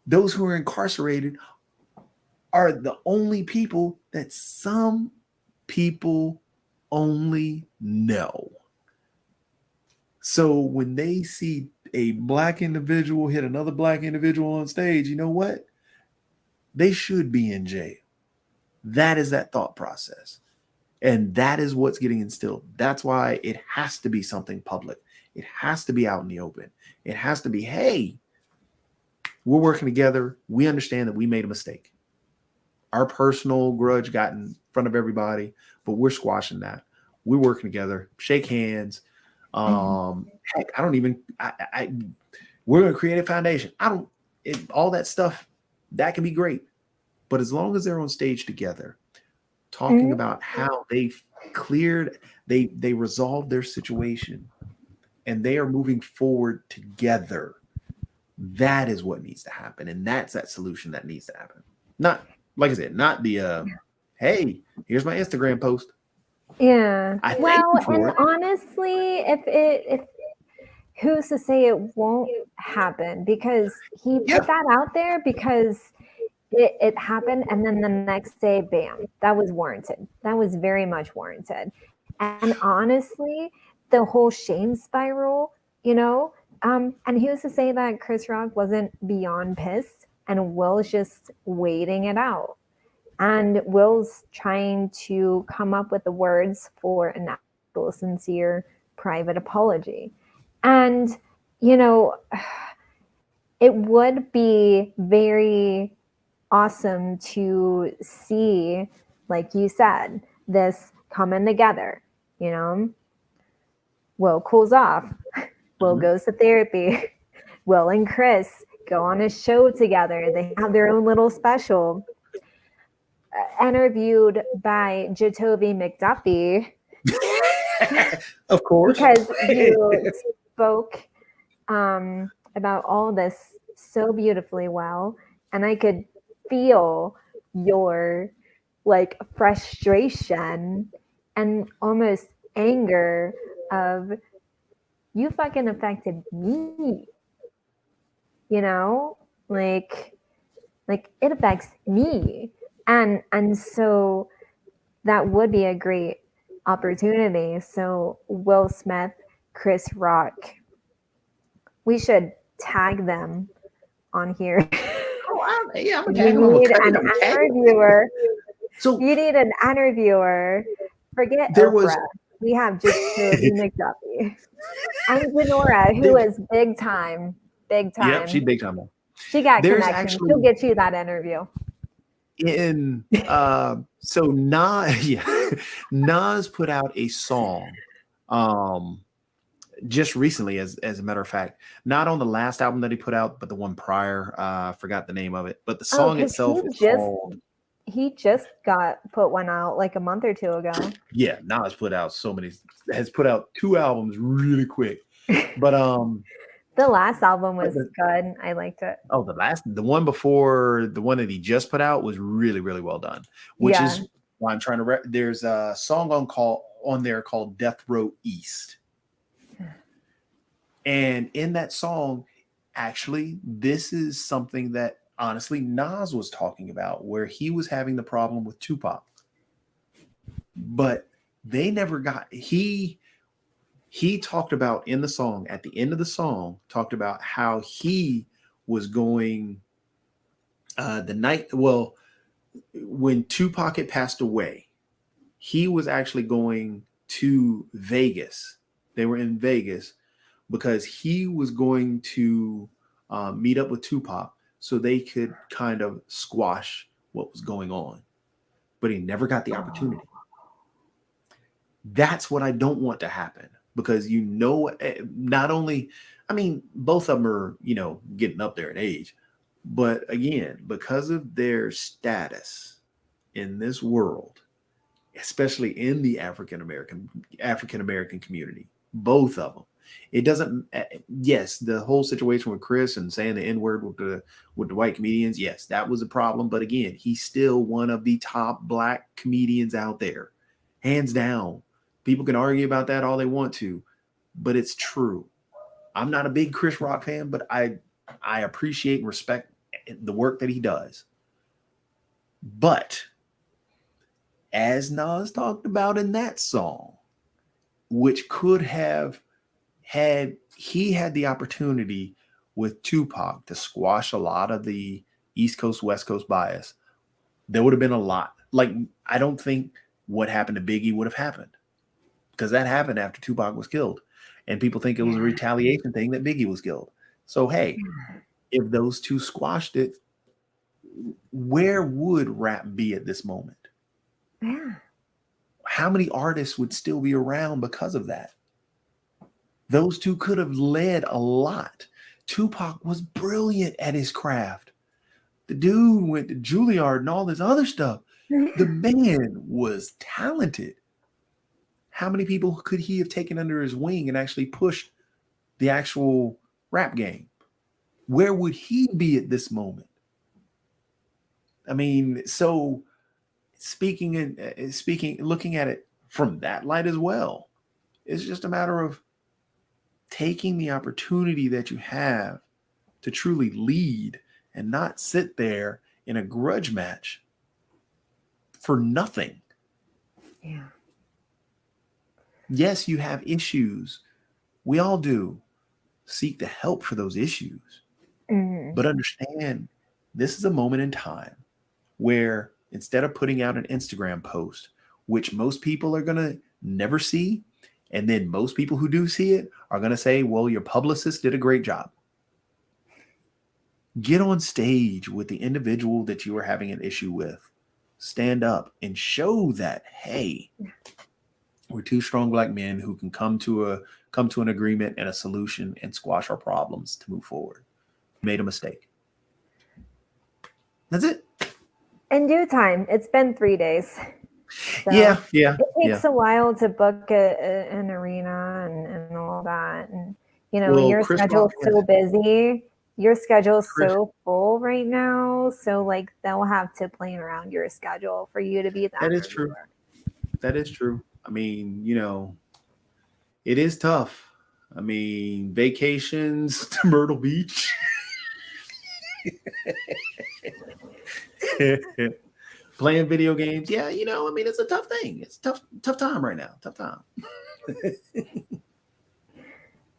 Those who are incarcerated are the only people that some people only know. So when they see a black individual hit another black individual on stage, you know what? They should be in jail. That is that thought process. And that is what's getting instilled. That's why it has to be something public. It has to be out in the open. It has to be, hey, we're working together. We understand that we made a mistake. Our personal grudge got in front of everybody, but we're squashing that. We're working together. Shake hands. Heck, I don't even. We're gonna create a foundation. All that stuff that can be great, but as long as they're on stage together, talking about how they cleared, they resolved their situation, and they are moving forward together. That is what needs to happen, and that's that solution that needs to happen. Not, like I said, not the hey, here's my Instagram post. Yeah. I Well, thank you for and it. honestly, if who's to say it won't happen? Because he put that out there because it happened, and then the next day, bam, that was warranted. That was very much warranted. And honestly, the whole shame spiral, and he was to say that Chris Rock wasn't beyond pissed, and Will's just waiting it out. And Will's trying to come up with the words for an actual, sincere, private apology. And, it would be very awesome to see, like you said, this coming together. Will cools off. Will goes to therapy. Will and Chris go on a show together. They have their own little special. Interviewed by Jacoby McDuffie. Of course. Because you spoke about all this so beautifully well. And I could feel your frustration and almost anger of, you fucking affected me. It affects me. And so that would be a great opportunity. So Will Smith, Chris Rock, we should tag them on here. I'm You need need an interviewer. So you need an interviewer. Forget there Oprah. was- We have just Jacoby McDuffie. And Zenora, who is big time. Big time. Yep, she's big time. She got There's connections. actually- She'll get you that interview. So Nas put out a song just recently, as a matter of fact, not on the last album that he put out, but the one prior. I forgot the name of it, but the song itself is called. He just got put one out like a month or two ago. Yeah, Nas has put out 2 albums really quick, but the last album was good. I liked it. Oh, the one before the one that he just put out was really, really well done. Which is why I'm trying to. There's a song on there called Death Row East, and in that song, actually, this is something that honestly Nas was talking about, where he was having the problem with Tupac, but they never got. He talked about in the song, at the end of the song, talked about how he was going when Tupac had passed away, he was actually going to Vegas. They were in Vegas because he was going to meet up with Tupac so they could kind of squash what was going on. But he never got the opportunity. That's what I don't want to happen. Because not only, both of them are, getting up there in age, but again, because of their status in this world, especially in the African American community, both of them, It doesn't. Yes, the whole situation with Chris and saying the N word with the white comedians. Yes, that was a problem. But again, he's still one of the top black comedians out there, hands down. People can argue about that all they want to, but it's true. I'm not a big Chris Rock fan, but I appreciate and respect the work that he does. But as Nas talked about in that song, which could have had the opportunity with Tupac to squash a lot of the East Coast, West Coast bias, there would have been a lot. Like, I don't think what happened to Biggie would have happened, because that happened after Tupac was killed. And people think it was a retaliation thing that Biggie was killed. So, hey, if those two squashed it, where would rap be at this moment? Yeah. How many artists would still be around because of that? Those two could have led a lot. Tupac was brilliant at his craft. The dude went to Juilliard and all this other stuff. The man was talented. How many people could he have taken under his wing and actually pushed the actual rap game? Where would he be at this moment? I mean, so looking at it from that light as well, it's just a matter of taking the opportunity that you have to truly lead and not sit there in a grudge match for nothing. Yeah. Yes, you have issues. We all do. Seek the help for those issues. Mm-hmm. But understand, this is a moment in time where instead of putting out an Instagram post, which most people are going to never see, and then most people who do see it are going to say, well, your publicist did a great job. Get on stage with the individual that you are having an issue with. Stand up and show that, hey, we're two strong black men who can come to an agreement and a solution and squash our problems to move forward. Made a mistake. That's it. In due time. It's been 3 days. So yeah. It takes a while to book an arena and all that. And, you know, Well, your Chris schedule's Rock, so busy. Your schedule's Chris- so full right now. So, like, they'll have to plan around your schedule for you to be that. That is true. That is true. I mean, you know, it is tough. I mean, vacations to Myrtle Beach. Playing video games. Yeah, you know, I mean, it's a tough thing. It's a tough time right now. Tough time.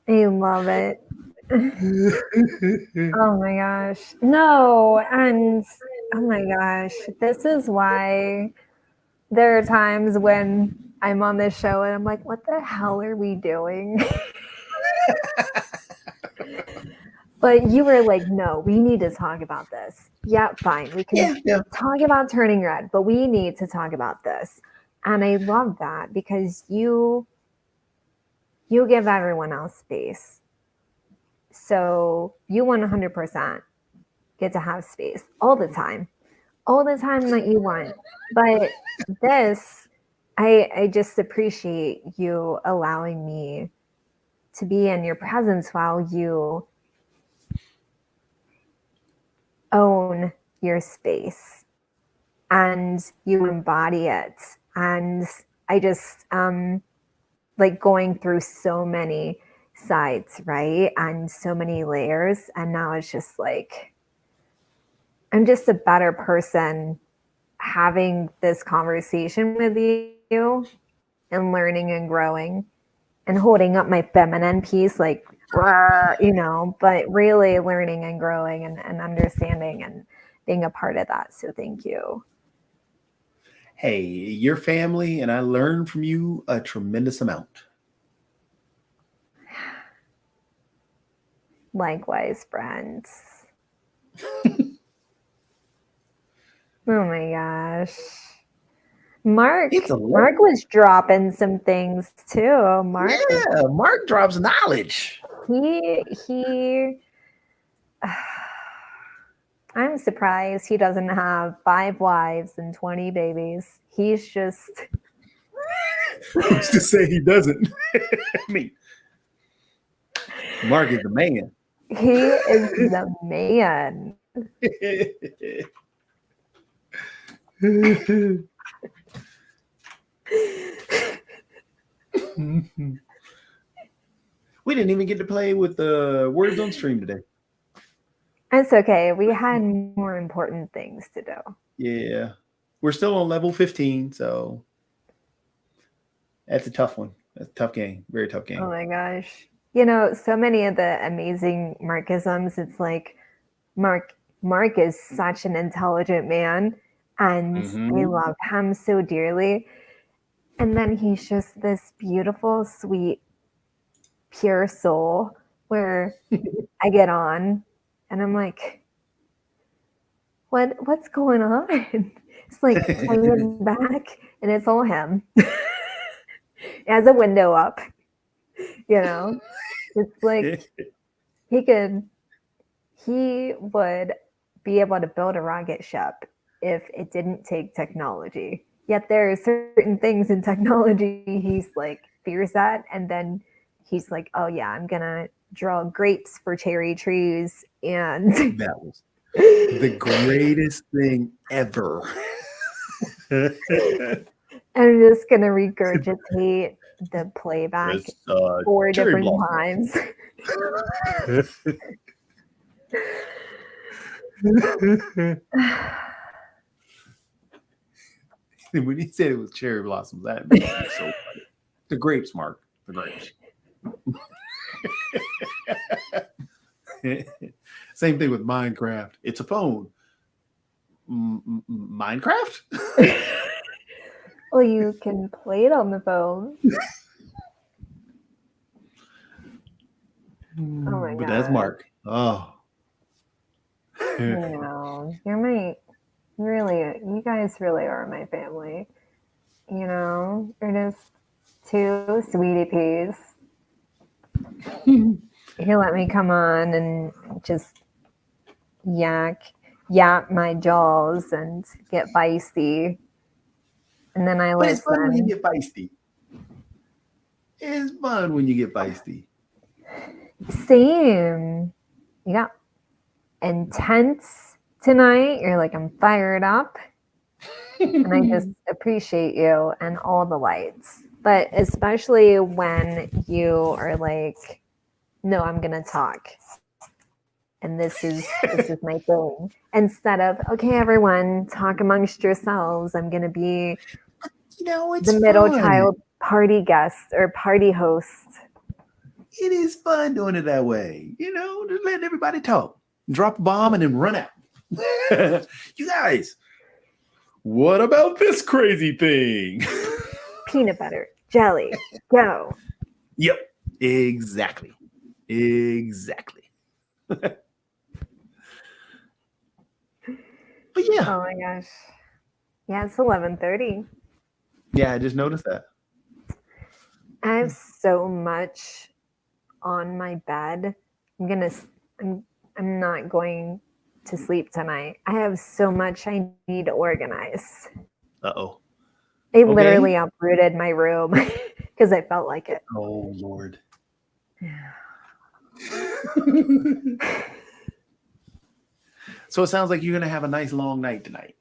I love it. Oh my gosh. No. And oh my gosh. This is why there are times when I'm on this show and I'm like, what the hell are we doing? But you were like, no, we need to talk about this. Yeah, fine. We can talk about Turning Red, but we need to talk about this. And I love that because you give everyone else space. So you 100% get to have space all the time that you want. But this, I just appreciate you allowing me to be in your presence while you own your space and you embody it. And I just like going through so many sides, right? And so many layers. And now it's just like, I'm just a better person having this conversation with you and learning and growing and holding up my feminine piece, like, you know, but really learning and growing and understanding and being a part of that. So thank you. Hey, your family, and I learned from you a tremendous amount. Likewise, friends. Oh my gosh. Mark was dropping some things too. Mark drops knowledge. I'm surprised he doesn't have 5 wives and 20 babies. He's just Who's to say he doesn't? I mean, Mark is the man. He is the man. We didn't even get to play with the words on stream today. It's okay. We had more important things to do. Yeah. We're still on level 15, so that's a tough one. That's a tough game. Very tough game. Oh my gosh. You know, so many of the amazing Markisms, it's like Mark is such an intelligent man and they love him so dearly. And then he's just this beautiful, sweet, pure soul where I get on and I'm like, what's going on? It's like playing back and it's all him. He has a window up, you know. It's like he would be able to build a rocket ship if it didn't take technology. Yet there are certain things in technology he's like fears at, and then he's like, oh yeah, I'm gonna draw grapes for cherry trees, and that was the greatest thing ever. I'm just gonna regurgitate the playback 4 different times. When he said it was cherry blossoms, that made me so funny. The grapes, Mark. The grapes. Same thing with Minecraft. It's a phone. Minecraft? Well, you can play it on the phone. Oh my god. But that's Mark. Oh. You guys really are my family. You know, you're just two sweetie peas. You let me come on and just yap my jaws and get feisty. And then I listen. It's fun when you get feisty. It's fun when you get feisty. Same. You got intense tonight. You're like, I'm fired up. And I just appreciate you and all the lights. But especially when you are like, no, I'm gonna talk. And this is my thing. Instead of, okay, everyone, talk amongst yourselves. I'm gonna be it's the middle fun. child party guest or party host. It is fun doing it that way. Just letting everybody talk. Drop a bomb and then run out. You guys, what about this crazy thing? Peanut butter, jelly, go. Yep, exactly. But yeah. Oh my gosh. Yeah, it's 11:30. Yeah, I just noticed that. I have so much on my bed. I'm not going to sleep tonight. I have so much I need to organize. Uh-oh. I literally uprooted my room because I felt like it. Oh, Lord. So it sounds like you're going to have a nice long night tonight.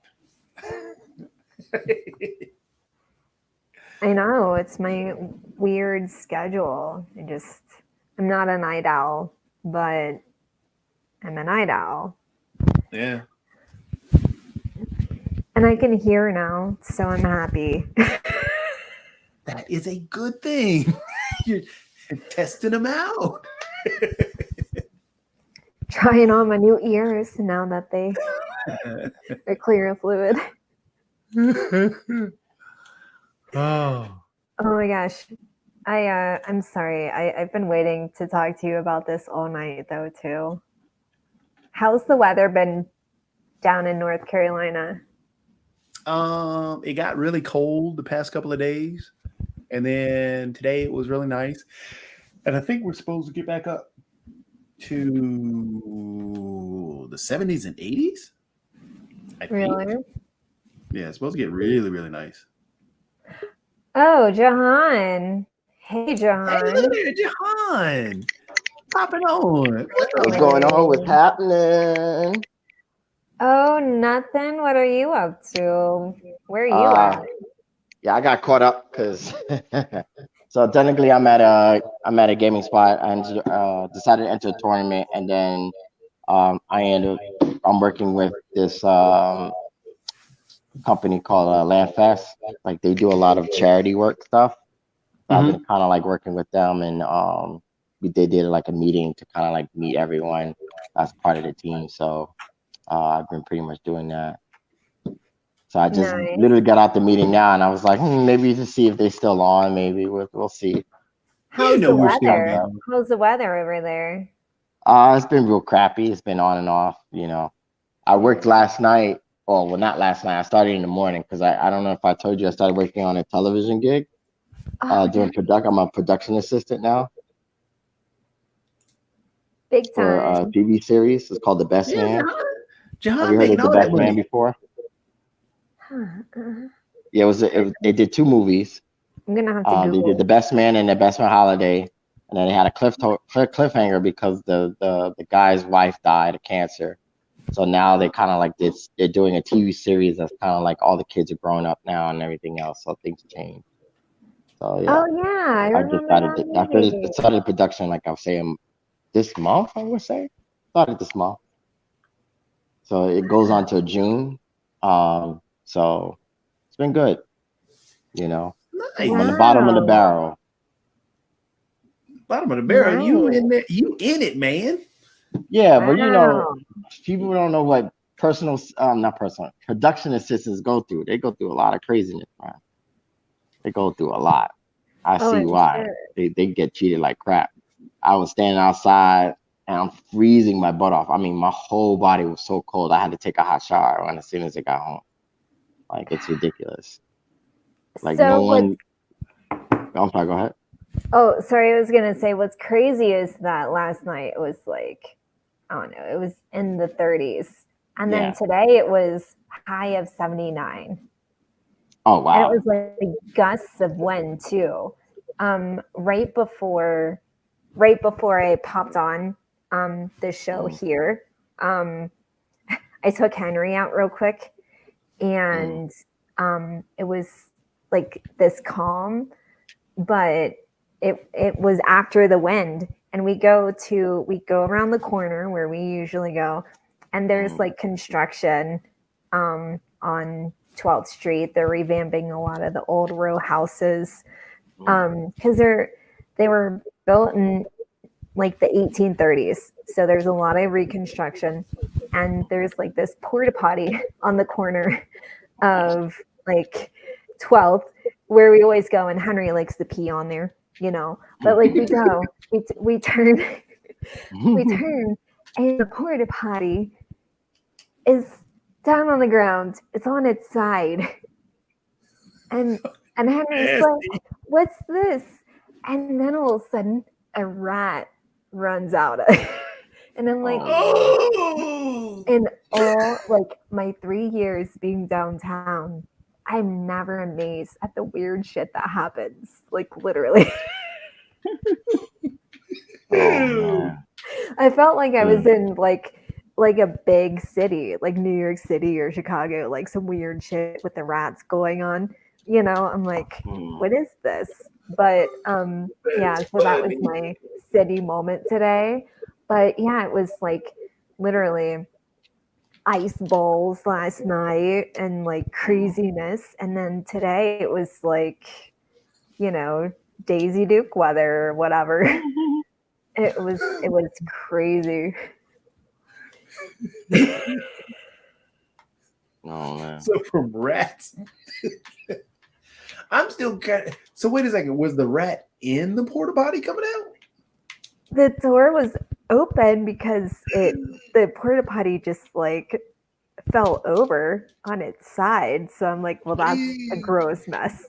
I know. It's my weird schedule. I'm not a night owl, but I'm a night owl. Yeah. And I can hear now, so I'm happy. That is a good thing. You're testing them out. Trying on my new ears now that they are clear of fluid. Oh my gosh. I'm sorry. I've been waiting to talk to you about this all night though too. How's the weather been down in North Carolina? It got really cold the past couple of days, and then today it was really nice. And I think we're supposed to get back up to the 70s and 80s. Really? Yeah, it's supposed to get really, really nice. Oh, Jahan. Hey, Jahan. Hey there, Jahan. Popping on. What's going on? What's happening? Oh, nothing. What are you up to? Where are you Uh, at? yeah, I got caught up because so technically I'm at a gaming spot and decided to enter a tournament, and then I'm working with this company called Landfest. Like they do a lot of charity work stuff. So I've been kind of like working with them, and they did like a meeting to kind of like meet everyone that's part of the team. So I've been pretty much doing that. So I just Nice. literally got out the meeting now, and I was like, maybe to see if they're still on. Maybe we'll see. How's the we're still weather? on. How's the weather over there? It's been real crappy. It's been on and off. I worked last night. Oh, well, not last night. I started in the morning because I don't know if I told you I started working on a television gig. Doing production. I'm a production assistant now Big for a time. TV series. It's called The Best Man. Have Jahan you heard of making The all that Best Man money. before? Uh-huh. Yeah, they did 2 movies. I'm gonna have to They Google. did The Best Man and The Best Man Holiday, and then they had a cliffhanger because the guy's wife died of cancer. So now they kind of like they're doing a TV series that's kind of like all the kids are grown up now and everything else, so things change. So yeah, Oh yeah, I I just remember that after movie. it started production, like I was saying, this month I would say started this month. So it goes on till June. So it's been good. I'm on the bottom of the Wow. barrel. Bottom of the barrel. You Nice. in there? You in it, man? Yeah, but Wow. people don't know what not personal, production assistants go through. They go through a lot of craziness, man. They go through a lot. I Oh, see I'm why. sure. They get treated like crap. I was standing outside and I'm freezing my butt off. I mean, my whole body was so cold. I had to take a hot shower as soon as I got home. Like, it's ridiculous. Like, no So what's one. I'm sorry, go ahead. Oh, sorry, I was gonna say what's crazy is that last night it was like, I don't know, it was in the 30s. And then Yeah. today it was high of 79. Oh, And wow. it was like gusts of wind too. Right before I popped on the show here, I took Henry out real quick, and it was like this calm, but it was after the wind, and we go around the corner where we usually go, and there's like construction on 12th Street. They're revamping a lot of the old row houses because they were built in like the 1830s. So there's a lot of reconstruction, and there's like this porta potty on the corner of like 12th where we always go, and Henry likes to pee on there, but like we go, we turn, and the porta potty is down on the ground. It's on its side. And Henry's like, what's this? And then all of a sudden a rat runs out. And I'm like, in all like my 3 years being downtown, I'm never amazed at the weird shit that happens. Like literally. I felt like I was in like a big city, like New York City or Chicago, like some weird shit with the rats going on. I'm like, what is this? But yeah, so that was my city moment today. But yeah, it was like literally ice bowls last night and like craziness. And then today it was like, Daisy Duke weather or whatever. It was crazy. Oh man. So from rats. I'm still kind of. So wait a second. Was the rat in the porta potty coming out? The door was open because the porta potty just like fell over on its side. So I'm like, well, that's a gross mess.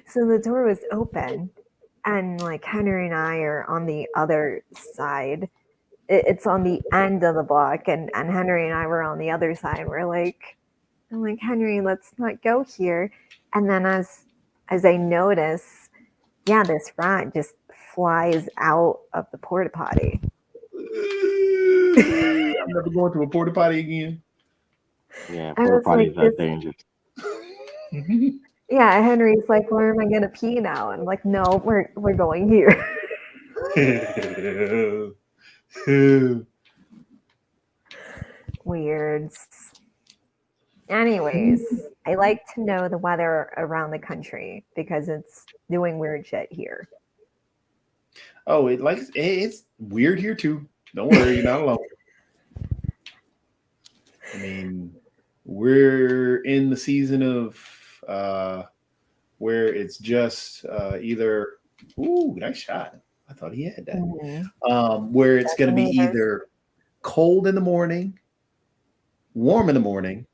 So the door was open, and like Henry and I are on the other side. It's on the end of the block, and Henry and I were on the other side. I'm like, Henry, let's not go here. And then as I notice, yeah, this rat just flies out of the porta potty. I'm never going to a porta potty again. Yeah, I porta was like, potties are this- dangerous. Yeah, Henry's like, where am I gonna pee now? And I'm like, no, we're going here. Weirds. Anyways, I like to know the weather around the country because it's doing weird shit here. Oh, it's weird here too. Don't worry, you're not alone. I mean, we're in the season of where it's just either nice shot. I thought he had that. Mm-hmm. Where it's going to be Centimeters. either cold in the morning, warm in the morning,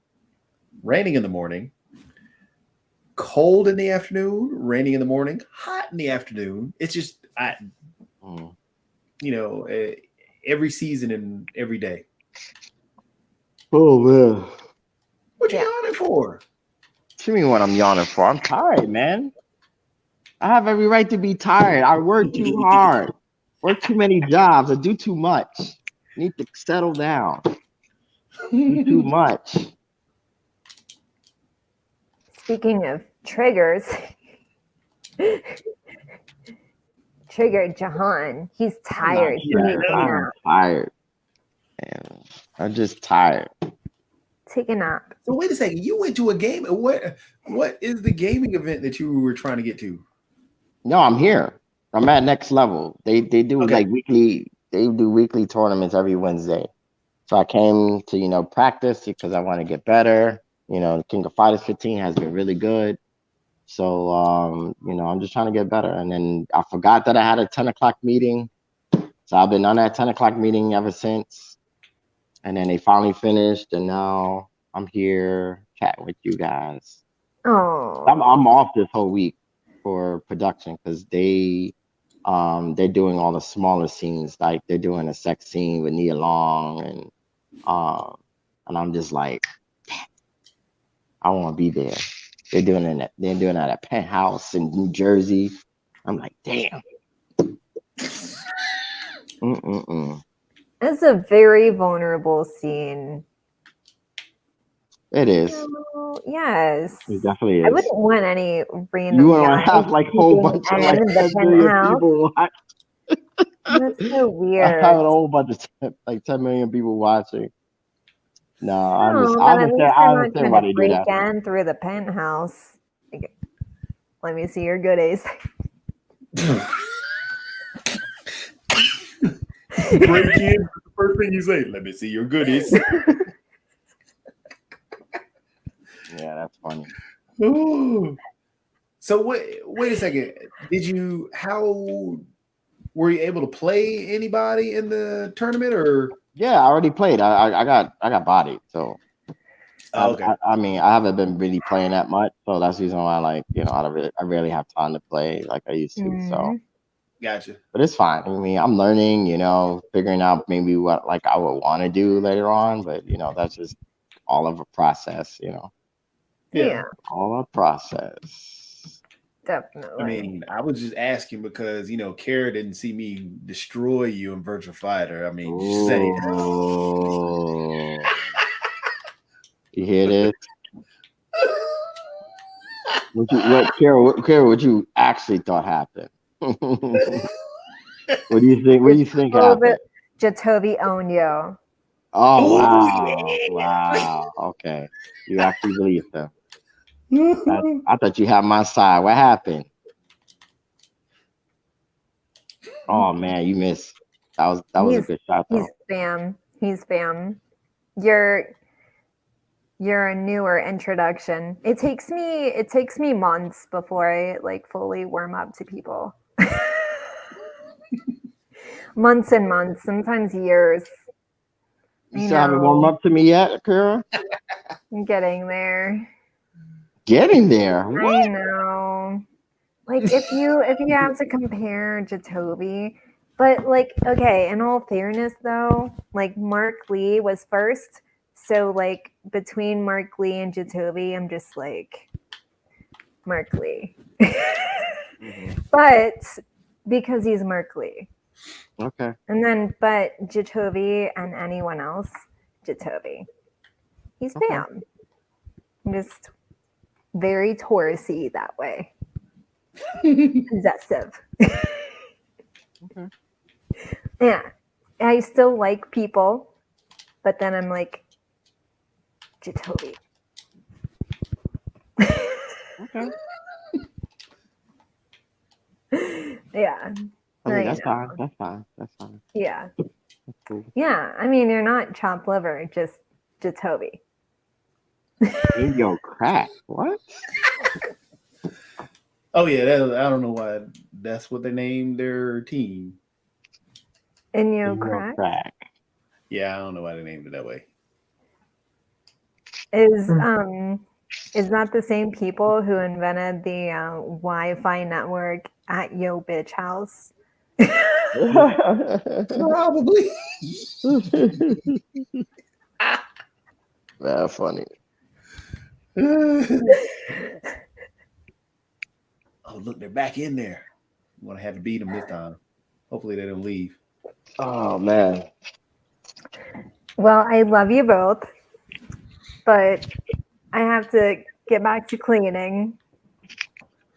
raining in the morning, cold in the afternoon, raining in the morning, hot in the afternoon. It's just every season and every day. Oh man, What you yawning for? What you mean what I'm yawning for? I'm tired, man. I have every right to be tired. I work too hard, work too many jobs, I do too much. Need to settle down. Do too much. Speaking of triggers, triggered Jahan. He's tired. He needs a I'm nap. tired. Man, I'm just tired. Take a nap. So wait a second. You went to a game. What is the gaming event that you were trying to get to? No, I'm here. I'm at next level. They do like weekly. They do weekly tournaments every Wednesday. So I came to practice because I want to get better. King of Fighters 15 has been really good. So I'm just trying to get better. And then I forgot that I had a 10 o'clock meeting. So I've been on that 10 o'clock meeting ever since. And then they finally finished, and now I'm here chatting with you guys. Oh, I'm off this whole week for production because they're doing all the smaller scenes, like they're doing a sex scene with Nia Long, and I'm just like, I want to be there. They're doing that at Penthouse in New Jersey. I'm like, damn. it's a very vulnerable scene. It is. Yes. It definitely is. I wouldn't want any random. You want guy to have like a whole bunch of like in the 10 million penthouse. people watch. That's so I weird. have a whole bunch of 10 million people watching. No, I No, understand. but I at least understand they're why not they going do to break that. in through the penthouse. Like, let me see your goodies. Break in. The first thing you say, let me see your goodies. Yeah, that's funny. Ooh. So wait a second. How were you able to play anybody in the tournament or? Yeah, I already played. I got bodied. So okay. I mean, I haven't been really playing that much, so that's the reason why I rarely have time to play like I used to. So Gotcha. but it's fine. I mean, I'm learning, figuring out maybe what like I would want to do later on, but that's just all of a process, Yeah. all a process. Definitely. I mean, I was just asking because Kara didn't see me destroy you in Virtual Fighter. I mean, just saying. Oh. You hear this? Kara, what you actually thought happened? What do you think? What do you think happened? Jatovi Onyo. Oh wow. Wow. Okay. You actually believe them. I thought you had my side. What happened? Oh man, you missed. That was a good shot though. He's spam. You're a newer introduction. It takes me months before I like fully warm up to people. Months and months, sometimes years. You still haven't warmed up to me yet, Kara? I'm getting there. Getting there? What? I know. Like if you have to compare Jatovi, but like okay, in all fairness though, like Mark Lee was first. So like between Mark Lee and Jatovi, I'm just like Mark Lee. But because he's Merkley. Okay. And then, but Jacoby and anyone else, Jacoby. He's Bam. Just very Taurus-y that way. Possessive. Okay. Yeah. I still like people, but then I'm like, Jacoby. Okay. Yeah. I mean, I that's know. fine. That's fine. That's fine. Yeah. That's cool. Yeah. I mean, you're not chopped liver, just Jacoby. In your crack. What? Oh yeah, I don't know why that's what they named their team. In your In your crack? crack. Yeah, I don't know why they named it that way. Is that the same people who invented the Wi-Fi network at Yo Bitch House? Probably. That's funny. Oh, look, they're back in there. I'm gonna have to beat them this time. Hopefully, they don't leave. Oh man. Well, I love you both, but I have to get back to cleaning.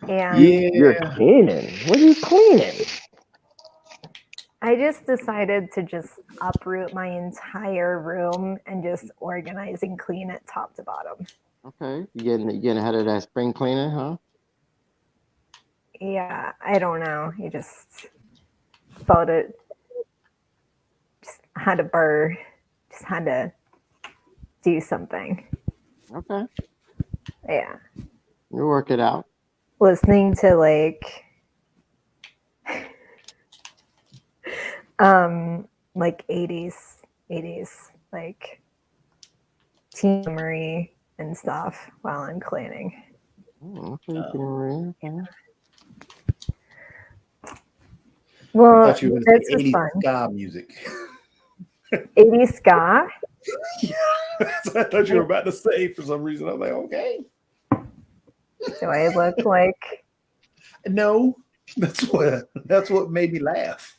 And You're cleaning. What are you cleaning? I just decided to just uproot my entire room and just organize and clean it top to bottom. Okay. You getting ahead of that spring cleaning, huh? Yeah, I don't know. I just felt it. Just had to burr. Just had to do something. Okay. Yeah. You work it out. Listening to like 80s, like Tina Marie and stuff while I'm cleaning. Okay. Well, I thought you were this was 80s fun. ska music. 80s ska? That's what I thought you were about to say for some reason. I was like, okay. Do I look like? No, that's what made me laugh.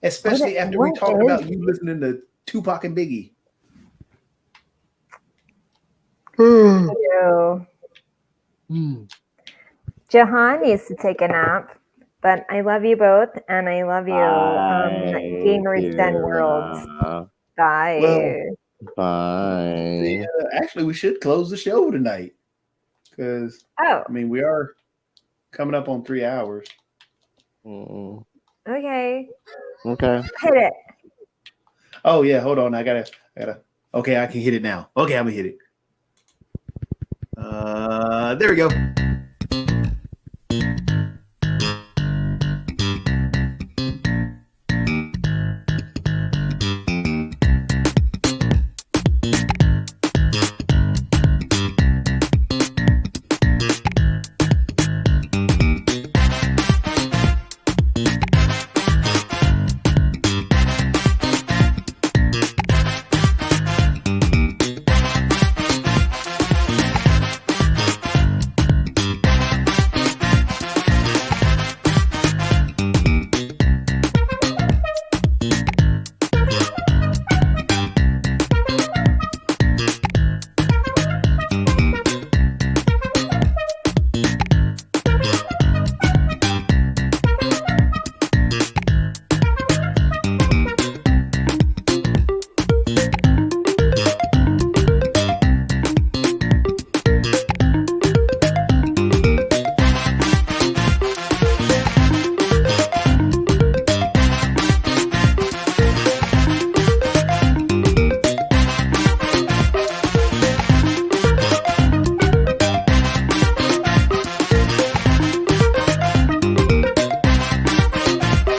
Especially after we talked about you listening to Tupac and Biggie. Ew. Jahan needs to take a nap, but I love you both, and I love you, Gamers Den World. Bye. Well, Bye. Actually, we should close the show tonight because I mean we are coming up on 3 hours. Okay. Okay. Hit it. Oh yeah, hold on. I gotta. Okay, I can hit it now. Okay, I'm gonna hit it. There we go.